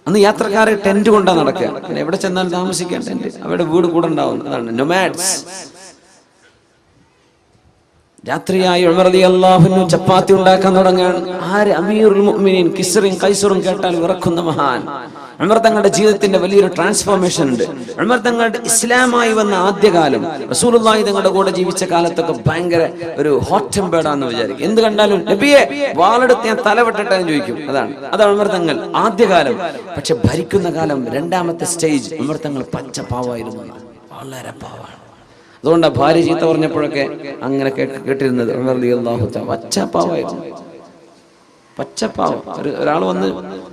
Speaker 1: അന്ന് യാത്രക്കാരെ ടെന്റ് കൊണ്ടാ നടക്കുക. എവിടെ ചെന്നാലും താമസിക്കാൻ ടെന്റ്, അവിടെ വീട് കൂടെ ഉണ്ടാവും. അതാണ് നൊമാഡ്സ്. രാത്രിയായി ഉമർ റളിയല്ലാഹു അൻഹു ചപ്പാത്തി ഉണ്ടാക്കാൻ തുടങ്ങാൻ. ആര്? അമീറുൽ മുഅ്മിനീൻ കിസ്റും കൈസറും കേട്ടാൽ വിറക്കുന്ന മഹാൻ. ഉമർ തങ്ങളുടെ ജീവിതത്തിന്റെ വലിയൊരു ട്രാൻസ്ഫോർമേഷൻ ഉണ്ട്. ഉമർ തങ്ങളുടെ ഇസ്ലാമായി വന്ന ആദ്യകാലം, റസൂലുള്ളാഹി തങ്ങളുടെ കൂടെ ജീവിച്ച കാലത്തൊക്കെ ഭയങ്കര ഒരു ഹോട്ട് ടെമ്പേർഡാന്ന് വിചാരിക്കും. എന്ത് കണ്ടാലും നബിയെ വാളെടുത്ത് ഞാൻ തലവെട്ടട്ടെ എന്ന് ചോദിക്കും. അതാണ് ഉമർ തങ്ങൾ ആദ്യകാലം. പക്ഷെ ഭരിക്കുന്ന കാലം, രണ്ടാമത്തെ സ്റ്റേജ്, ഉമർ തങ്ങൾ പച്ചപ്പാവായിരുന്നു, വളരെ പാവാണ്. അതുകൊണ്ടാ ഭാര്യ ചീത്ത പറഞ്ഞപ്പോഴൊക്കെ അങ്ങനെ കേട്ടിരുന്നത്. ഉമർ റളിയല്ലാഹു തആല പച്ചപ്പാവായിരുന്നു, പച്ചപ്പാവം. ഒരാൾ വന്ന്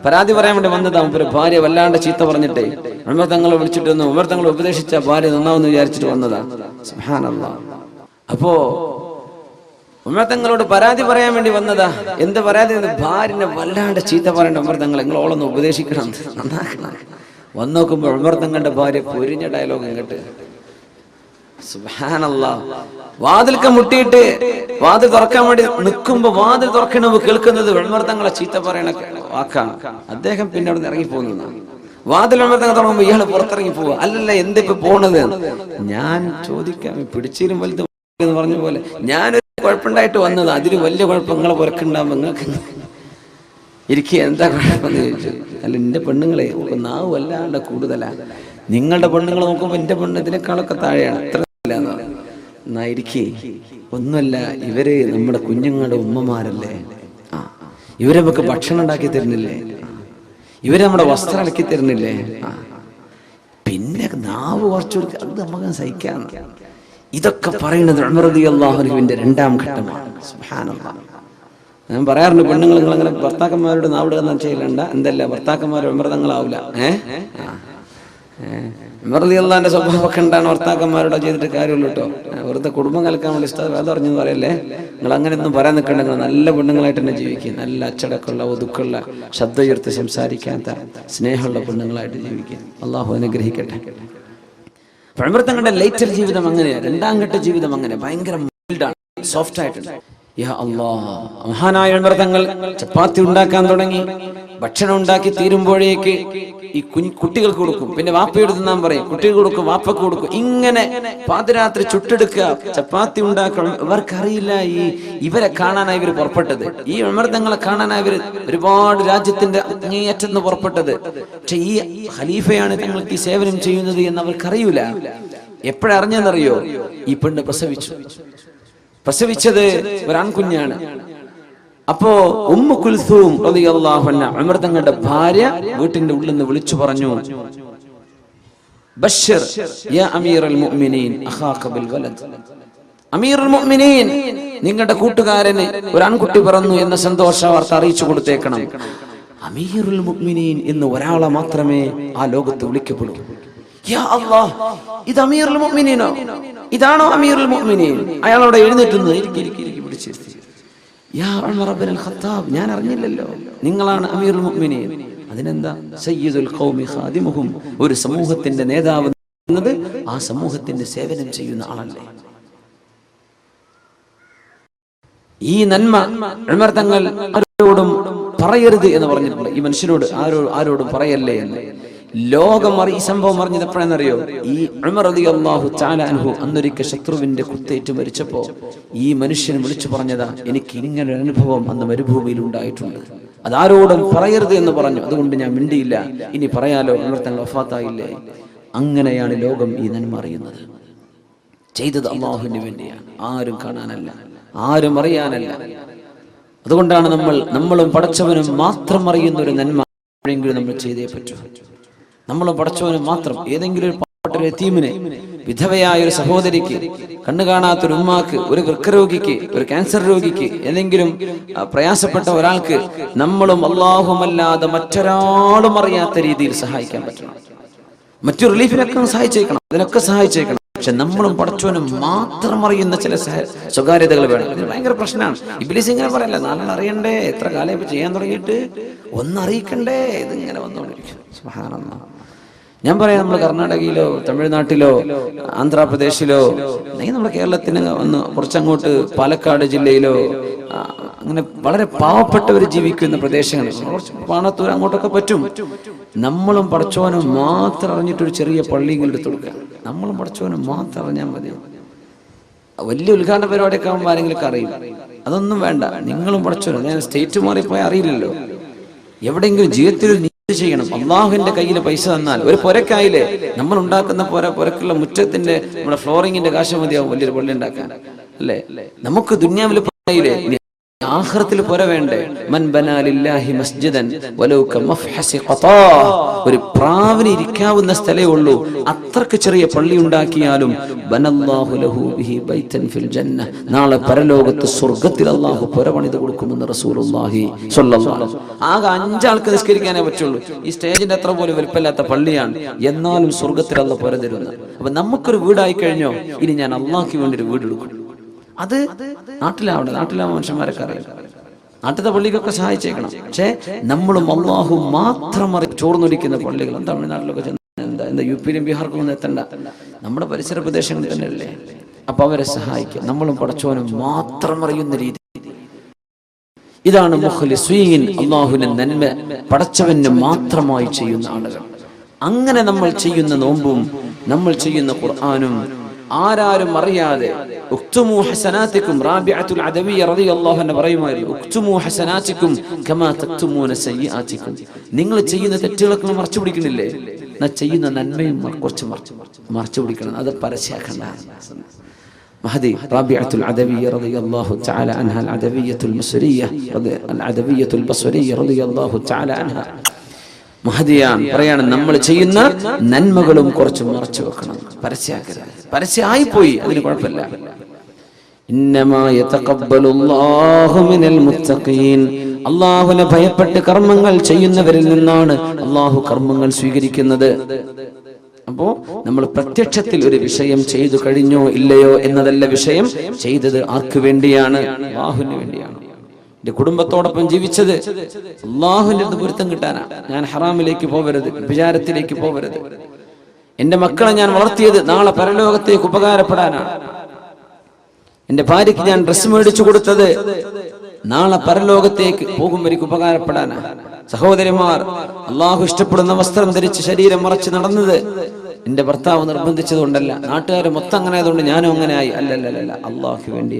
Speaker 1: പരാതി പറയാൻ വേണ്ടി വന്നതാ. ഒരു ഭാര്യ വല്ലാണ്ട് ചീത്ത പറഞ്ഞിട്ടേ ഉമർ തങ്ങളെ വിളിച്ചിട്ട് വന്നു. ഉമർ തങ്ങൾ ഉപദേശിച്ച ഭാര്യ നന്നാവെന്ന് വിചാരിച്ചിട്ട് വന്നതാ. സുബ്ഹാനല്ലാഹ്. അപ്പോ ഉമർ തങ്ങളോട് പരാതി പറയാൻ വേണ്ടി വന്നതാ. എന്ത് പരാതി? ഭാര്യനെ വല്ലാണ്ട് ചീത്ത പറയണ്ട ഉമർ തങ്ങൾ, നിങ്ങൾ ഓളൊന്ന് ഉപദേശിക്കണം, നന്നാക്കണം. വന്നു നോക്കുമ്പോൾ ഉമർ തങ്ങളുടെ ഭാര്യ പൊരിഞ്ഞ ഡയലോഗ് കേട്ട് സുബ്ഹാനല്ലാഹ്. വാതിൽക്ക മുട്ടിയിട്ട് വാതിൽ തുറക്കാൻ വേണ്ടി നിൽക്കുമ്പോ വാതിൽ തുറക്കണ കേൾക്കുന്നത് ഉമർ തങ്ങളെ ചീത്ത പറയണ വാക്കാണ്. അദ്ദേഹം പിന്നെ അവിടെ നിന്ന് ഇറങ്ങി പോകുന്നതാണ്. വാതിൽ ഉമർ തങ്ങൾ തുടങ്ങുമ്പോ ഇയാള് പുറത്തിറങ്ങി പോവുക. അല്ലല്ല, എന്തിപ്പോ പോണത്? ഞാൻ ചോദിക്കാം, പിടിച്ചിരും വലുത് എന്ന് പറഞ്ഞ പോലെ ഞാനൊരു കുഴപ്പമുണ്ടായിട്ട് വന്നത്, അതിന് വലിയ കുഴപ്പങ്ങളെ പുറക്കുണ്ടാവുമ്പോ നിങ്ങൾക്ക് ഇരിക്കുക, എന്താ കുഴപ്പമെന്ന് ചോദിച്ചു. അല്ല, എന്റെ പെണ്ണുങ്ങളെ നാവ് വല്ലാണ്ട് കൂടുതലാണ്. നിങ്ങളുടെ പെണ്ണുങ്ങൾ നോക്കുമ്പോ എന്റെ പെണ്ണ് ഇതിനേക്കാളൊക്കെ താഴെയാണ്. അത്ര എന്നാ ഇരിക്കേ, ഒന്നുമല്ല, ഇവര് നമ്മുടെ കുഞ്ഞുങ്ങളുടെ ഉമ്മമാരല്ലേ, ഇവരെ നമുക്ക് ഭക്ഷണം ഉണ്ടാക്കി തരുന്നില്ലേ, ഇവര് നമ്മുടെ വസ്ത്രം അലക്കി തരുന്നില്ലേ, പിന്നെ നാവ് കുറച്ചു കൊടുക്കുക, അത് നമുക്ക് സഹിക്കാം. ഇതൊക്കെ പറയുന്നത് ഉമർ റളിയല്ലാഹു അൻഹുവിന്റെ രണ്ടാം ഘട്ടമാണ്. സുബ്ഹാനല്ലാഹ്. ഞാൻ പറയാറുണ്ട്, പെണ്ണുങ്ങൾ നിങ്ങളങ്ങനെ ഭർത്താക്കന്മാരോട് നാവിടുക എന്ന് ചെയ്യലണ്ട, എന്തല്ല ഭർത്താക്കന്മാർ ഉമർ തങ്ങളാവൂല. ഉമർ റളിയല്ലാഹുവിന്റെ സ്വഭാവമൊക്കെ ഉണ്ടാണ് ഭർത്താക്കന്മാരോട് ചെയ്തിട്ട് കാര്യമുള്ളൂ കേട്ടോ. വെറുതെ കുടുംബം കലക്കാൻ വേണ്ടി വേദം അറിഞ്ഞെന്ന് പറയല്ലേ. നിങ്ങൾ അങ്ങനെ ഒന്നും പറയാൻ നിൽക്കണ്ട. നിങ്ങൾ നല്ല പെണ്ണുങ്ങളായിട്ട് തന്നെ ജീവിക്കുക. നല്ല അച്ചടക്കമുള്ള, ഒതുക്കുള്ള, ശബ്ദം ഉയർത്തി സംസാരിക്കാത്ത, സ്നേഹമുള്ള പെണ്ണുങ്ങളായിട്ട് ജീവിക്കുക. അള്ളാഹു അനുഗ്രഹിക്കട്ടെ. ഉമർ തങ്ങളുടെ ലേറ്റർ ജീവിതം അങ്ങനെയാണ്. രണ്ടാം ഘട്ട ജീവിതം അങ്ങനെ ഭയങ്കര മൈൽഡാണ്, സോഫ്റ്റ് ആയിട്ടുണ്ട്. യാ അല്ലാഹ്, മഹാനായ ഉമർ തങ്ങൾ ചപ്പാത്തി ഉണ്ടാക്കാൻ തുടങ്ങി. ഭക്ഷണം ഉണ്ടാക്കി തീരുമ്പോഴേക്ക് ഈ കുട്ടികൾക്ക് കൊടുക്കും, പിന്നെ വാപ്പയോട് തിന്നാൻ പറയും, കുട്ടികൾക്ക് കൊടുക്കും, വാപ്പക്ക് കൊടുക്കും. ഇങ്ങനെ പാതിരാത്രി ചുട്ടെടുക്കുക, ചപ്പാത്തി ഉണ്ടാക്കണം. ഇവർക്കറിയില്ല ഇവരെ കാണാനായി ഇവർ പുറപ്പെട്ടത്, ഈ ഉമർ തങ്ങളെ കാണാനായി ഇവർ ഒരുപാട് രാജ്യത്തിന്റെ അങ്ങേയറ്റെന്ന് പുറപ്പെട്ടത്. പക്ഷെ ഈ ഖലീഫയാണ് തങ്ങൾക്ക് ഈ സേവനം ചെയ്യുന്നത് എന്ന് അവർക്കറിയൂല. എപ്പോഴറിഞ്ഞെന്നറിയോ? ഈ പെണ്ണ് പ്രസവിച്ചത് ഒരാൺകുഞ്ഞാണ്. അപ്പോ ഉമ്മു കുൽസൂം റളിയല്ലാഹു അൻഹ, ഉമർ തങ്ങളുടെ ഭാര്യ, വീട്ടിന്റെ ഉള്ളിൽ നിന്ന് വിളിച്ചു പറഞ്ഞു, ബശ്ശിർ യാ അമീറുൽ മുഅ്മിനീൻ അഖാക ബിൽ വലദ്. അമീറുൽ മുഅ്മിനീൻ, നിങ്ങളുടെ കൂട്ടുകാരന് ഒരു ആൺകുട്ടി പിറന്നു എന്ന സന്തോഷ വാർത്ത അറിയിച്ചു കൊടുത്തേക്കണം. അമീറുൽ മുഅ്മിനീൻ എന്ന് ഒരാളെ മാത്രമേ ആ ലോകത്ത് വിളിക്കപ്പെടൂ. യാ അല്ലാഹ്, ഇത് അമീറുൽ മുഅ്മിനീനോ? ഇതാണോ അമീറുൽ മുഅ്മിനീൻ? അയാളോട് എഴുന്നേറ്റുന്നു, പിടിച്ചിരുത്തി. യാ ഉമർ ഇബ്നുൽ ഖത്താബ്, ഞാൻ അറിഞ്ഞില്ലല്ലോ നിങ്ങളാണ് അമീറുൽ മുഅ്മിനീൻ. അതിനെന്താ, സയ്യിദുൽ ഖൗമി ഖാദിമുഹും, ഒരു സമൂഹത്തിന്റെ നേതാവ് എന്നത് ആ സമൂഹത്തിന്റെ സേവനം ചെയ്യുന്ന ആളല്ലേ. ഈ നന്മ ഉമർ തങ്ങൾ ആരോടും പറയരുത് എന്ന് പറഞ്ഞിട്ടുണ്ട്. ഈ മനുഷ്യനോട് ആരോടും പറയല്ലേ എന്ന്. ലോകം ഈ സംഭവം അറിഞ്ഞത് എപ്പോഴെന്നറിയോ? ഈ ഉമർ റളിയല്ലാഹു തആല അൻഹു അന്നൊരിക്കൽ ശത്രുവിന്റെ കുത്തേറ്റ് മരിച്ചപ്പോ ഈ മനുഷ്യൻ വിളിച്ചു പറഞ്ഞതാ, എനിക്ക് ഇങ്ങനൊരു അനുഭവം അന്ന് മരുഭൂമിയിൽ ഉണ്ടായിട്ടുണ്ട്, അതാരോടും പറയരുത് എന്ന് പറഞ്ഞു. അതുകൊണ്ട് ഞാൻ മിണ്ടിയില്ല. ഇനി പറയാലോ, ഉമർ തങ്ങൾ വഫാത്തായില്ലേ. അങ്ങനെയാണ് ലോകം ഈ നന്മ അറിയുന്നത്. ചെയ്തത് അല്ലാഹുവിന് വേണ്ടിയാണ്, ആരും കാണാനല്ല, ആരും അറിയാനല്ല. അതുകൊണ്ടാണ് നമ്മളും പടച്ചവനും മാത്രം അറിയുന്ന ഒരു നന്മ എപ്പോഴെങ്കിലും നമ്മൾ ചെയ്തേ പറ്റൂ. നമ്മളും പടച്ചവനും മാത്രം. ഏതെങ്കിലും ഒരു പാവപ്പെട്ട ഒരു യതീമിനെ, വിധവയായ ഒരു സഹോദരിക്ക്, കണ്ണു കാണാത്തൊരു ഉമ്മാക്ക്, ഒരു വൃക്കരോഗിക്ക്, ഒരു ക്യാൻസർ രോഗിക്ക്, ഏതെങ്കിലും പ്രയാസപ്പെട്ട ഒരാൾക്ക് നമ്മളും അല്ലാഹുമല്ലാതെ മറ്റൊരാളും അറിയാത്ത രീതിയിൽ സഹായിക്കാൻ പറ്റണം. മറ്റു റിലീഫിനൊക്കെ സഹായിച്ചേക്കണം, അതിനൊക്കെ സഹായിച്ചേക്കണം. പക്ഷെ നമ്മളും പടച്ചവനും മാത്രം അറിയുന്ന ചില സ്വകാര്യതകൾ വേണം. ഇത് ഭയങ്കര പ്രശ്നമാണ്. ഇബ്ലീസ് ഇങ്ങനെ പറയല്ല, നാളെ അറിയണ്ടേ, എത്ര കാലം ഇപ്പൊ ചെയ്യാൻ തുടങ്ങിയിട്ട് ഒന്നറിയിക്കണ്ടേ, ഇതിങ്ങനെ വന്നോണ്ടിരിക്കും. സുബ്ഹാനല്ലാഹ്. ഞാൻ പറയാം, നമ്മൾ കർണാടകയിലോ തമിഴ്നാട്ടിലോ ആന്ധ്രാപ്രദേശിലോ അല്ലെങ്കിൽ നമ്മുടെ കേരളത്തിന് വന്ന് കുറച്ചങ്ങോട്ട് പാലക്കാട് ജില്ലയിലോ അങ്ങനെ വളരെ പാവപ്പെട്ടവർ ജീവിക്കുന്ന പ്രദേശങ്ങൾ, പാണത്തൂർ അങ്ങോട്ടൊക്കെ പറ്റും. നമ്മളും പടച്ചോനും മാത്രം അറിഞ്ഞിട്ടൊരു ചെറിയ പള്ളിയെങ്കിലും എടുത്തു കൊടുക്കുക. നമ്മളും പടച്ചോനും മാത്രം അറിഞ്ഞാൽ മതി. വലിയ ഉദ്ഘാടന പരിപാടിയൊക്കെ ആകുമ്പോൾ ആരെങ്കിലും അറിയും. അതൊന്നും വേണ്ട, നിങ്ങളും പടച്ചോനും. ഞാൻ സ്റ്റേറ്റ് മാറിപ്പോയാൽ അറിയില്ലല്ലോ. എവിടെയെങ്കിലും ജീവിതത്തിൽ ചെയ്യണം. അള്ളാഹുവിന്റെ കയ്യിൽ പൈസ തന്നാൽ ഒരു പുരക്കായില്ലേ, നമ്മൾ ഉണ്ടാക്കുന്ന പുരക്കുള്ള മുറ്റത്തിന്റെ നമ്മുടെ ഫ്ലോറിങ്ങിന്റെ കാശ് മതിയാവും വലിയൊരു പള്ളി ഉണ്ടാക്കാൻ, അല്ലേ? നമുക്ക് ദുനിയാവിൽ പുരയില്ലേ, ആഖിറത്തിൽ പുര വേണ്ടേ? മൻ ബനാ ലില്ലാഹി മസ്ജിദൻ വലൗ കമഫ്ഹസി ഖതാ, ഒരു പ്രാവിന് ഇരിക്കാവുന്ന സ്ഥലേ ഉള്ളൂ, അത്രക്ക് ചെറിയ പള്ളി ഉണ്ടാക്കിയാലും ബനല്ലാഹു ലഹു ബിഹി ബൈതൻ ഫിൽ ജന്ന, നാളെ പരലോകത്ത് സ്വർഗ്ഗത്തിൽ അല്ലാഹു പുര പണിത് കൊടുക്കുമെന്ന് റസൂലുള്ളാഹി സ്വല്ലല്ലാഹു അലൈഹി വസല്ലം. ആകെ 5 ആൾക്ക് നിസ്കരിക്കാനേ പറ്റുള്ളൂ. ഈ സ്റ്റേജിന്റെ അത്ര പോലും വലിപ്പമില്ലാത്ത പള്ളിയാണ്, എന്നാലും സ്വർഗ്ഗത്തിൽ അല്ലാഹു പുര തരുന്നത്. അപ്പൊ നമുക്കൊരു വീടായി കഴിഞ്ഞോ, ഇനി ഞാൻ അല്ലാഹുവിന് വേണ്ടി ഒരു വീട് എടുക്കും. അത് നാട്ടിലാവുമ്പോൾ മനുഷ്യന്മാരൊക്കെ അറിയാം. നാട്ടിലത്തെ പള്ളിക്കൊക്കെ സഹായിച്ചേക്കണം. പക്ഷെ നമ്മളും അള്ളാഹു മാത്രം ചോർന്നൊലിക്കുന്ന പള്ളികൾ തമിഴ്നാട്ടിലൊക്കെ എന്താ യു പിയിലും ബീഹാർക്കും ഒന്നും എത്തണ്ട. നമ്മുടെ പരിസര പ്രദേശങ്ങളിൽ തന്നെയല്ലേ. അപ്പൊ അവരെ സഹായിക്കുക. നമ്മളും പടച്ചോനും മാത്രം അറിയുന്ന രീതി. ഇതാണ് മുഖ്ലിസീൻ, അല്ലാഹുവിന്റെ നന്മ പടച്ചവന് മാത്രമായി ചെയ്യുന്ന ആളുകൾ. അങ്ങനെ നമ്മൾ ചെയ്യുന്ന നോമ്പും നമ്മൾ ചെയ്യുന്ന ഖുർആനും ആരാരും അറിയാതെ ഉക്തുമു ഹസനാതികും, റാബിഅത്തുൽ അദവിയ്യ റളിയല്ലാഹു അൻഹ പറയുമായിരുന്നു, ഉക്തുമു ഹസനാതികും കമാ തക്തുമൂന സയ്യിആതികും. നിങ്ങൾ ചെയ്യുന്ന തെറ്റുകളൊക്കെ മറച്ചു പിടിക്കണില്ലേ, എന്നാ ചെയ്യുന്ന നന്മയും കുറച്ച് മറച്ചു പിടിക്കണം, അത് പരസ്യമാക്കണ്ട. മഹദി റാബിഅത്തുൽ അദവിയ്യ റളിയല്ലാഹു തആല അൻഹ, അൽ അദവിയ്യത്തുൽ ബസ്രിയ്യ റളിയല്ലാഹു തആല അൻഹ മഹദിയാൻ പറയാണ്, നമ്മൾ ചെയ്യുന്ന നന്മകളും കുറച്ച് മറച്ചു വെക്കണം, പരസ്യമാക്കരുത്. പരസ്യമായി പോയി അതിന് കുഴപ്പമില്ല. ഇന്നമാ യതഖബ്ബലുല്ലാഹു മിനൽ മുത്തഖീൻ, അല്ലാഹുവിനെ ഭയപ്പെട്ട് കർമ്മങ്ങൾ ചെയ്യുന്നവരിൽ നിന്നാണ് അല്ലാഹു കർമ്മങ്ങൾ സ്വീകരിക്കുന്നത്. അപ്പോ നമ്മൾ പ്രത്യക്ഷത്തിൽ ഒരു വിഷയം ചെയ്തു കഴിഞ്ഞോ ഇല്ലയോ എന്നതല്ല വിഷയം, ചെയ്തത് ആർക്ക് വേണ്ടിയാണ്? അല്ലാഹുവിന് വേണ്ടിയാണ്. എന്റെ കുടുംബത്തോടൊപ്പം ജീവിച്ചത് അല്ലാഹുവിന്റെ പൊരുത്തം കിട്ടാനാ. ഞാൻ ഹറാമിലേക്ക് പോവരുത്, വിചാരത്തിലേക്ക് പോവരുത്. എന്റെ മക്കളെ ഞാൻ വളർത്തിയത് നാളെ പരലോകത്തേക്ക് ഉപകാരപ്പെടാനാണ്. എന്റെ ഭാര്യയ്ക്ക് ഞാൻ ഡ്രസ്സ് മേടിച്ചു കൊടുത്തത് നാളെ പരലോകത്തേക്ക് പോകുമ്പോഴേക്ക് ഉപകാരപ്പെടാനാ. സഹോദരിമാർ, അള്ളാഹു ഇഷ്ടപ്പെടുന്ന വസ്ത്രം ധരിച്ച് ശരീരം മറച്ച് നടന്നത് എന്റെ ഭർത്താവ് നിർബന്ധിച്ചതുകൊണ്ടല്ല, നാട്ടുകാർ മൊത്തം അങ്ങനെ ആയതുകൊണ്ട് ഞാനും അങ്ങനെ ആയി. അല്ലല്ല, അള്ളാഹു വേണ്ടി.